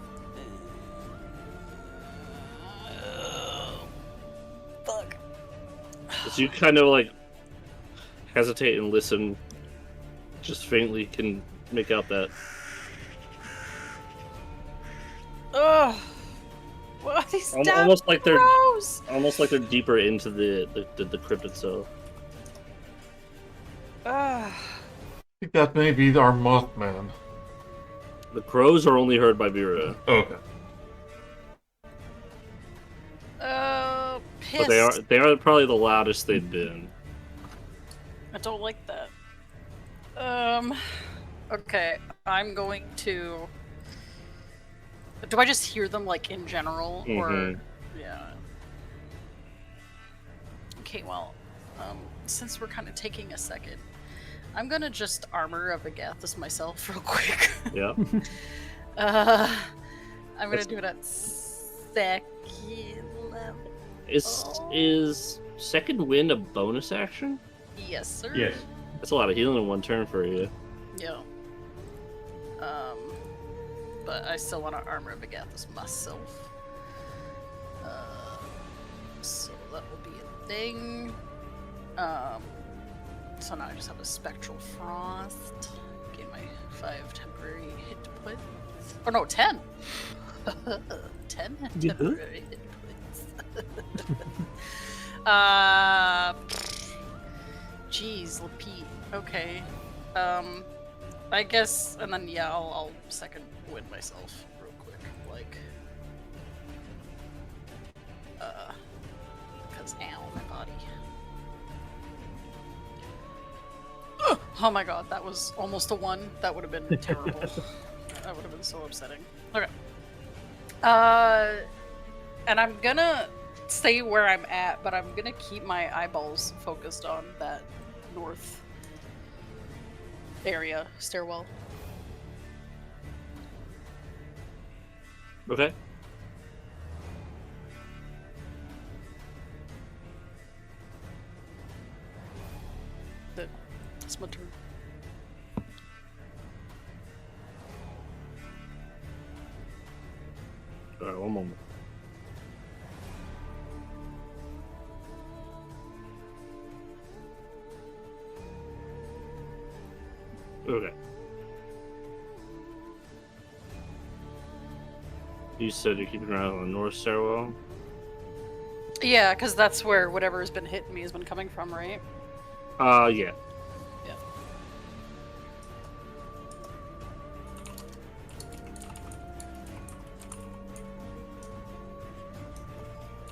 Fuck. So you kind of hesitate and listen, just faintly can make out that. Ugh. What are these Almost like they're crows? almost like they're deeper into the crypt itself. I think that may be our Mothman. The crows are only heard by Vera, Okay. Pissed. but they are probably the loudest they've been. I don't like that. Okay, I'm going to. Do I just hear them in general, or Mhm. yeah? Okay, well, since we're kind of taking a second, I'm gonna just armor of Agathis myself real quick. Yeah. I'm gonna do it at second level. Is second wind a bonus action? Yes, sir. Yes. That's a lot of healing in one turn for you. Yeah. But I still want to armor of Agathis myself. So that will be a thing. So now I just have a spectral frost. Gain my 5 temporary hit points. Oh no, 10. 10 Yeah. temporary hit points. Jeez, Lapete. Okay. I guess, and then yeah, I'll second wind myself real quick, because ow, my body. Oh my god, that was almost a 1. That would have been terrible. That would have been so upsetting. Okay. And I'm gonna stay where I'm at, but I'm gonna keep my eyeballs focused on that north area stairwell. Okay. That's my turn. Alright, one moment. Okay. You said you're keeping an eye on the north stairwell? Yeah, because that's where whatever has been hitting me has been coming from, right? Yeah. Yeah.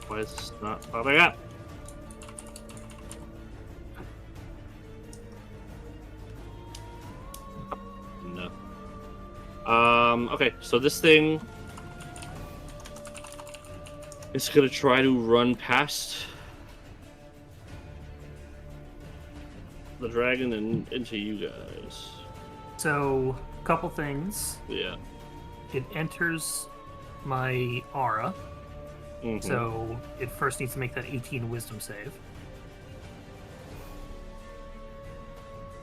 Why is this not popping up? No. Okay, so this thing is gonna try to run past the dragon and into you guys. So, couple things. Yeah. It enters my aura, Mhm. so it first needs to make that 18 wisdom save.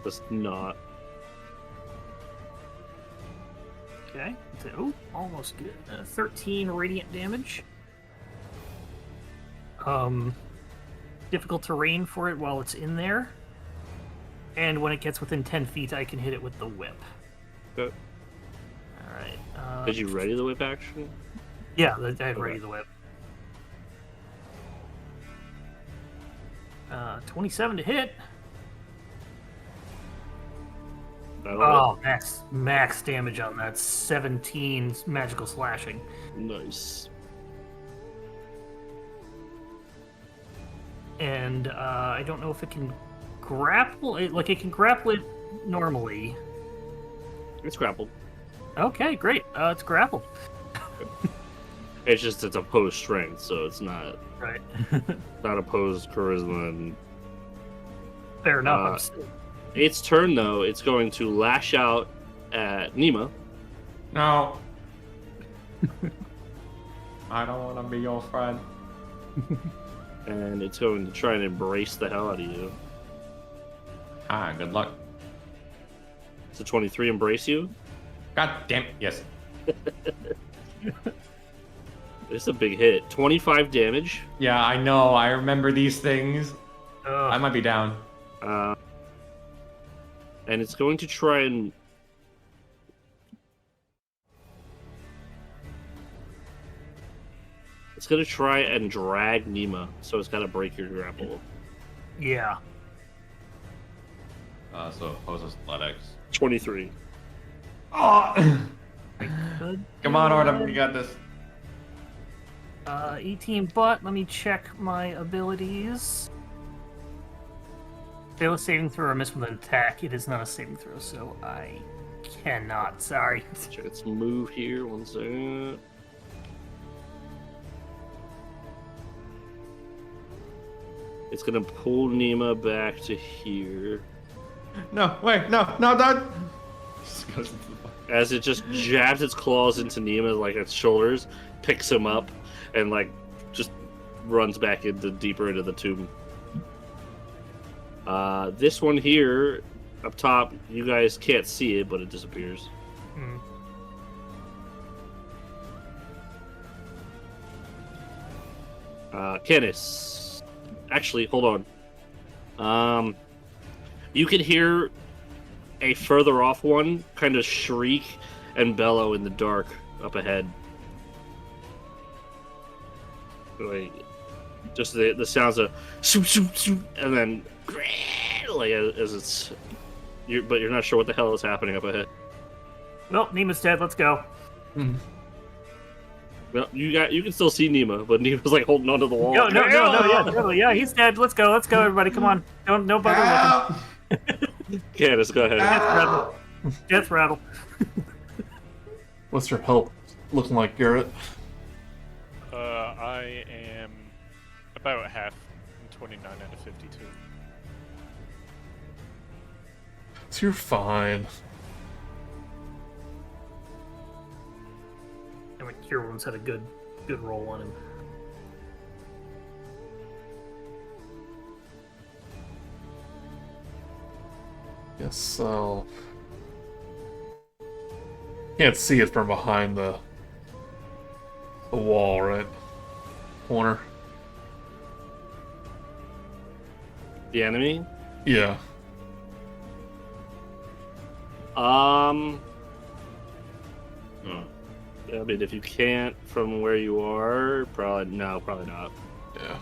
That's not. Okay, so almost good. 13 radiant damage. Difficult terrain for it while it's in there. And when it gets within 10 feet, I can hit it with the whip. Okay. Alright. Did you ready the whip action? Yeah, I had ready Okay. the whip. 27 to hit. That'll Oh, max damage on that. 17 magical slashing. hit. Nice. And I don't know if it can grapple it. Like, it can grapple it normally. It's grappled. Okay, great. It's grappled. It's just it's opposed strength, so it's not Right. opposed charisma. And Fair enough. Uh, I'm still... its turn though, it's going to lash out at Nima. No. I don't want to be your friend. And it's going to try and embrace the hell out of you. Ah, good luck. Does a 23 embrace you? God damn. Yes. It's a big hit. 25 damage. Yeah, I know. I remember these things. I Ugh. might be down. And it's going to try and... It's going to try and drag Nima, so it's got to break your grapple. Yeah. So opposed athletics. 23. Oh! Good. Come on, Oordem. You got this. 18 but let me check my abilities. Fail a saving throw or miss with an attack. It is not a saving throw, so I cannot. Sorry. Check its move here. One second. It's going to pull Nima back to here. No, wait, no, don't. Just goes into the fuck. As it just jabs its claws into Nima, like its shoulders, picks him up, and like just runs back deeper into the tomb. This one here, up top, you guys can't see it, but it disappears. Hmm. Canis. Actually, hold on. You can hear a further off one kind of shriek and bellow in the dark up ahead. Like, just the sounds of shoop, shoop, shoop, and then like as it's, but you're not sure what the hell is happening up ahead. Well, Nima's dead. Let's go. Well, you can still see Nima, but Nima's like holding onto the wall. No, yeah, totally. Yeah, he's dead. Let's go, everybody. Come on. Don't bother looking. Canis, go ahead. Death rattle. What's your help looking like, Garret? I am about half. I'm 29 out of 52. So you're fine. And you're everyone's had a good roll on him. Guess I'll... Can't see it from behind the wall, right? Corner. The enemy? Yeah. Hmm. I mean, if you can't from where you are, probably not. Yeah.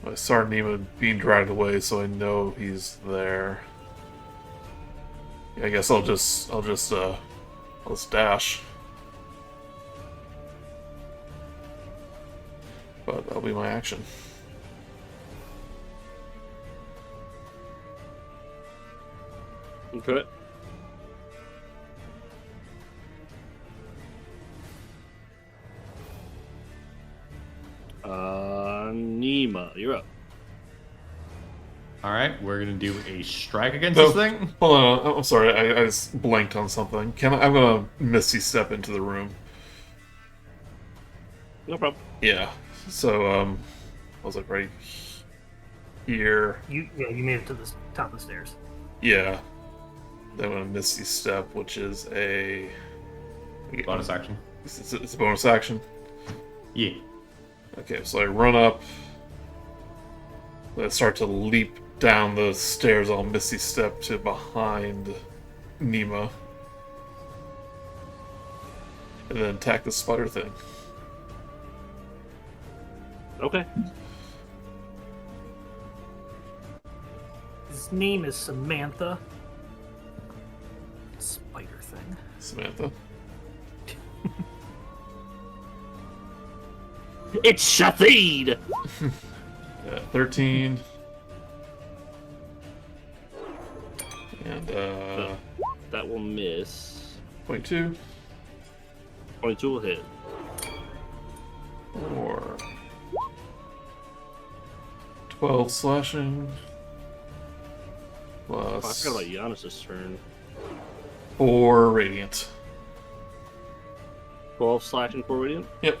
I saw Nima being dragged away, so I know he's there. Yeah, I guess I'll just dash. But that'll be my action. Okay. Nima, you're up. All right, we're gonna do a strike against this thing. Hold on, I'm sorry, I just blanked on something. I'm gonna Misty Step into the room. No problem. Yeah. So, I was like right here. You made it to the top of the stairs. Yeah. Then I'm gonna Misty Step, which is a Bonus action. It's a bonus action. Yeah. Okay, so I run up. I start to leap down the stairs. I'll Misty Step to behind Nima. And then attack the spider thing. Okay. His name is Samantha. Spider thing. Samantha. It's Shafid! 13. And, That will miss. 22. 22 will hit. 4. 12 slashing. Oh, I Plus forgot about Giannis's turn. 4 radiant. 12 slashing, 4 radiant? Yep.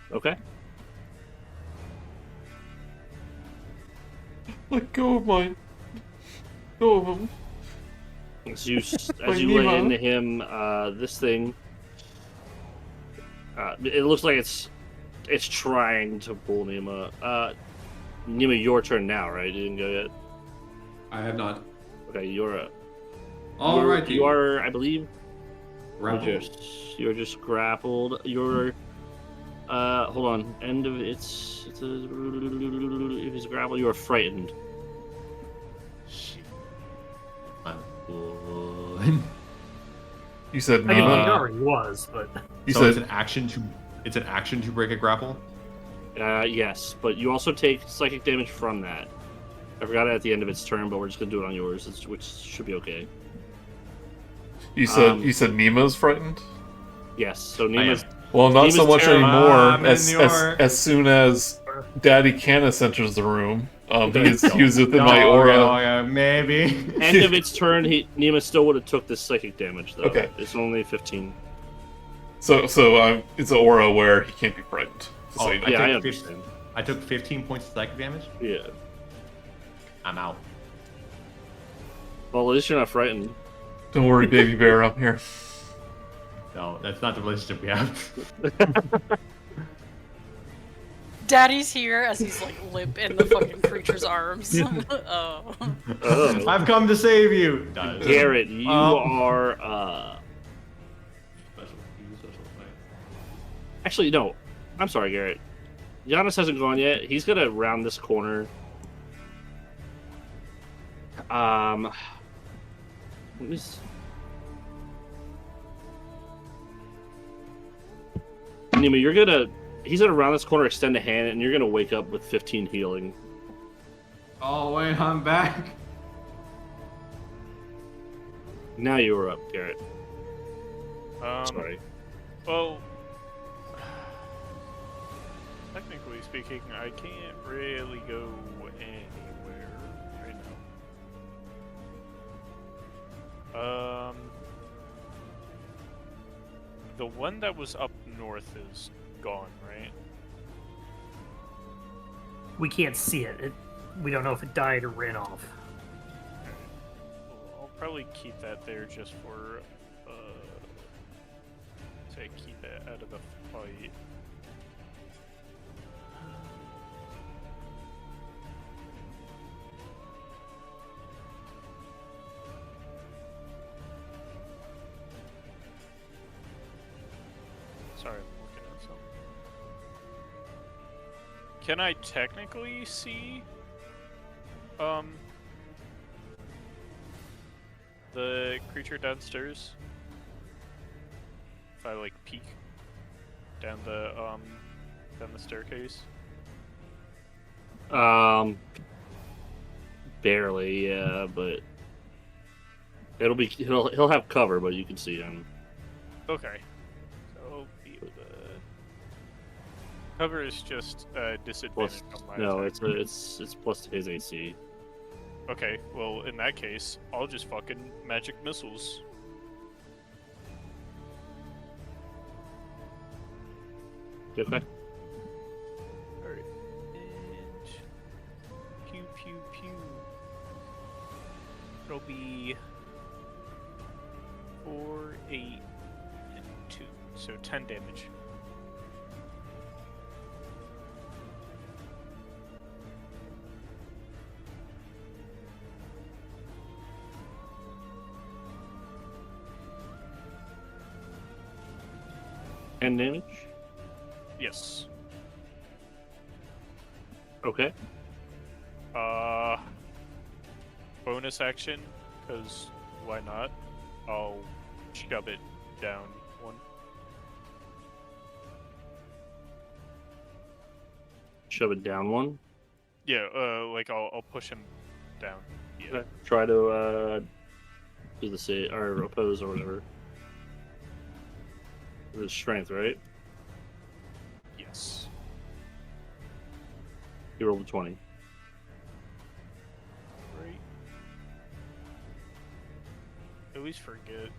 Okay. Let go of mine. Go of him. As you Like lay Nima. into him, this thing, it looks like it's trying to pull Nima. Nima, your turn now, right? You didn't go yet. I have not. Okay, you're up. All right. You are, I believe. Grappled. You're just grappled. You're. Hold on. End of if he's grappled, you are frightened. Shit. I'm good. You said I mean, he Nima. already was, but You So said it's an action to break a grapple. Yes, but you also take psychic damage from that. I forgot it at the end of its turn, but we're just gonna do it on yours, which should be okay. you said Nima's frightened. Yes. So I Nima's. am. Well, not Nima's so much terrified. anymore. I'm As soon as Daddy Canis enters the room, he was within No, my aura. okay, maybe. End of its turn, Nima still would have took this psychic damage though. Okay. It's only 15. So it's an aura where he can't be frightened. So Oh, you know. Yeah, I took understand. I took 15 points of psychic damage. Yeah. I'm out. Well, at least you're not frightened. Don't worry, baby bear, I'm here. No, that's not the relationship we have. Daddy's here as he's like limp in the fucking creature's arms. Oh. Oh. I've come to save you. No, Garret, you are. Actually, no. I'm sorry, Garret. Giannis hasn't gone yet. He's gonna round this corner. Let me Nima, you're gonna. He's gonna round this corner, extend a hand, and you're gonna wake up with 15 healing. Oh wait, I'm back. Now you are up, Garret. Sorry. Well, technically speaking, I can't really go anywhere right now. The one that was up north is gone, right? We can't see it. We don't know if it died or ran off. Well, I'll probably keep that there just for, say, keep it out of the fight. Sorry, I'm looking at something. Can I technically see, the creature downstairs? If I, like, peek down the staircase? Barely, yeah, but he'll have cover, but you can see him. Okay. So I'll be able to... Cover is just disadvantage Plus, on my no, attack. it's plus to his AC. Okay, well, in that case, I'll just fucking magic missiles. Okay. Alright. And... Pew, pew, pew. It'll be... 4, 8, and 2. So 10 damage. And damage? Yes. Okay. Bonus action, because why not? I'll shove it down one. Shove it down one. Yeah, like I'll push him down. Yeah. Okay. Try to do the save or oppose or whatever. The strength, right? Yes. You rolled a 20. Right. I always forget.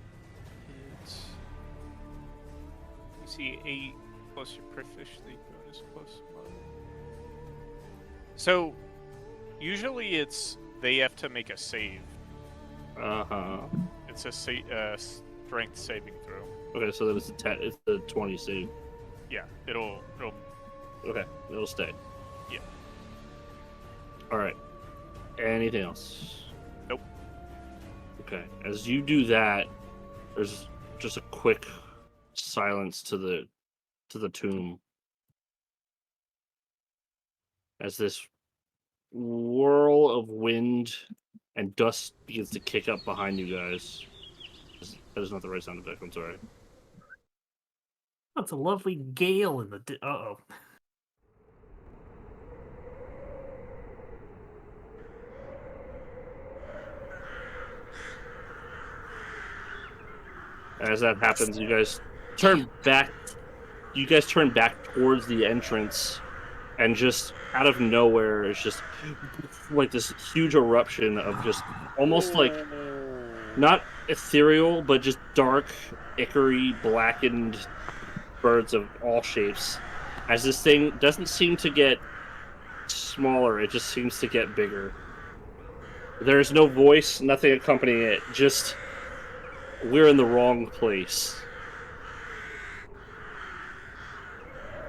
It's... You see 8 plus your proficiency bonus plus mine. So, usually it's they have to make a save. Uh-huh. It's a strength saving throw. Okay, so then it's the 20 save. Yeah, it'll Okay, it'll stay. Yeah. Alright. Anything else? Nope. Okay. As you do that, there's just a quick silence to the tomb. As this whirl of wind and dust begins to kick up behind you guys. That is not the right sound effect, I'm sorry. That's a lovely gale in the... Uh-oh. As that happens, you guys turn back. You guys turn back towards the entrance, and just out of nowhere, it's just like this huge eruption of just almost like not ethereal, but just dark, ichory, blackened birds of all shapes. As this thing doesn't seem to get smaller, it just seems to get bigger. There's no voice, nothing accompanying it. Just we're in the wrong place.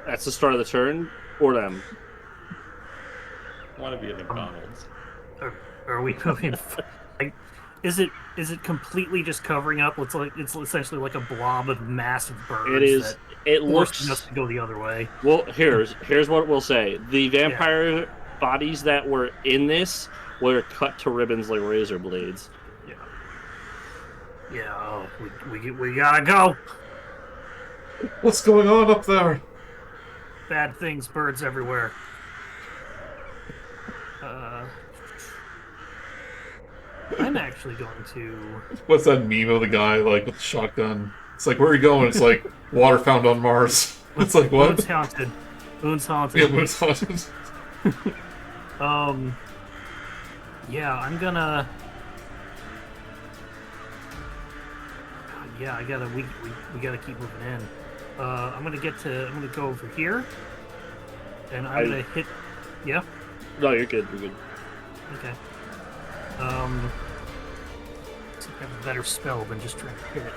That's the start of the turn. Oordem. I want to be at McDonald's. Are we moving? Like, is it completely just covering up? It's essentially like a blob of massive birds. It is. That It forcing looks. us to go the other way. Well, here's what we'll say. The vampire bodies that were in this were cut to ribbons like razor blades. Yeah. Oh, we gotta go. What's going on up there? Bad things, birds everywhere. I'm actually going to... What's that meme of the guy like with the shotgun It's like, where are you going? It's like, water found on Mars. It's like, what? Moon's haunted. Moon's haunted. Yeah, Moon's haunted. Yeah, I'm gonna. Yeah, we gotta keep moving in. I'm gonna go over here, and I'm gonna hit. Yeah. No, you're good. You're good. Okay. See if I have a better spell than just trying to hit it.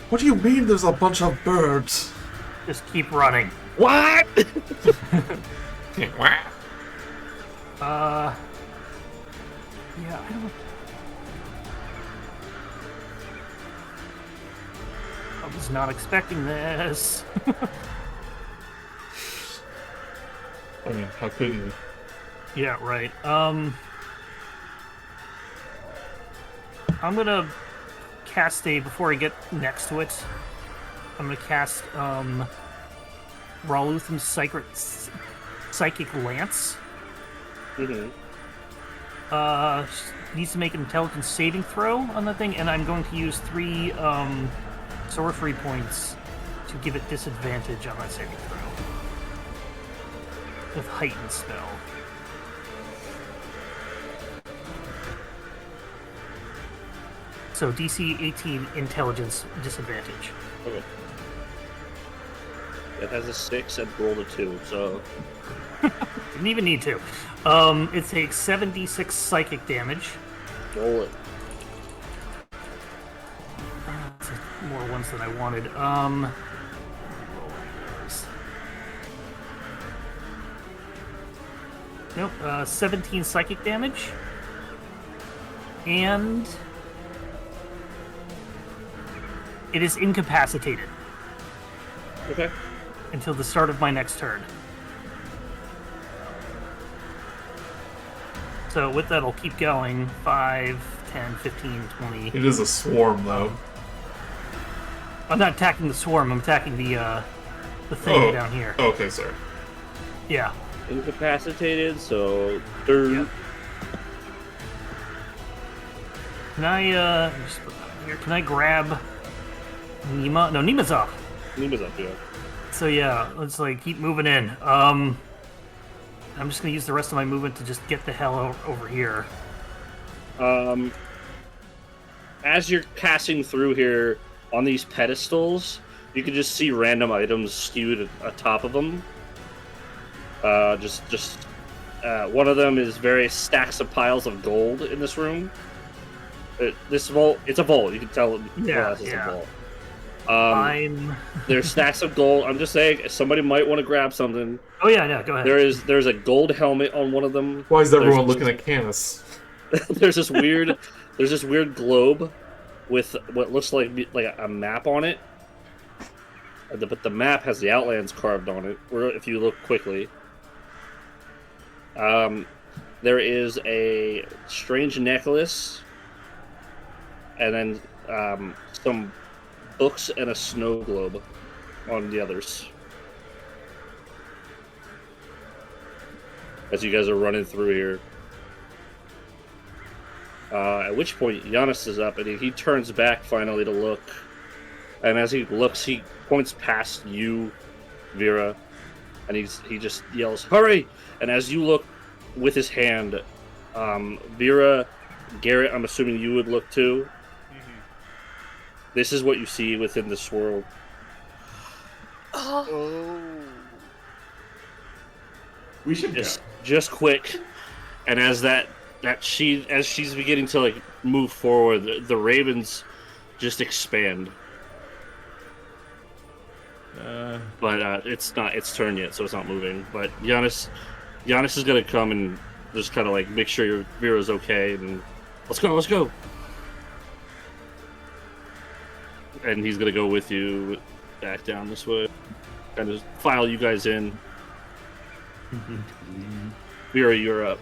What do you mean there's a bunch of birds? Just keep running. What? Yeah, I don't. I was not expecting this. I mean, how could you? Yeah, right. I'm gonna cast before I get next to it. I'm gonna cast Ralutham's Psychic Lance. Mm-hmm. Needs to make an intelligence saving throw on that thing, and I'm going to use 3 sorcery points to give it disadvantage on that saving throw. With heightened spell. So DC 18 intelligence disadvantage. Okay. It has a 6 and rolled a 2, so... Didn't even need to. It takes 7d6 psychic damage. Roll it. That's more ones than I wanted. Nope, 17 psychic damage. And it is incapacitated Okay. until the start of my next turn. So with that, I'll keep going. 5, 10, 15, 20. It is a swarm, though. I'm not attacking the swarm, I'm attacking the thing down here. Okay, sorry. Yeah. Incapacitated, so... third. Yep. Can I, just put that here. Can I grab Nima? No, Nima's up. Nima's up, yeah. So yeah, let's keep moving in. I'm just gonna use the rest of my movement to just get the hell over here. As you're passing through here on these pedestals, you can just see random items skewed atop of them. One of them is various stacks of piles of gold in this room. This vault, it's a vault. You can tell. It's a vault. There's stacks of gold. I'm just saying, somebody might want to grab something. Oh yeah, go ahead. There's a gold helmet on one of them. Why is everyone looking at Canis? There's this weird globe with what looks like a map on it. But the map has the Outlands carved on it. If you look quickly, there is a strange necklace, and then some books and a snow globe on the others. As you guys are running through here. At which point, Giannis is up, and he turns back finally to look. And as he looks, he points past you, Vera, and he just yells, "Hurry!" And as you look with his hand, Vera, Garret, I'm assuming you would look too. Mm-hmm. This is what you see within this world. Oh. We should go. Just quick, and as she's beginning to move forward, the ravens just expand. But it's not its turn yet, so it's not moving. But Giannis is gonna come and just kind of make sure your Vera's okay, and let's go. And he's gonna go with you back down this way, kind of file you guys in. Vera, you're up.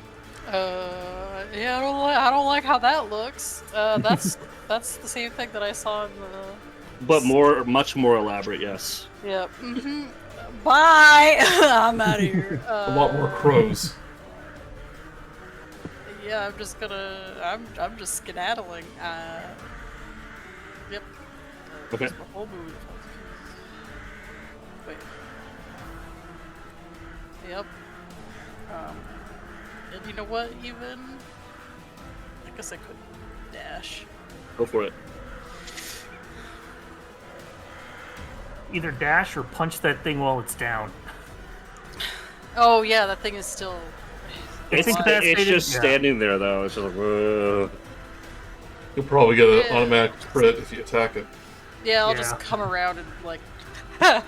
Yeah, I don't like how that looks. That's the same thing that I saw in the. But much more elaborate, yes. Yep. Mm-hmm. Bye. I'm out of here. A lot more crows. Yeah, I'm just skedaddling. Okay. The whole movie. Wait. Yep. And you know what? Even I guess I could dash. Go for it. Either dash or punch that thing while it's down. Oh yeah, that thing is still. It's It's incapacitated, just yeah. standing there though. It's just like, whoa. You'll probably get an Yeah. automatic crit if you attack it. Yeah, I'll Yeah. just come around and like. Why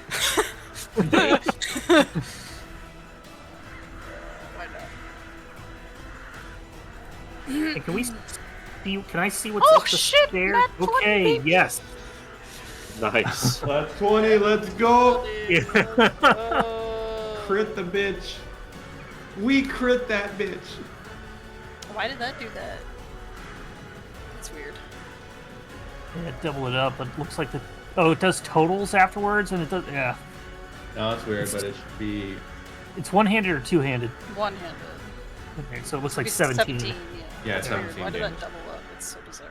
not? Hey, can we see? Can I see what's Oh, up the shit, stairs? nat 20, Okay, baby. yes. Nice. That's 20, let's go! Yeah. Crit the bitch. We crit that bitch. Why did that do that? That's weird. Yeah, double it up. It looks like the. Oh, it does totals afterwards, and it does. Yeah, No, it's weird, but it should be. it's one-handed or two-handed. One-handed. Okay, so it looks like It's 17. yeah. Yeah, it's Weird. 17 Why did damage. that double up? It's so bizarre.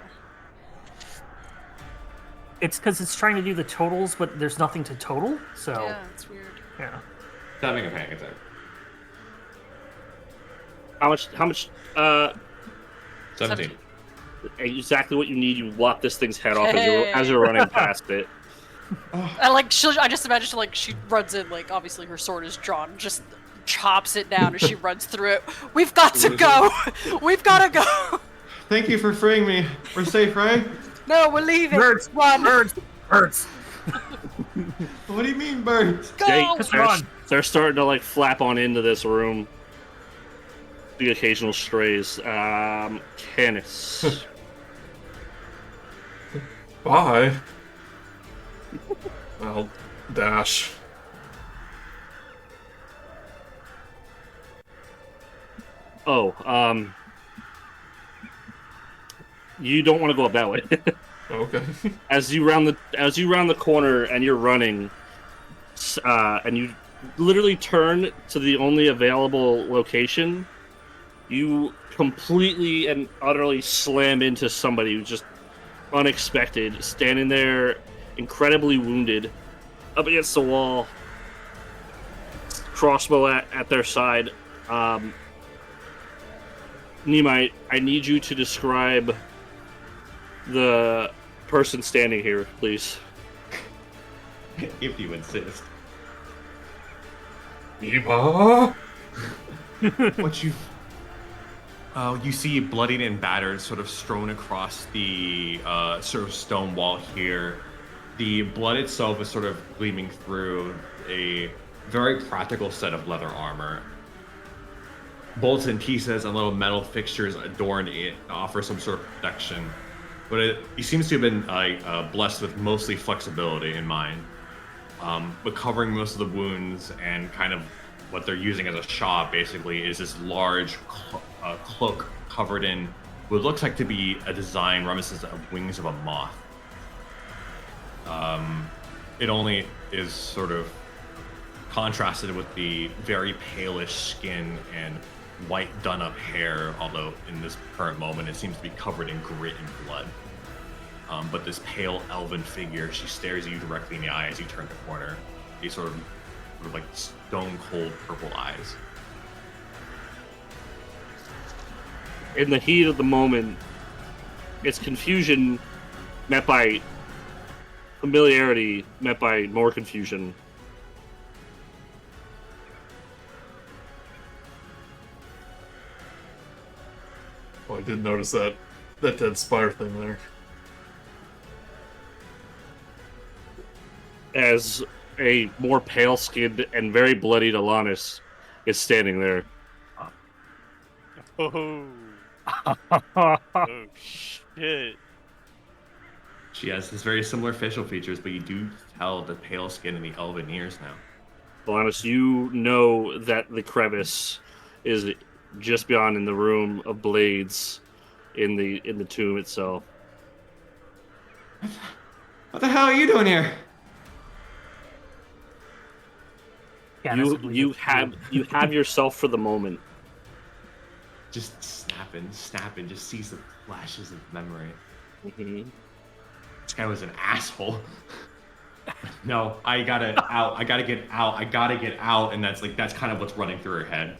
It's because it's trying to do the totals, but there's nothing to total. So Yeah, it's weird. yeah. It's having a panic attack. How much 17. exactly what you need. You lop this thing's head off as you're running past it. I just imagine she runs in, like obviously her sword is drawn, just chops it down as she runs through it. We've got to go. We've got to go. Thank you for freeing me. We're safe, right? No, we're leaving. Birds, Run. birds, birds. What do you mean, birds? Go. Just run. They're starting to like flap on into this room. The occasional strays. Canis. Bye. I'll dash. Oh, you don't want to go up that way. Okay. As you round the corner and you're running, and you literally turn to the only available location, you completely and utterly slam into somebody who's just unexpected, standing there, incredibly wounded, up against the wall, crossbow at their side. Nima, I need you to describe the person standing here, please. If you insist. Nima? What you... you see bloodied and battered sort of strewn across the sort of stone wall here. The blood itself is sort of gleaming through a very practical set of leather armor. Bolts and pieces and little metal fixtures adorn it to offer some sort of protection. But he seems to have been blessed with mostly flexibility in mind. But covering most of the wounds and kind of what they're using as a shop basically is this large cloak covered in what looks like to be a design reminiscent of wings of a moth. It only is sort of contrasted with the very palish skin and white done-up hair, although in this current moment it seems to be covered in grit and blood. But this pale elven figure, she stares you directly in the eye as you turn the corner. These sort of like stone-cold purple eyes. In the heat of the moment, it's confusion met by familiarity, met by more confusion. Oh, I did notice that dead spire thing there. As a more pale-skinned and very bloodied Alanis is standing there. Oh. Oh shit. She has this very similar facial features, but you do tell the pale skin and the elven ears now. Alanis, you know that the crevice is just beyond in the room of blades in the tomb itself. What the hell are you doing here? You have yourself for the moment. Just snapping, just sees the flashes of memory. Mm-hmm. This guy was an asshole. No, I gotta out. I gotta get out. I gotta get out. And that's kind of what's running through her head.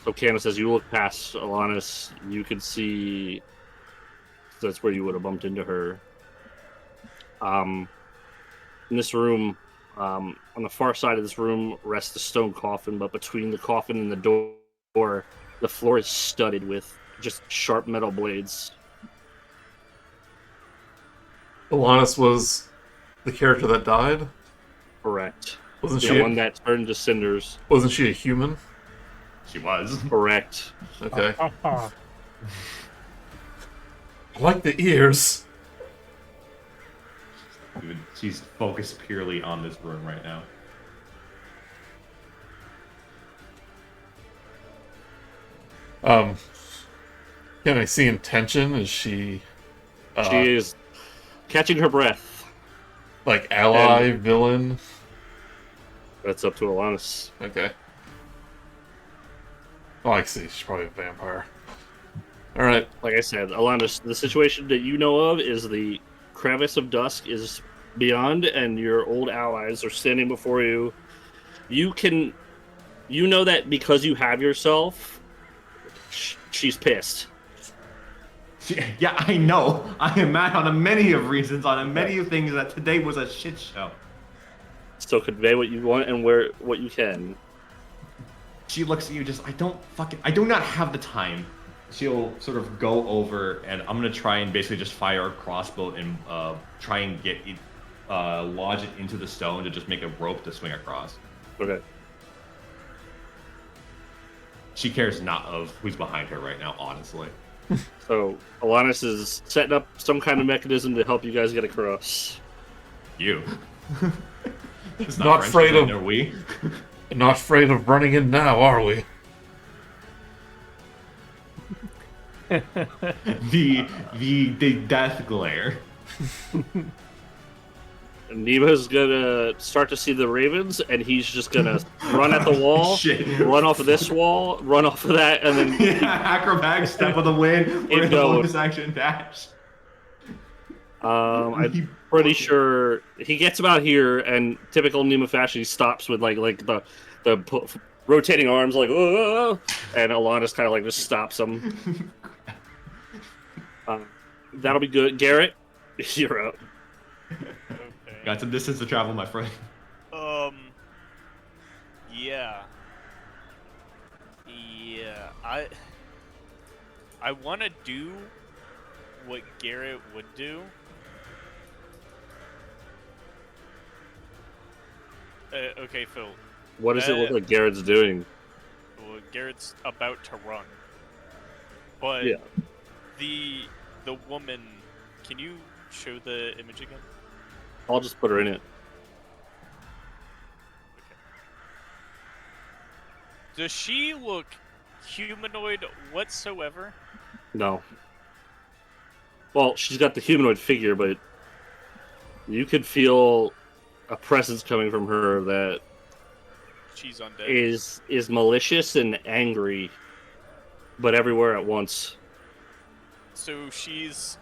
So Canis, as you look past Alanis, you can see that's where you would have bumped into her. In this room, on the far side of this room rests the stone coffin, but between the coffin and the door, the floor is studded with just sharp metal blades. Alanis was the character that died? Correct. Wasn't The she? one that turned to cinders. Wasn't she a human? She was. Correct. Okay. I like the ears. She's focused purely on this room right now. Can I see intention? Is she She is catching her breath. like ally, villain? That's up to Alanis. Okay. Oh, I see. She's probably a vampire. Alright. Like I said, Alanis, the situation that you know of is the crevice of dusk is beyond, and your old allies are standing before you. You know that because you have yourself, she's pissed. Yeah, I know. I am mad on a many of reasons, on a many of things that today was a shit show. So convey what you want and what you can. She looks at you just, I do not have the time. She'll sort of go over, and I'm going to try and basically just fire a crossbow and try and get it, lodge it into the stone to just make a rope to swing across. Okay. She cares not of who's behind her right now, honestly. So Alanis is setting up some kind of mechanism to help you guys get across. You. It's Not French, afraid of- are we? Not afraid of running in now, are we? the death glare. Nima's gonna start to see the ravens, and he's just gonna run at the wall, Shit. run off of this wall, run off of that, and then Yeah, acrobatic step of the wind. We're in the going. bonus action dash. I'm pretty sure he gets about here, and typical Nima fashion, he stops with like the rotating arms, like whoa, and Alanis kind of like just stops him. That'll be good. Garret, you're up. Okay. Got some distance to travel, my friend. Yeah. I want to do what Garret would do. Okay, Phil. What does it look like Garrett's doing? Well, Garrett's about to run. But Yeah. the woman, can you show the image again? I'll just put her in it. Does she look humanoid whatsoever? No. Well, she's got the humanoid figure, but you could feel a presence coming from her that She's undead. is malicious and angry, but everywhere at once. So she's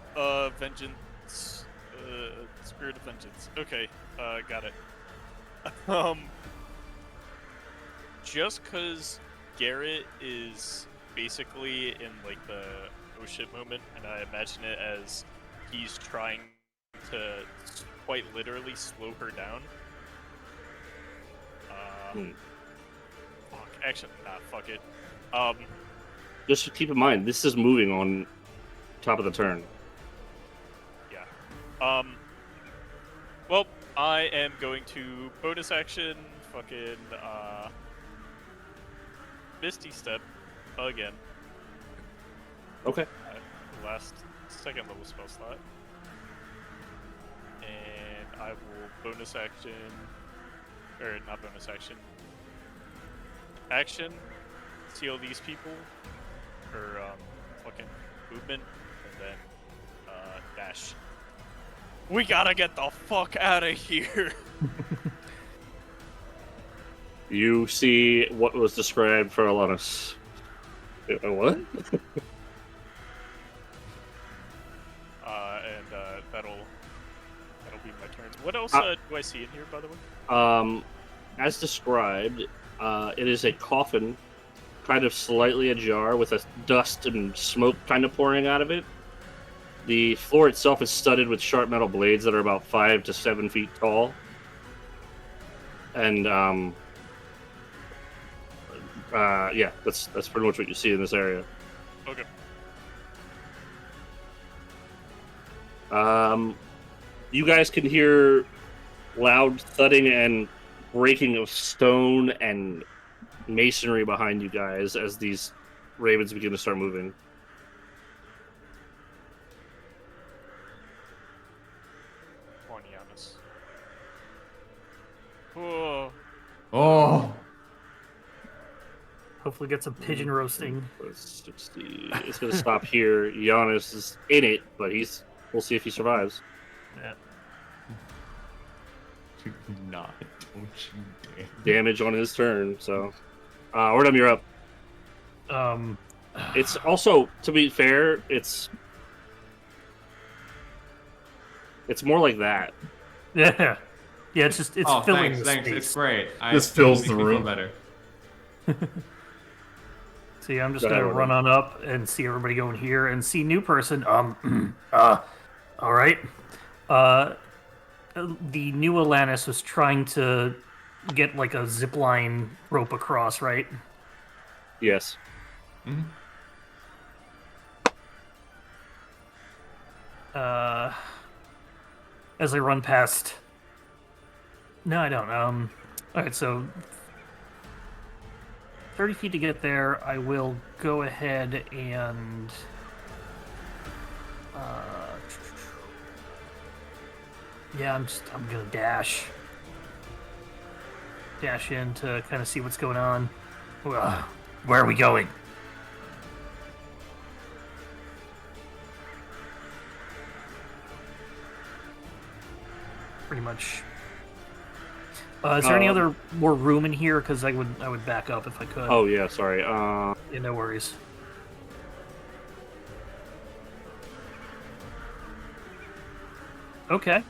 vengeance, spirit of vengeance. Okay, got it. Just because Garret is basically in like the oh shit moment, and I imagine it as he's trying to quite literally slow her down. Fuck. Actually, fuck it. Just keep in mind, this is moving on top of the turn. Yeah. Well, I am going to bonus action, fucking, Misty Step again. Okay. Last second level spell slot. And I will bonus action, or not bonus action. Action, seal these people, or, fucking movement, and then, dash. We gotta get the fuck out of here! You see what was described for Alanis. What? else do I see in here, by the way? As described, it is a coffin, kind of slightly ajar, with a dust and smoke kind of pouring out of it. The floor itself is studded with sharp metal blades that are about 5 to 7 feet tall. And yeah, that's pretty much what you see in this area. Okay. You guys can hear loud thudding and breaking of stone and masonry behind you guys as these ravens begin to start moving. Come on, Giannis. Oh. Oh. Hopefully get some pigeon roasting. Let's see. It's going to stop here. Giannis is in it, but we'll see if he survives. Yeah. Do not. Don't you dare. Damage on his turn, so... Oordem, you're up. It's also, to be fair, it's more like that. Yeah. Yeah, it's filling thanks, the thanks. space. It's great. This fills makes the me feel room. better. So yeah, I'm just Go ahead, gonna run on up and see everybody going here and see new person. All right. The new Alanis was trying to get like a zip line rope across, right? Yes. Mhm. As I run past. No, I don't. All right, so 30 feet to get there. I will go ahead and. Yeah, I'm gonna dash in to kind of see what's going on. Where are we going? Pretty much. Is there any other more room in here? Because I would back up if I could. Oh, yeah, sorry. Yeah, no worries. Okay.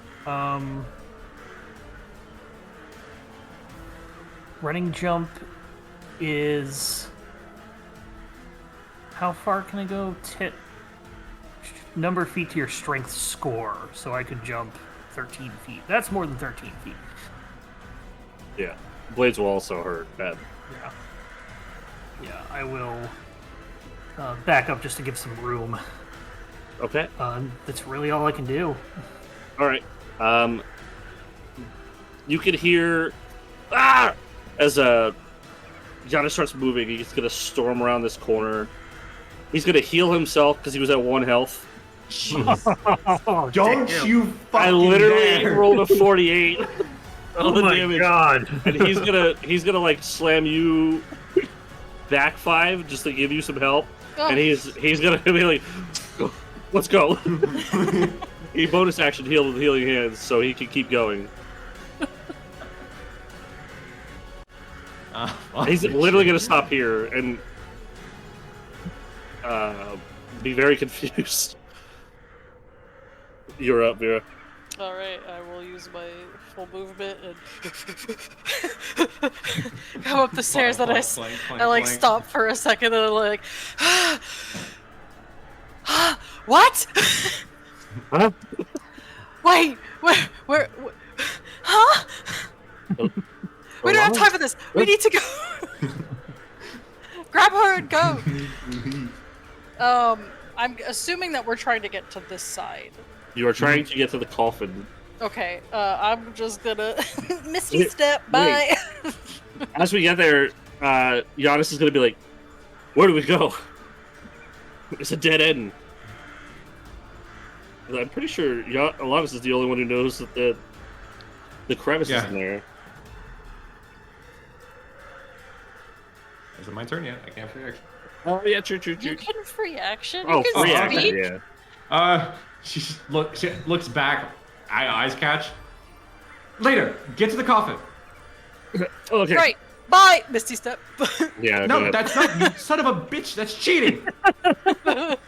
Running jump is... How far can I go? Number of feet to your strength score. So I could jump 13 feet. That's more than 13 feet. Yeah. Blades will also hurt bad. Yeah. Yeah, I will back up just to give some room. Okay. That's really all I can do. All right. You can hear as Giannis starts moving. He's gonna storm around this corner. He's gonna heal himself because he was at 1 health. Oh, Don't damn. you fucking I literally dare. rolled a 48. Oh the my damage. god! And he's gonna like slam you back 5 just to give you some help. Oh. And he's gonna be like, let's go. He bonus action healed with healing hands, so he can keep going. He's literally gonna stop here and be very confused. You're up, Vera. Alright, I will use my full movement and come up the stairs. Then I stop for a second and I'm like, what? Huh? Wait, where, huh? We don't have time for this. We need to go. Grab her and go. I'm assuming that we're trying to get to this side. You are trying to get to the coffin. Okay, I'm just gonna misty step by. As we get there, Giannis is gonna be like, "Where do we go? It's a dead end." And I'm pretty sure Alanis is the only one who knows that the crevice is in there. Is it my turn yet? I can't free action. Oh yeah, true. You can free action. Oh, You can free speak. action, yeah. She looks back. Eyes catch. Later, get to the coffin. Okay. Right. Bye, Misty Step. Yeah. go No, ahead. that's not. You son of a bitch. That's cheating.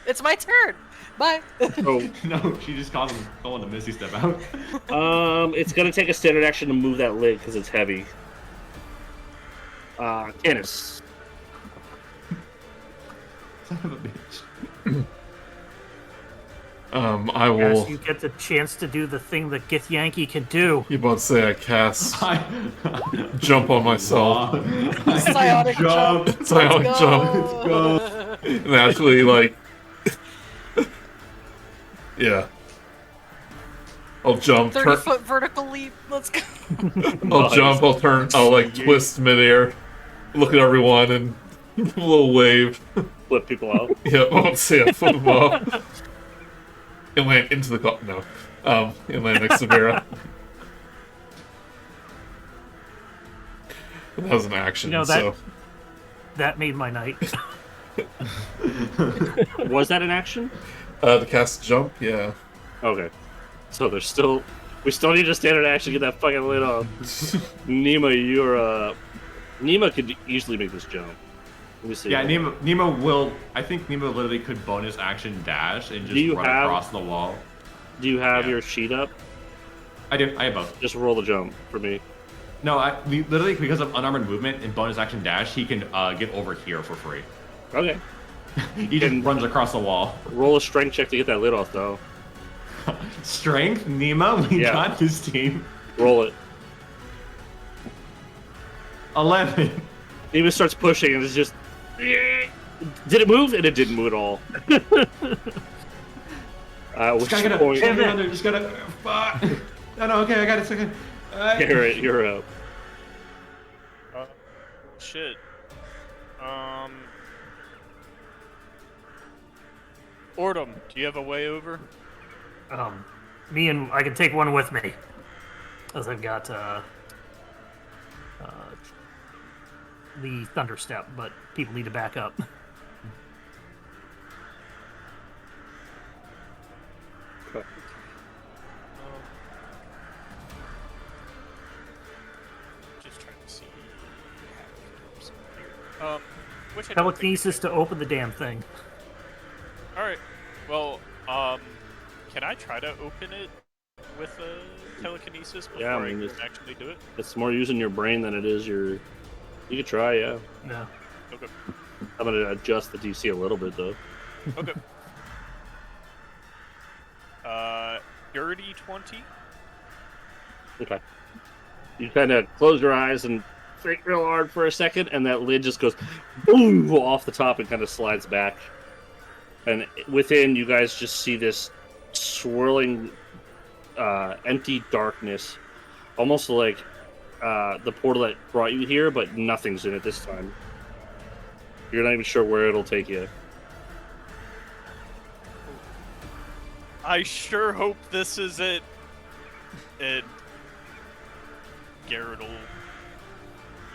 It's my turn. Bye. Oh, No, she just calling the Misty Step out. it's gonna take a standard action to move that lid because it's heavy. Canis. Son of a bitch. I will. Yes, you get the chance to do the thing that Githyanki can do. You about to say I cast I jump on myself Psionic jump. Psionic Let's jump go. and actually like yeah. I'll jump. 30-foot vertical leap. Let's go. I'll Nice. jump. I'll turn. I'll like twist midair, look at everyone, and a little wave. Flip people out. Yeah, I won't say I flip them off. And land into the no. And land next to Vera. That was an action. You know, so That made my night. Was that an action? the cast jump. Yeah. Okay. So we still need a standard action to get that fucking lid off. Nima, Nima could easily make this jump. Let me see. Yeah, Nima will. I think Nima literally could bonus action dash and just run across the wall. Do you have Yeah. your sheet up? I do. I have both. Just roll the jump for me. No, literally because of unarmored movement and bonus action dash, he can get over here for free. Okay. He just runs across the wall. Roll a strength check to get that lid off, though. Strength, Nima, we Yeah. got this team. Roll it. 11. Nima starts pushing and it's just. Did it move? And it didn't move at all. Which Just gotta point, get under. Just gotta. Fuck. No, okay, I got it. It's okay. Garret, you're up. Shit. Oordem, do you have a way over? Me and I can take one with me, as I've got the Thunderstep, but people need to back up. Just trying to see how it goes here. Which I don't think- Telekinesis to open the damn thing. All right. Well, can I try to open it with a telekinesis before Yeah, I I mean, can it's- actually do it? It's more using your brain than it is your. You could try, yeah. No. Okay. I'm gonna adjust the DC a little bit though. Okay. Dirty 20. Okay. You kind of close your eyes and think real hard for a second, and that lid just goes boom off the top and kind of slides back. And within, you guys just see this swirling, empty darkness, almost like the portal that brought you here, but nothing's in it this time. You're not even sure where it'll take you. I sure hope this is it. And Garret will...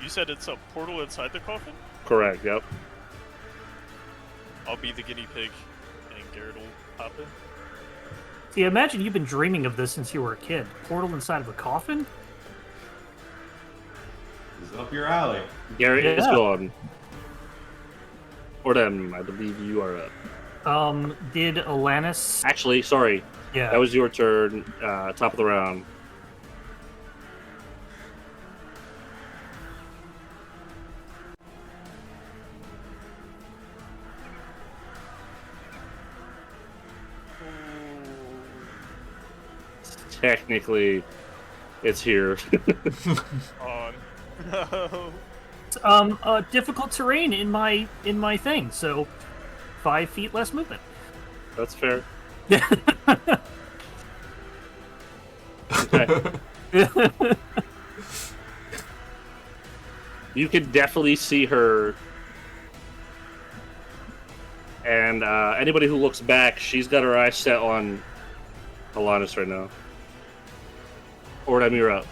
You said it's a portal inside the coffin? Correct. Yep. I'll be the guinea pig, and Garret will pop in. See, imagine you've been dreaming of this since you were a kid. Portal inside of a coffin? This is up your alley. Garret is Yeah. gone. Oordem, I believe you are up. Did Alanis... Actually, sorry. Yeah. That was your turn. Top of the round. Technically, it's here. Oh, no. Difficult terrain in my thing, so 5 feet less movement. That's fair. Okay. You can definitely see her. And anybody who looks back, she's got her eyes set on Alanis right now. Oordem, you're up.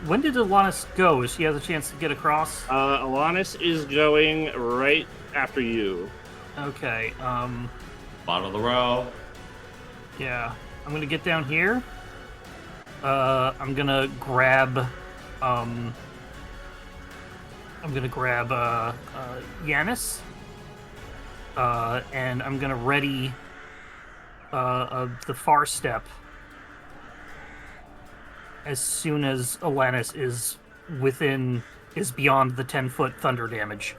When did Alanis go? She has a chance to get across? Alanis is going right after you. Okay, Bottom of the row. yeah. I'm gonna get down here. I'm gonna grab, I'm gonna grab Yanis, and I'm gonna ready the far step as soon as Alanis is beyond the 10-foot thunder damage.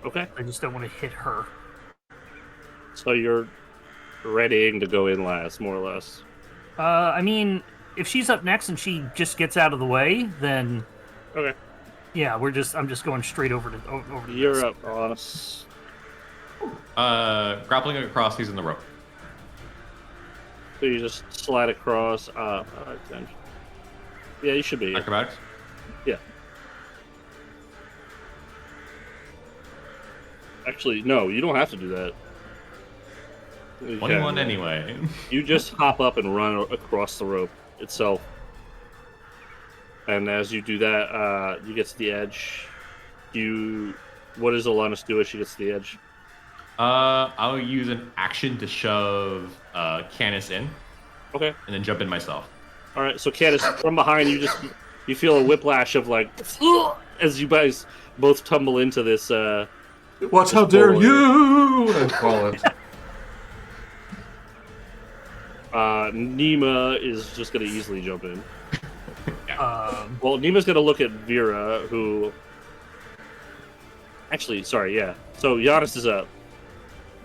Okay. I just don't want to hit her. So you're readying to go in last, more or less. I mean, if she's up next and she just gets out of the way, then Okay. yeah, I'm just going straight over to You're this. up, Ross. Grappling across using the rope. So you just slide across. Then. Yeah, you should be. Acrobatics. Yeah. Actually, no, you don't have to do that. You 21 can. anyway. You just hop up and run across the rope itself. And as you do that, you get to the edge. What does Alanis do as she gets to the edge? I'll use an action to shove Canis in. Okay. And then jump in myself. All right. So Canis, from behind, you feel a whiplash of like as you guys both tumble into this. Watch how dare you! I call it. Nima is just going to easily jump in. Yeah. Well, Nima's going to look at Vera, who... Actually, sorry, yeah. So Giannis is up.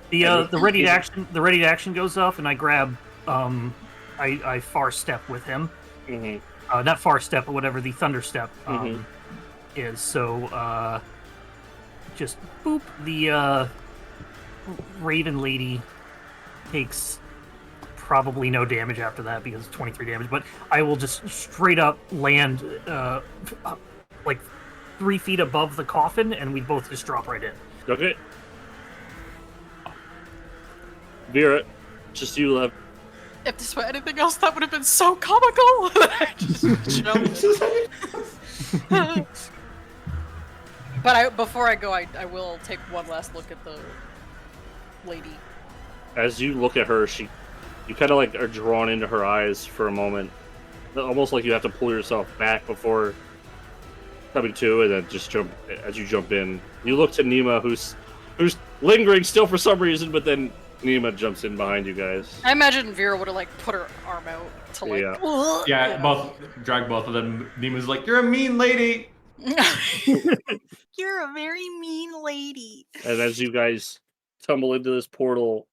The ready to action goes off, and I grab I far step with him. Mm-hmm. Not far step, but whatever the thunder step is. So just boop. The Raven Lady takes probably no damage after that because it's 23 damage. But I will just straight up land like 3 feet above the coffin, and we both just drop right in. Okay. Vera, just you left. If this were anything else, that would have been so comical. I just jumped. But before I go, I will take one last look at the lady. As you look at her, you kind of like are drawn into her eyes for a moment, almost like you have to pull yourself back before coming to, and then just jump as you jump in. You look to Nima, who's lingering still for some reason, but then Nima jumps in behind you guys. I imagine Vera would have like put her arm out to like. Yeah, drag both of them. Nima's like, "You're a mean lady." You're a very mean lady. And as you guys tumble into this portal,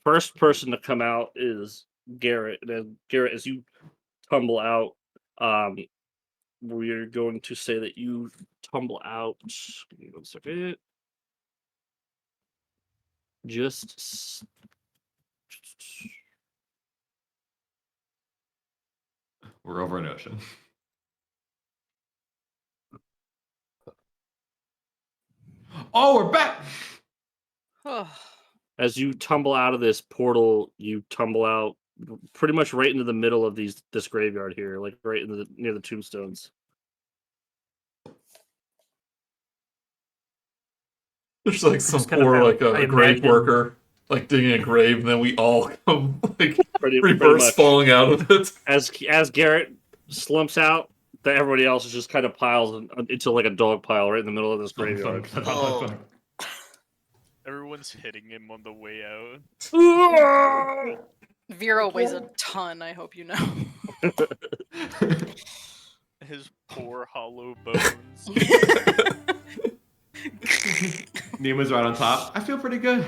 first person to come out is Garret. And then Garret, as you tumble out, we're going to say that you tumble out. Give me 1 second. We're over an ocean. Oh, we're back! As you tumble out of this portal, you tumble out pretty much right into the middle of this graveyard here, like right near the tombstones. There's like some Just kind of poor like I a grave imagine- worker like digging a grave, and then we all come like Pretty reverse much. falling out of it. As Garret slumps out, that everybody else is just kind of piles into like a dog pile right in the middle of this graveyard. Everyone's hitting him on the way out. Vera weighs a ton. I hope you know. His poor hollow bones. Nima's right on top. I feel pretty good.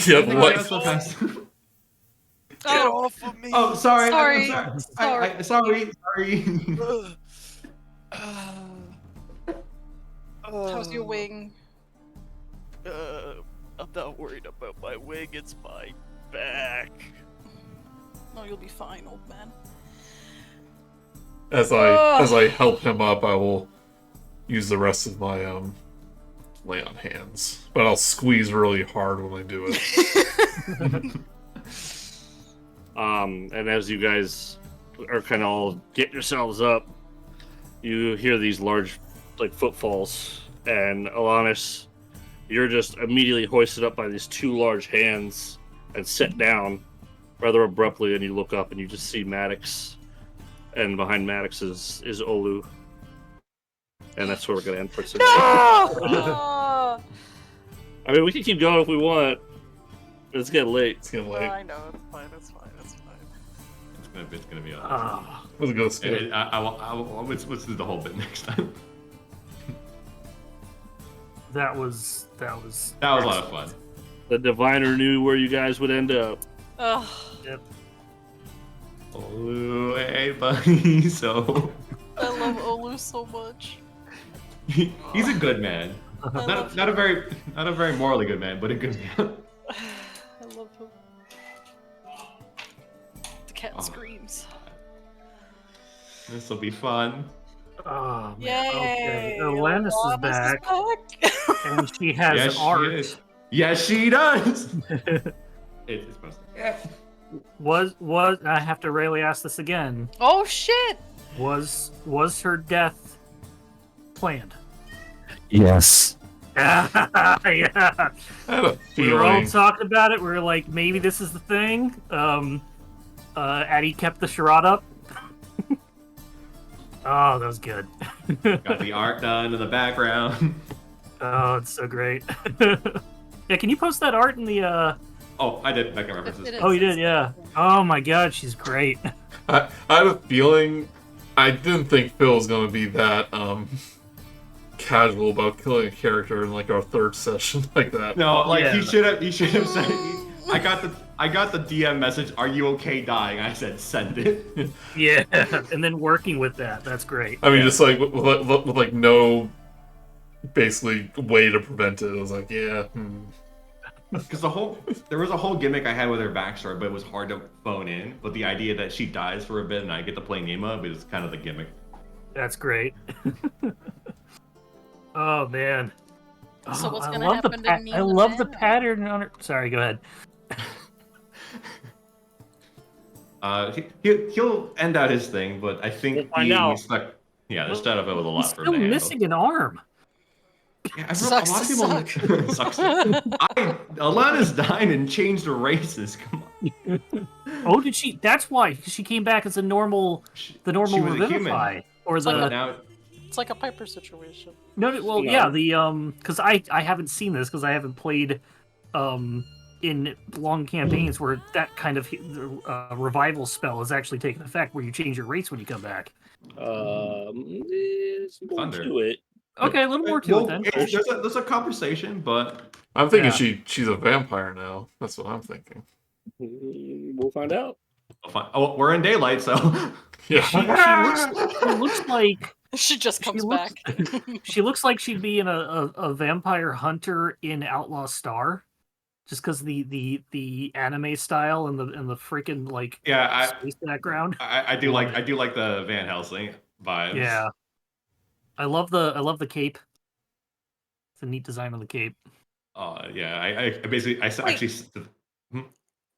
Yeah, Nothing what? got so fast. Get off of me! Oh, sorry. Sorry. I'm sorry. Sorry. How's your wing? I'm not worried about my wing. It's my back. Oh, you'll be fine, old man. As I help him up, I will use the rest of my lay on hands, but I'll squeeze really hard when I do it. And as you guys are kind of all getting yourselves up, you hear these large like footfalls, and Alanis, you're just immediately hoisted up by these 2 large hands and set down rather abruptly, and you look up and you just see Maddox, and behind Maddox is Olu. And that's where we're gonna end for today. No! I mean, we can keep going if we want. But it's getting late. It's getting No, late. I know, it's fine, it's fine, it's fine. It's gonna be Let's go skip. let's do the whole bit next time. That was That was a lot of fun. The diviner knew where you guys would end up. Ugh. Yep. Oh, hey, buddy. So I love Olu so much. he's a good man. Not a very morally good man, but a good man. I love him. The cat Oh. screams. This will be fun. Oh, man. Yay! Okay. Alanis is back, back. and she has Yes, she art. is. Yes, she does. It's supposed to. Yeah. Was I have to really ask this again? Oh shit! Was her death planned? Yes. Yeah. I had a We were all feeling. talking about it. We were like, maybe this is the thing. Addie kept the charade up. Oh, that was good. Got the art done in the background. Oh, it's so great. Yeah, can you post that art in the? Oh, I did background references. It is. Oh, you did, yeah. Oh my God, she's great. I had a feeling. I didn't think Phil was going to be that casual about killing a character in like our third session like that. No, like Yeah. he should have said. I got the DM message. Are you okay dying? I said send it. Yeah, and then working with that—that's great. I mean, Yeah. just like with like no basically way to prevent it. I was like, yeah. Because there was a whole gimmick I had with her backstory, but it was hard to phone in. But the idea that she dies for a bit and I get to play Nima is kind of the gimmick. That's great. Oh man. So Oh, what's I gonna love the happen to pa- me I and the love the band? pattern on her. Sorry, go ahead. He'll end out his thing, but I think We'll find out. stuck. Yeah, the Shadowfell was a lot He's for still him to missing an arm. handle. Yeah, Sucks a lot to of people sucks. Alana's died and changed the races. Come on. Oh, did she? That's why she came back as the normal She Revivify, was a human. or like the a- Now, It's like a Piper situation. no. Well, No. yeah, the because I haven't seen this because I haven't played in long campaigns where that kind of revival spell is actually taking effect, where you change your race when you come back. There's more Thunder. to it. Okay, a little more to well, it then. there's a conversation, but I'm thinking Yeah. she's a vampire now. That's what I'm thinking. We'll find out. fine. Oh, we're in daylight, so Yeah. She looks like She just comes looks- back. she looks like she'd be in a vampire hunter in Outlaw Star, just because the anime style and the freaking like yeah, space background. I do like the Van Helsing vibes. Yeah, I love the cape. It's a neat design on the cape. Yeah. I basically actually.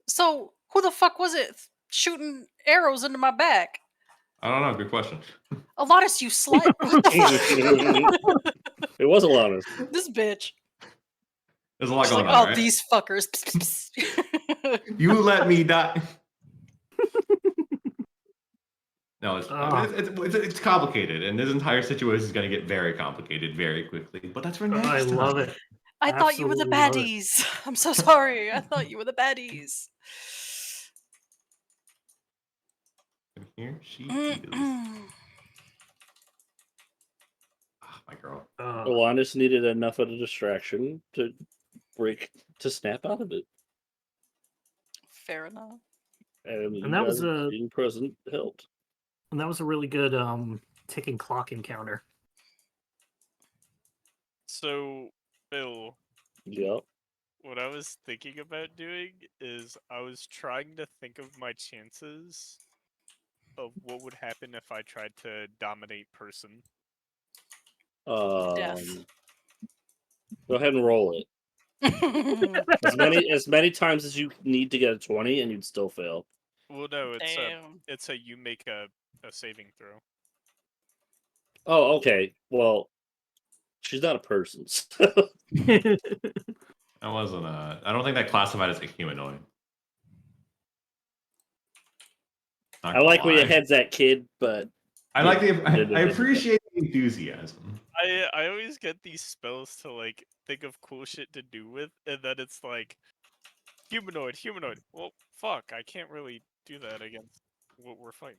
So who the fuck was it shooting arrows into my back? I don't know. Good question. Alanis, you slut! What the fuck? It was Alana's. This bitch. There's a lot She's going like, on. oh, Right? these fuckers. You let me die. No, Ah. it's complicated, and this entire situation is going to get very complicated very quickly. But that's for next I time. love it. I thought you were the Absolutely love it. baddies. I'm so sorry. I thought you were the baddies. And here she Mm, is. mm. Ah, my girl. Alanis needed enough of a distraction to snap out of it. Fair enough. And, And that was being present helped. and that was a really good ticking clock encounter. So, Phil, Yep. what I was thinking about doing is I was trying to think of my chances of what would happen if I tried to dominate person. Death. Go ahead and roll it. As many times as you need to get a 20, and you'd still fail. Well, no, Damn. it's a you make a saving throw. Oh, okay. Well, she's not a person. So. That wasn't a. I don't think that classified as a humanoid. Not I like gonna where your lie. head's at, kid, but I like the. I appreciate the enthusiasm. I always get these spells to like think of cool shit to do with, and then it's like humanoid. Well, fuck, I can't really do that against what we're fighting.